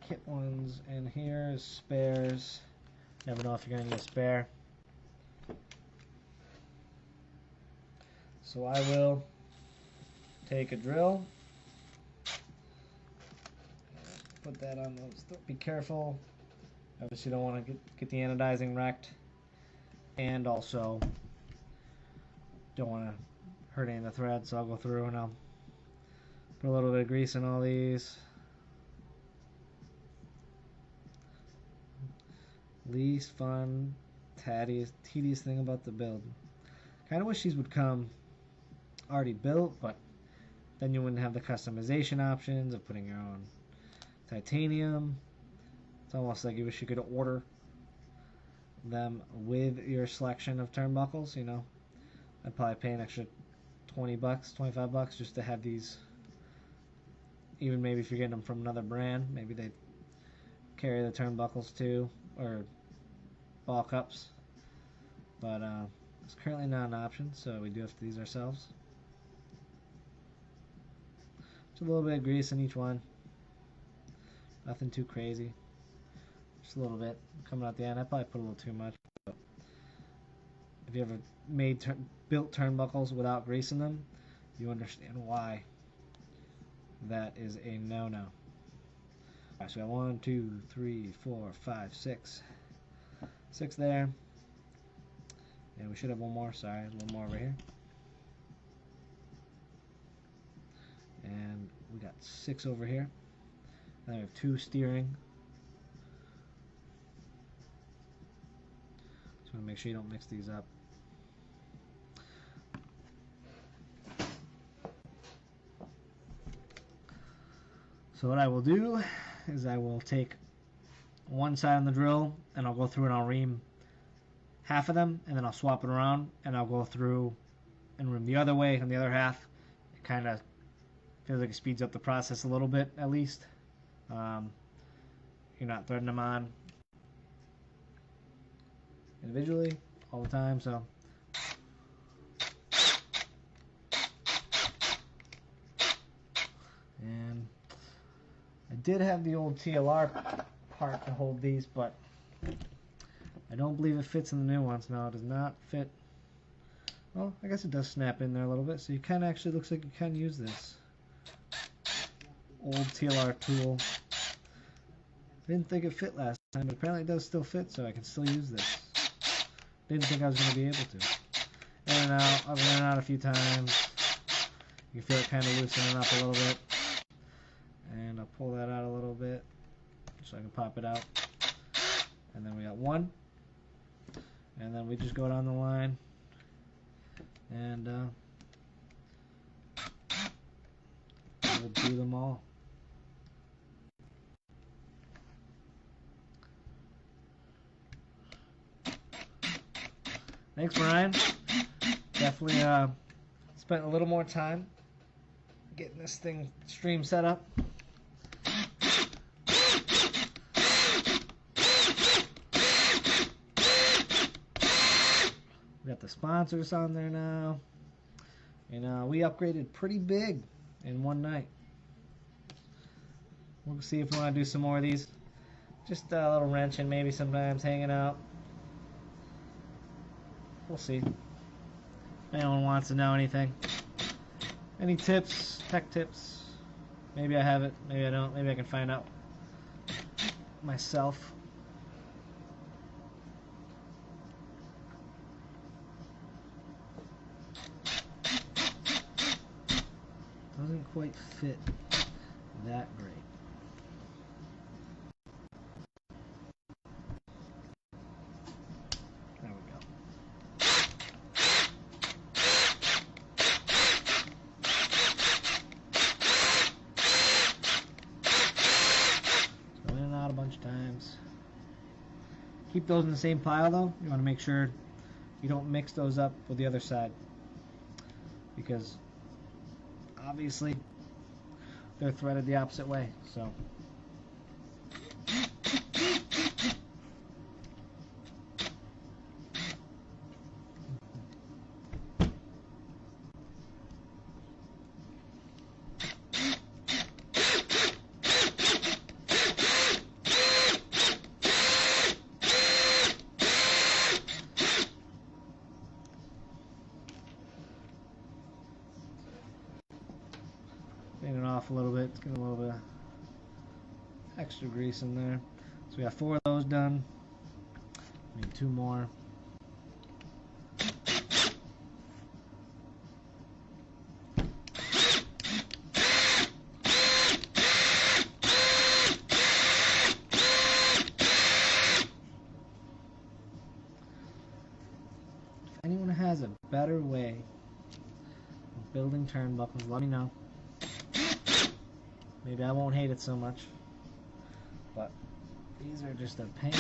kit ones in here is spares. Never know if you're going to need a spare. So I will take a drill, put that on those. Be careful. Obviously, you don't want to get the anodizing wrecked, and also don't want to hurt any of the threads. So I'll go through and I'll put a little bit of grease in all these. Least fun, tedious thing about the build. Kind of wish these would come already built, but then you wouldn't have the customization options of putting your own titanium. It's almost like you wish you could order them with your selection of turnbuckles, you know. I'd probably pay an extra 20 bucks, 25 bucks just to have these. Even maybe if you're getting them from another brand, maybe they carry the turnbuckles too, or ball cups. But it's currently not an option, so we do have to do these ourselves. Just a little bit of grease in each one. Nothing too crazy. Just a little bit coming out the end. I probably put a little too much. But if you ever built turnbuckles without grease in them, you understand why that is a no-no. Alright, so we got 1, 2, 3, 4, 5, 6. 6 there. And we should have one more. Sorry, one more over here. And we got 6 over here. And then we have 2 steering. Just want to make sure you don't mix these up. So what I will do is I will take one side on the drill and I'll go through and I'll ream half of them, and then I'll swap it around and I'll go through and ream the other way on the other half. It kind of feels like it speeds up the process a little bit, at least. You're not threading them on individually all the time, so and I did have the old TLR part to hold these, but I don't believe it fits in the new ones. No, it does not fit. Well, I guess it does snap in there a little bit, so you kind of actually looks like you can use this old TLR tool. Didn't think it fit last time, but apparently it does still fit, so I can still use this. Didn't think I was going to be able to. In and out, I've run out a few times. You can feel it kind of loosening up a little bit. And I'll pull that out a little bit so I can pop it out. And then we got 1. And then we just go down the line and we'll do them all. Thanks, Brian. Definitely spent a little more time getting this thing stream set up. We got the sponsors on there now. And we upgraded pretty big in one night. We'll see if we want to do some more of these. Just a little wrenching, maybe sometimes hanging out. We'll see. If anyone wants to know anything. Any tips, tech tips? Maybe I have it, maybe I don't. Maybe I can find out myself. Doesn't quite fit that great. There we go. So in and out a bunch of times. Keep those in the same pile though. You want to make sure you don't mix those up with the other side, because obviously they're threaded the opposite way. So clean it off a little bit, get a little bit of extra grease in there. So we got 4 of those done. Need 2 more. If anyone has a better way of building turnbuckles, let me know. Maybe I won't hate it so much, but These are just a pain.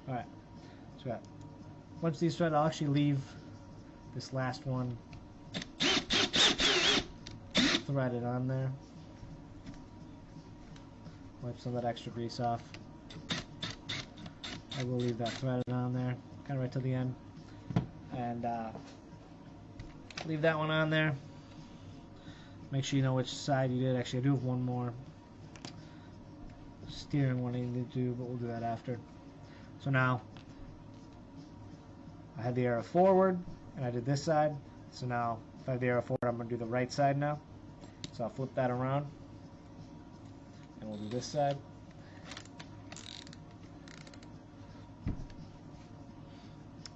Alright, so once these thread, I'll actually leave this last one threaded on there. Wipe some of that extra grease off. I will leave that threaded on there, kind of right till the end. And leave that one on there. Make sure you know which side you did. Actually, I do have one more steering one I need to do, but we'll do that after. So now, I had the arrow forward, and I did this side. So now, if I have the arrow forward, I'm going to do the right side now. So I'll flip that around, and we'll do this side.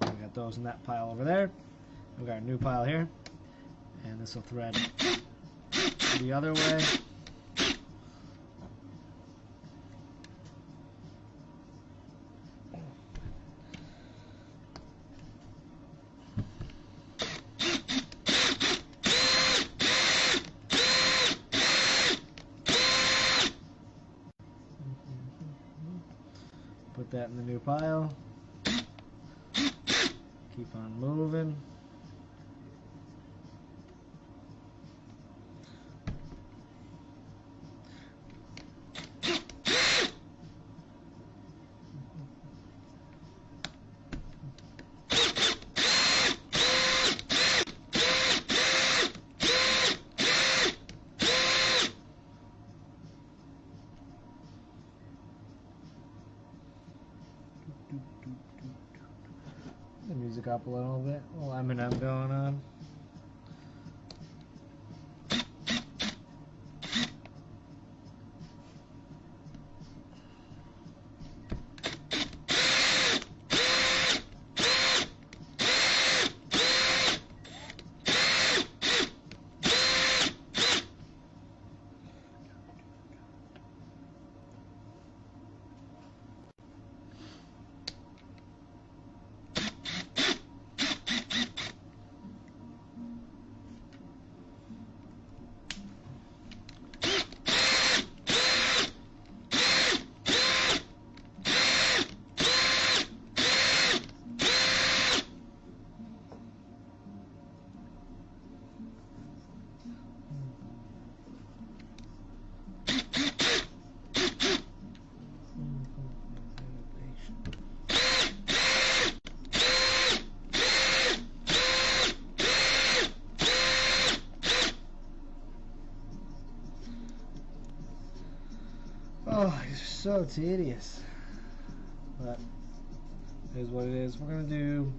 We got those in that pile over there. We got a new pile here, and this will thread the other way. Put that in the new pile. Keep on moving. The music up a little bit. A little Eminem going on. Oh, it's so tedious. But it is what it is. We'll do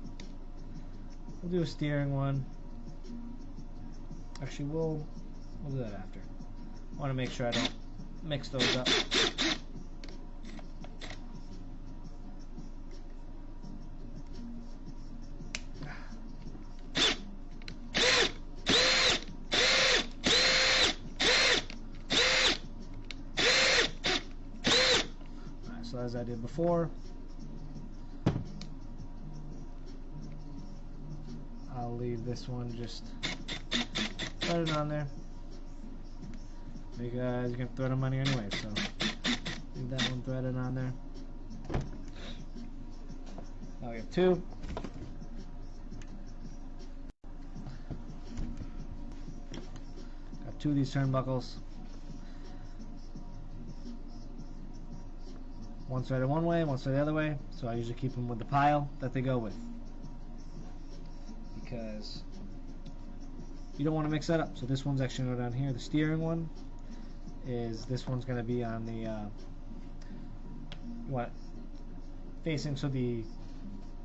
a steering one. Actually, we'll do that after. I want to make sure I don't mix those up. So as I did before, I'll leave this one just threaded on there because you can thread them on here anyway, so leave that one threaded on there. Now we have two. Got two of these turnbuckles. One threaded one way, one threaded the other way, so I usually keep them with the pile that they go with, because you don't want to mix that up. So this one's actually going to go down here. The steering one is, this one's going to be on the you want it facing so the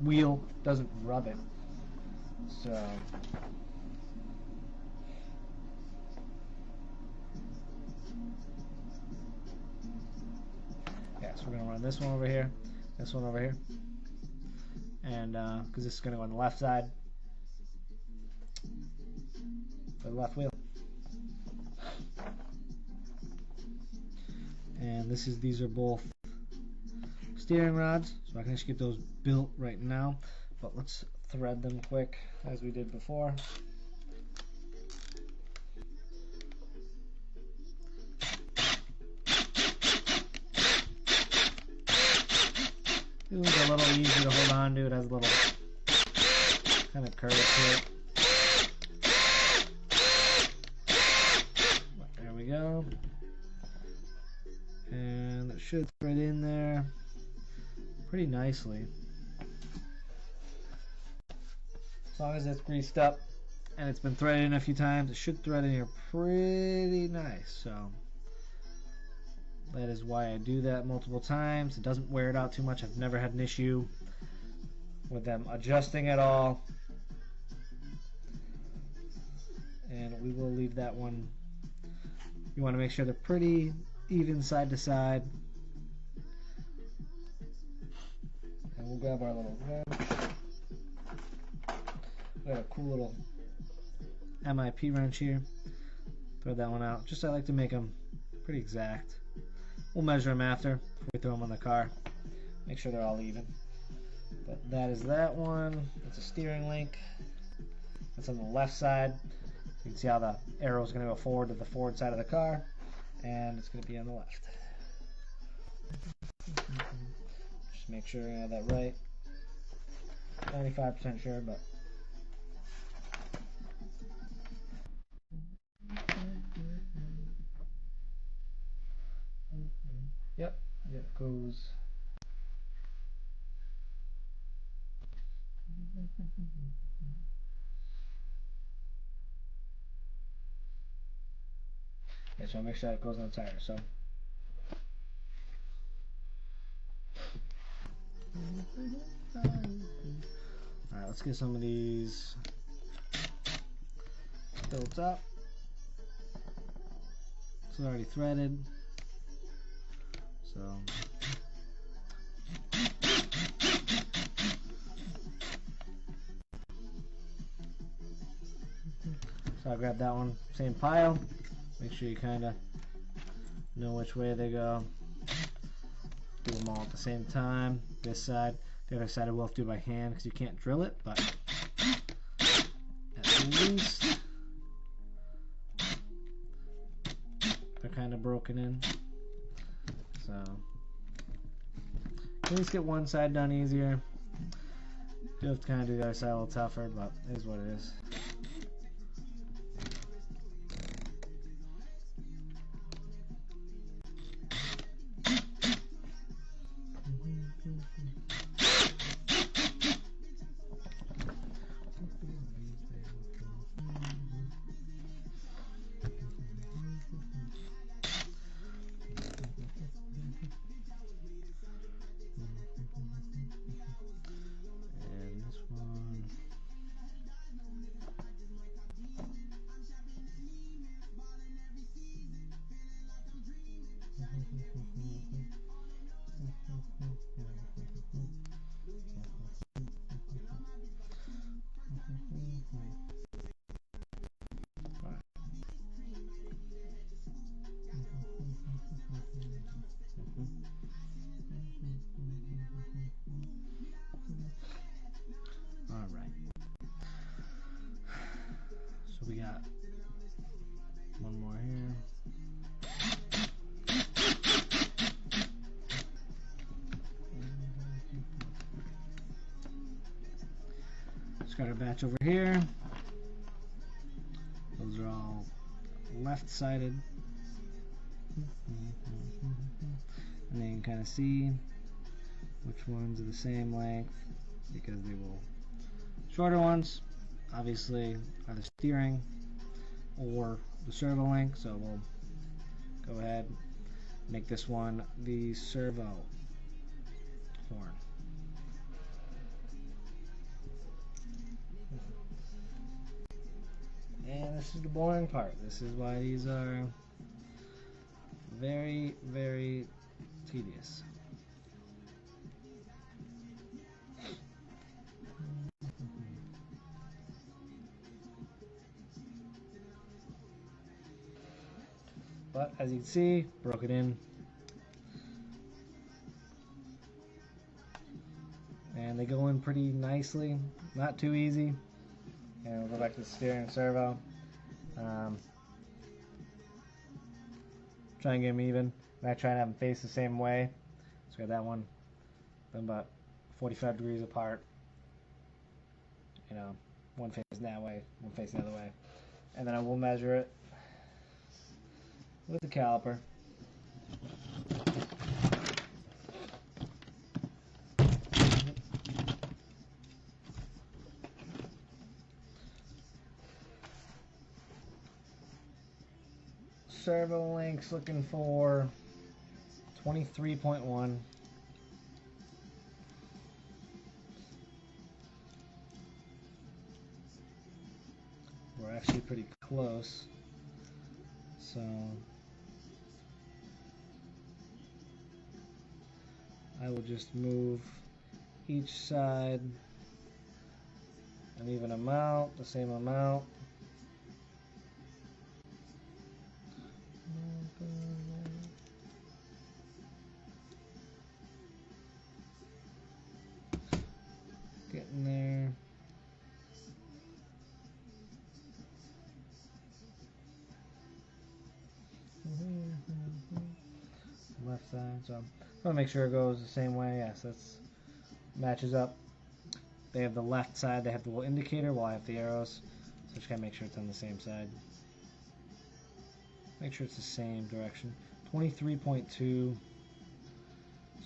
wheel doesn't rub it. So so we're going to run this one over here, this one over here, and because this is going to go on the left side for the left wheel, and these are both steering rods, so I can actually get those built right now. but let's thread them quick as we did before. It was a little easier to hold on to. It has a little kind of curve to it. There we go. And it should thread in there pretty nicely. As long as it's greased up and it's been threaded in a few times, it should thread in here pretty nice. So that is why I do that multiple times. It doesn't wear it out too much. I've never had an issue with them adjusting at all. And we will leave that one. You want to make sure they're pretty even side to side. And we'll grab our little wrench. We got a cool little MIP wrench here. Throw that one out. Just I like to make them pretty exact. We'll measure them after before we throw them on the car. Make sure they're all even. But that is that one. It's a steering link. That's on the left side. You can see how the arrow is going to go forward to the forward side of the car, and it's going to be on the left. Just make sure I have that right. 95% sure, but yep, goes. Yeah, so make sure it goes on the tire. So alright, let's get some of these built up. It's already threaded. So I grab that one, same pile. Make sure you kind of know which way they go. Do them all at the same time. This side, the other side I will have to do by hand because you can't drill it, but at least they're kind of broken in. So at least get one side done easier. You have to kind of do the other side a little tougher, but it is what it is. So we got one more here. Just got our batch over here. Those are all left-sided. And then you can kind of see which ones are the same length because they will. Shorter ones obviously are the steering or the servo link, so we'll go ahead and make this one the servo horn. And this is the boring part. This is why these are very, very tedious. But as you can see, broke it in. And they go going pretty nicely, not too easy. And we'll go back to the steering and servo. Try and get them even. And I try and have them face the same way. So we got that one, then about 45 degrees apart. You know, one facing that way, one facing the other way. And then I will measure it with the caliper. Servo links looking for 23.1. We're actually pretty close. So I will just move each side an even amount, the same amount. Getting there. Left side, so I want to make sure it goes the same way. Yes, that's matches up. They have the left side, they have the little indicator while I have the arrows, so just gotta make sure it's on the same side. Make sure it's the same direction. 23.2.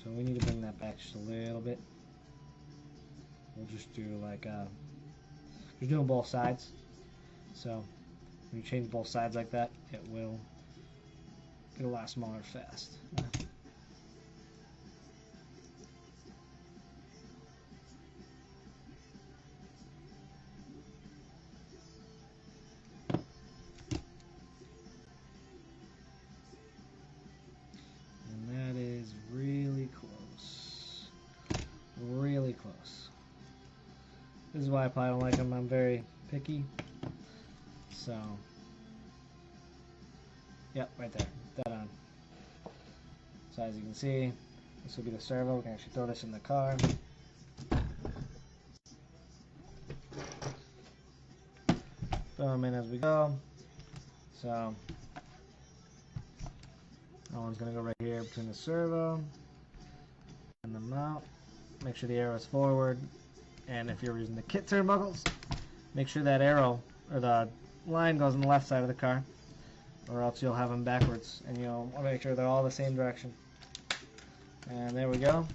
So we need to bring that back just a little bit. We'll just do like we're doing both sides. So when you change both sides like that, it will get a lot smaller fast. And that is really close. Really close. This is why I probably don't like them. I'm very picky. So, yep, right there. Dead on. So as you can see, this will be the servo. We can actually throw this in the car. Throw them in as we go. So that one's going to go right here between the servo and the mount. Make sure the arrow is forward. And if you're using the kit turnbuckles, make sure that arrow or the line goes on the left side of the car, or else you'll have them backwards, and you'll want to make sure they're all the same direction. And there we go.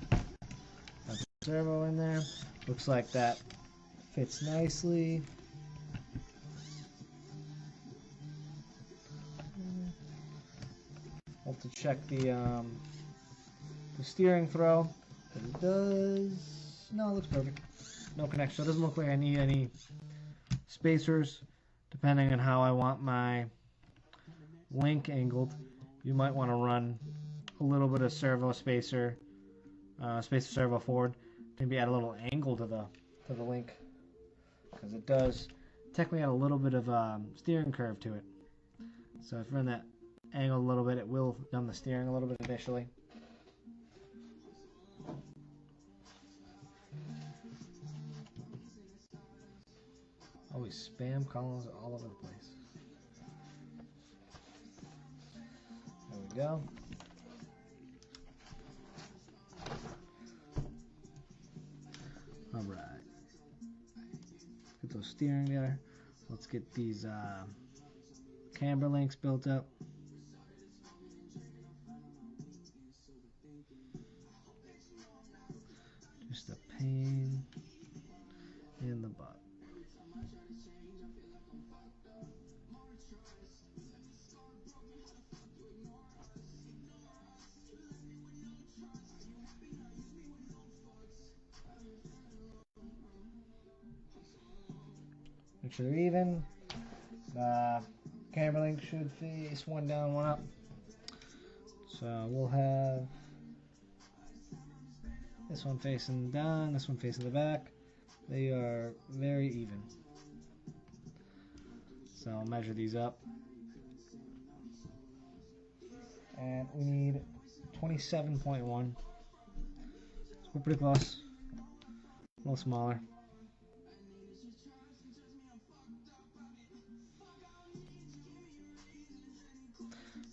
That's the servo in there. Looks like that fits nicely. I'll have to check the steering throw, but it does. No, it looks perfect. No connection. So it doesn't look like I need any spacers. Depending on how I want my link angled, you might want to run a little bit of servo spacer, spacer servo forward, maybe add a little angle to the link, because it does technically add a little bit of steering curve to it. So if you run that angle a little bit, it will numb the steering a little bit initially. Always spam calls all over the place. There we go. Alright. Get those steering there. Let's get these camber links built up. Just a pain in the butt. Make sure they're even. The camber link should face one down, one up. So we'll have this one facing down, this one facing the back. They are very even. So I'll measure these up. And we need 27.1. So we're pretty close. A little smaller.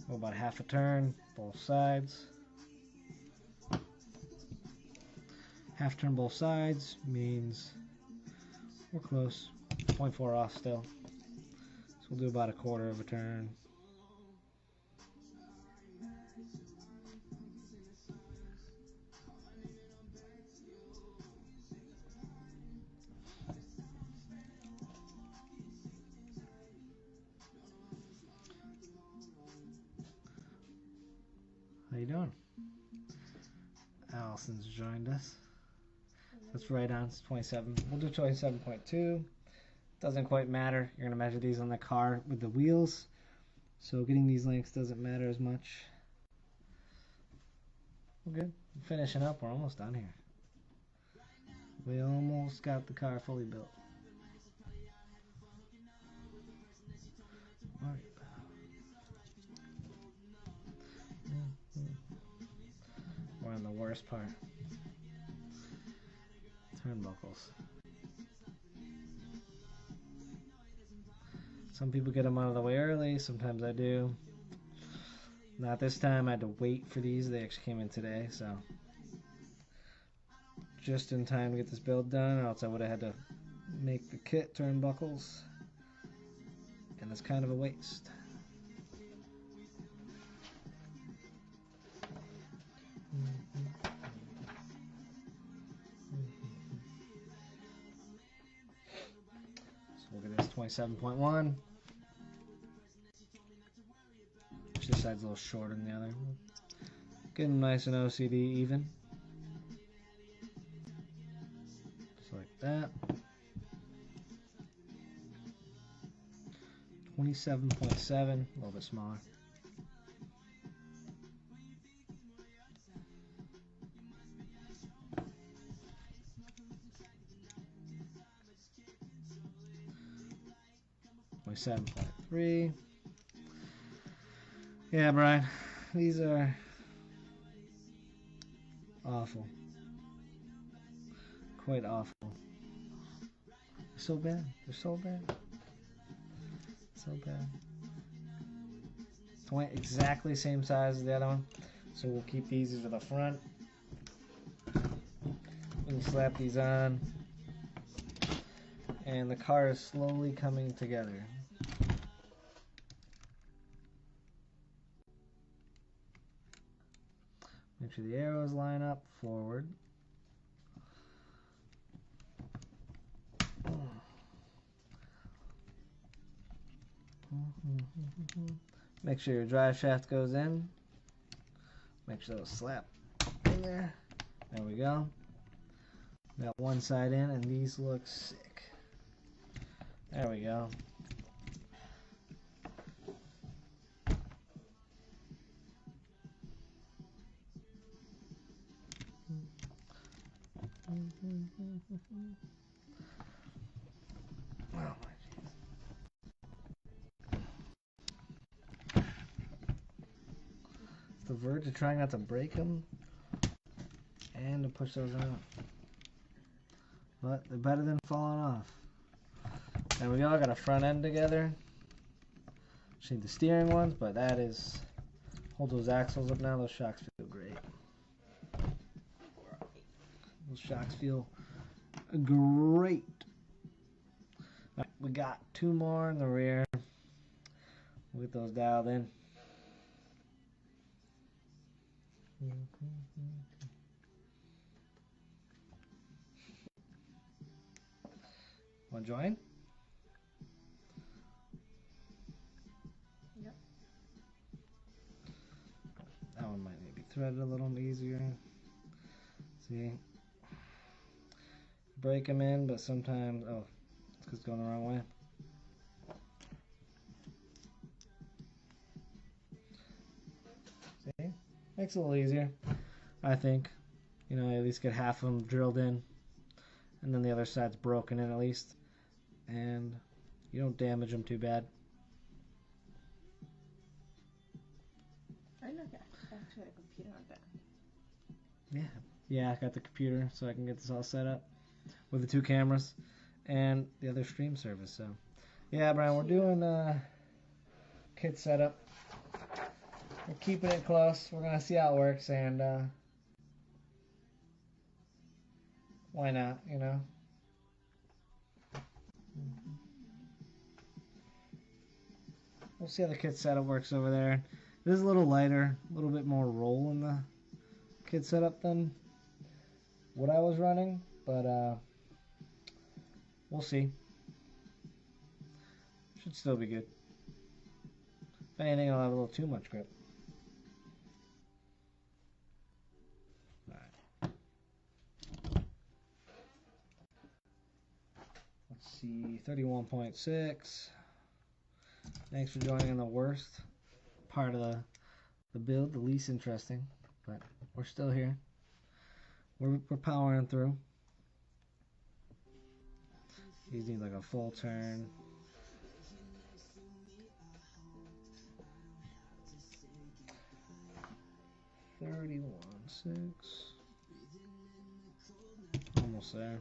Go about half a turn, both sides. Half turn both sides means we're close. 0.4 off still. So we'll do about a quarter of a turn. How you doing? Allison's joined us. That's right on. It's 27. We'll do 27.2. Doesn't quite matter. You're gonna measure these on the car with the wheels, so getting these lengths doesn't matter as much. We're good. We're finishing up. We're almost done here. We almost got the car fully built. We're on the worst part. Turnbuckles. Some people get them out of the way early. Sometimes I do. Not this time. I had to wait for these. They actually came in today, so just in time to get this build done, or else I would have had to make the kit turnbuckles, and it's kind of a waste. So we'll get this 27.1. This side's a little shorter than the other. Get them nice and OCD even. Just like that. 27.7, a little bit smaller. My 7.3. Yeah, Brian, these are awful. Quite awful. They're so bad. They're so bad. So bad. Exactly same size as the other one. So we'll keep these to the front. We slap these on. And the car is slowly coming together. Make sure the arrows line up forward. Make sure your drive shaft goes in. Make sure it'll slap in there. There we go. Got one side in, and these look sick. There we go. Oh my jeez. It's the verge of trying not to break them and to push those out. But they're better than falling off. There we go. I got a front end together. Just need the steering ones, but that is, hold those axles up now. Those shocks feel great. Those shocks feel great. Right, we got two more in the rear. We'll get those dialed in. Want to join? Yep. That one might maybe thread it a little easier. See? Break them in, but sometimes, oh, it's because it's going the wrong way. See? Makes it a little easier, I think. You know, at least get half of them drilled in, and then the other side's broken in at least, and you don't damage them too bad. I know that. I actually had a computer on that. Yeah, I got the computer so I can get this all set up. with the 2 cameras and the other stream service. So yeah, Brian, we're doing kit setup. We're keeping it close. We're gonna see how it works, and why not, you know? We'll see how the kit setup works over there. It is a little lighter, a little bit more roll in the kit setup than what I was running, but we'll see. Should still be good. If anything, I'll have a little too much grip. Alright. Let's see, 31.6. Thanks for joining in the worst part of the build, the least interesting, but we're still here. We're powering through. These need like a full turn. $31.6. Almost there.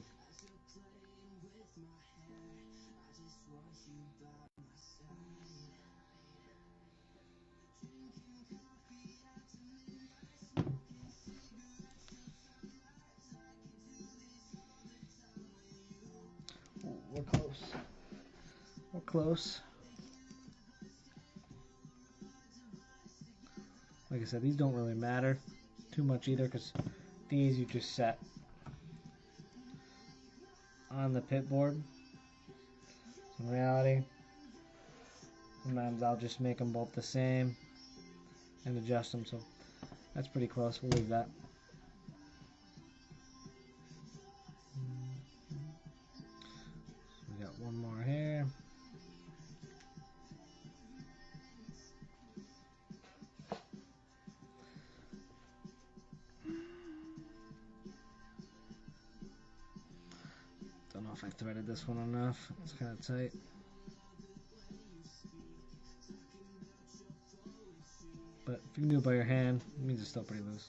We're close. We're close. Like I said, these don't really matter too much either, because these you just set on the pit board. So in reality, sometimes I'll just make them both the same and adjust them, so that's pretty close. We'll leave that. So we got one more here. Don't know if I threaded this one enough. It's kind of tight. But if you can do it by your hand, it means it's still pretty loose.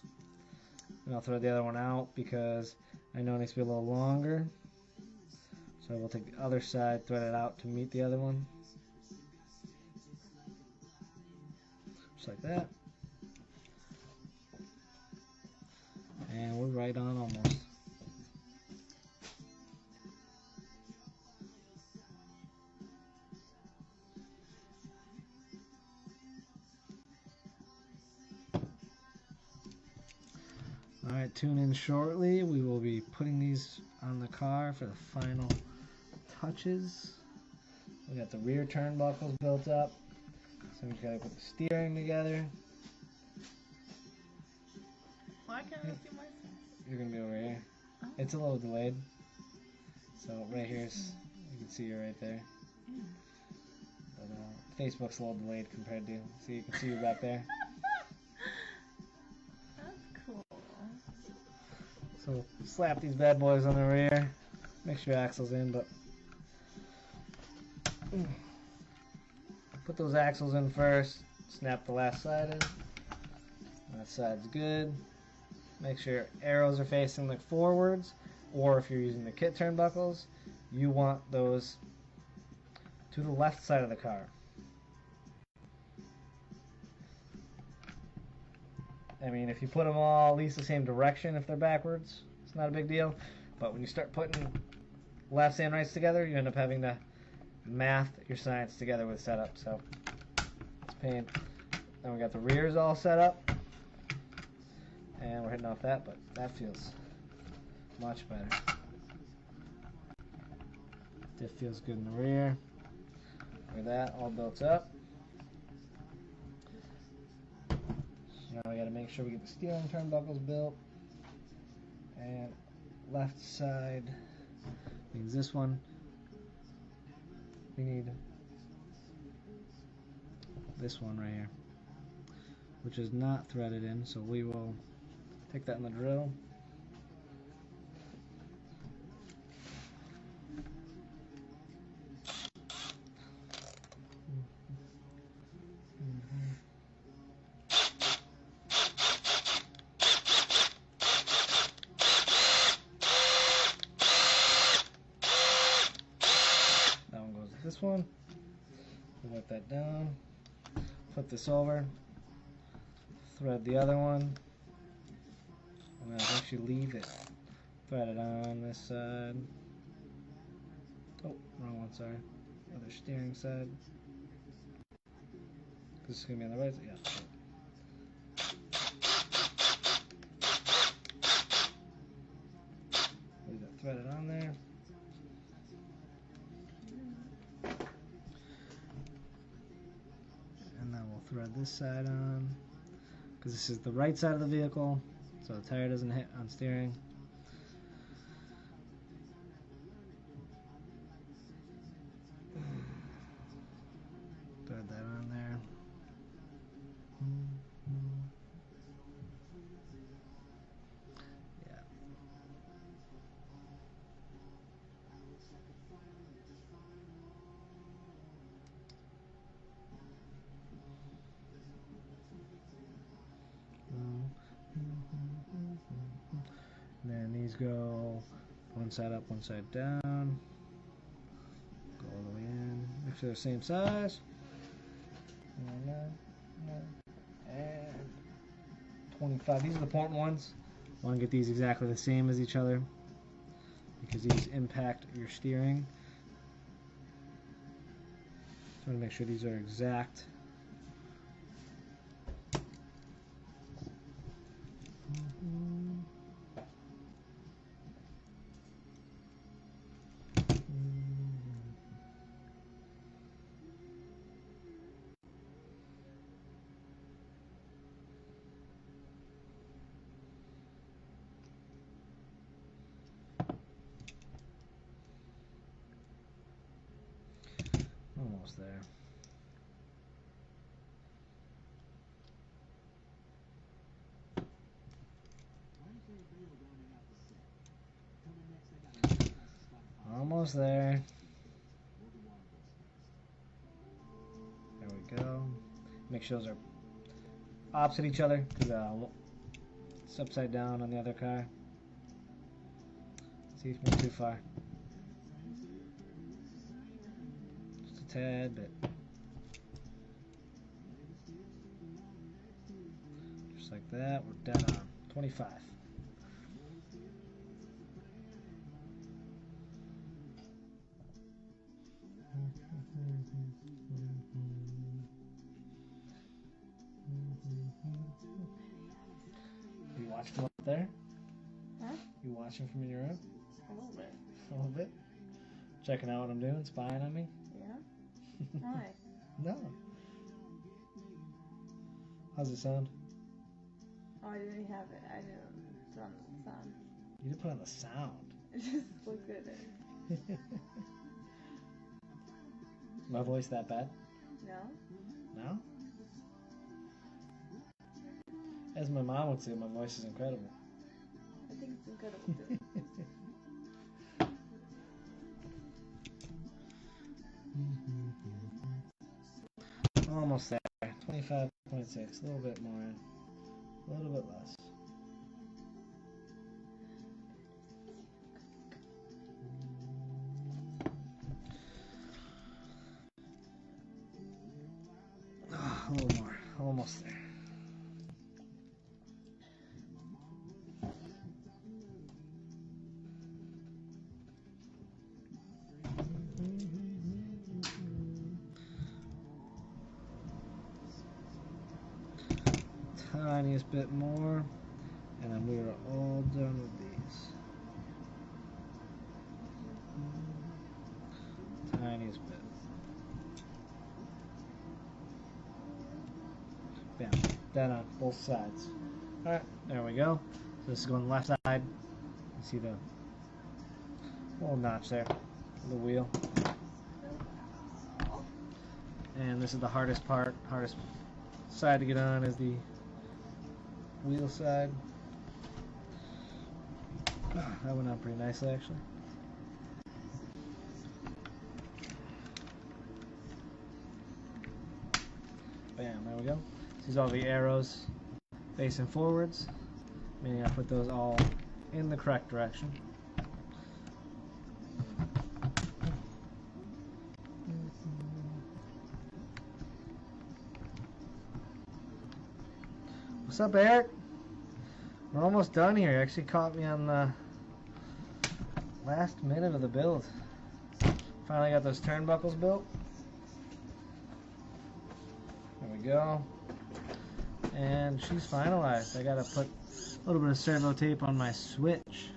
And I'll thread the other one out because I know it needs to be a little longer. So I will take the other side, thread it out to meet the other one. Just like that. And we're right on almost. Alright, tune in shortly. We will be putting these on the car for the final touches. We got the rear turnbuckles built up. So we've got to put the steering together. Why can't I see myself? You're going to be over here. Oh. It's a little delayed. So right here's, you can see you right there. But Facebook's a little delayed compared to, so you can see you back there. So slap these bad boys on the rear. Make sure your axle's in, but put those axles in first. Snap the last side in. That side's good. Make sure your arrows are facing like forwards, or if you're using the kit turnbuckles, you want those to the left side of the car. I mean, if you put them all at least the same direction, if they're backwards, it's not a big deal. But when you start putting lefts and rights together, you end up having to math your science together with setup. So it's a pain. Then we got the rears all set up, and we're hitting off that, but that feels much better. Diff feels good in the rear. Look at that, all built up. Now we got to make sure we get the steering turnbuckles built, and left side means this one. We need this one right here, which is not threaded in, so we will take that in the drill. this one. Wipe that down. Flip this over. Thread the other one. And I'll actually leave it. Thread it on this side. Oh, wrong one, sorry. Other steering side. This is going to be on the right side. Yeah. Leave that threaded on there. And then we'll thread this side on. Because this is the right side of the vehicle, so the tire doesn't hit on steering. Thread that on there. Yeah. And then these go one side up, one side down. Go all the way in. Make sure they're the same size. And 25. These are the important ones. Want to get these exactly the same as each other because these impact your steering. So I want to make sure these are exact. Almost there. Almost there. There we go. Make sure those are opposite each other because it's upside down on the other car. See if it's too far. Just a tad bit. Just like that. We're dead on. 25. You watching from up there? Huh? You watching from in your room? A little bit. A little bit? Checking out what I'm doing? Spying on me? Yeah? Why? No. How's it sound? Oh, I didn't have it. I didn't turn the sound. You didn't put on the sound. It just looked good. Is my voice that bad? No? No? As my mom would say, my voice is incredible. I think it's incredible too. Almost there. 25.6. A little bit more in. A little bit less. A little more. Almost there. Tiniest bit more, and then we are all done with these. Tiniest bit. Bam. Dead on both sides. Alright, there we go. So this is going left side. You see the little notch there, the wheel. And this is the hardest part. Hardest side to get on is the wheel side. That went on pretty nicely actually. Bam, there we go. These are all the arrows facing forwards, meaning I put those all in the correct direction. What's up, Eric? We're almost done here. You actually caught me on the last minute of the build. Finally got those turnbuckles built. There we go. And she's finalized. I gotta put a little bit of servo tape on my switch.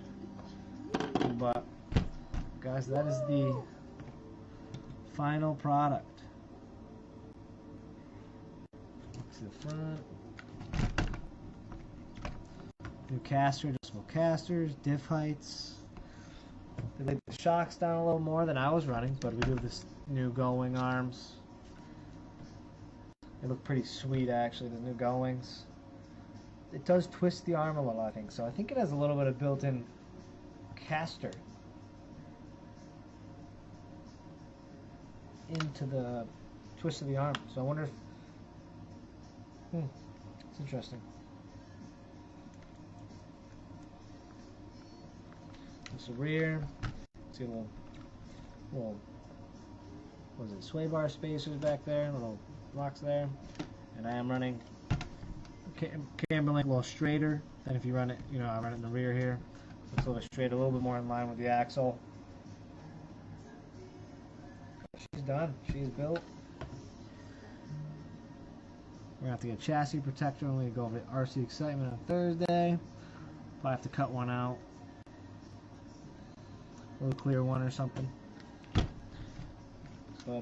But guys, that is the final product. To the front. New caster, adjustable casters, diff heights. They laid the shocks down a little more than I was running, but we do this new going arms. They look pretty sweet actually, the new go-wings. It does twist the arm a little, I think, so I think it has a little bit of built-in caster into the twist of the arm. So I wonder if it's interesting. There's the rear. See a little what is it, sway bar spacers back there, little locks there. And I am running camber link a little straighter than if you run it, you know, I run it in the rear here. So it's a little bit straight, a little bit more in line with the axle. She's done. She's built. We're going to have to get a chassis protector when we go over to RC Excitement on Thursday. Probably have to cut one out. A little clear one or something. But,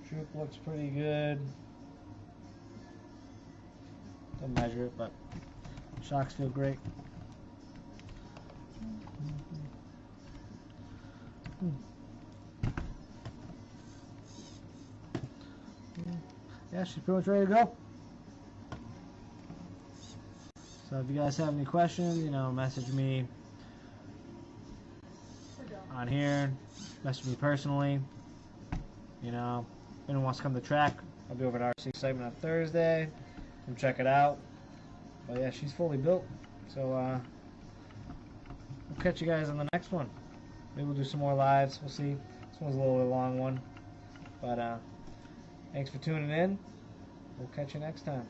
droop looks pretty good. Don't measure it, but shocks feel great. Yeah, she's pretty much ready to go. So if you guys have any questions, you know, message me on here, message me personally. You know, if anyone wants to come to the track, I'll be over at RC Excitement on Thursday. Come check it out. But yeah, she's fully built. So we'll catch you guys on the next one. Maybe we'll do some more lives. We'll see. This one's a little bit long one. But thanks for tuning in. We'll catch you next time.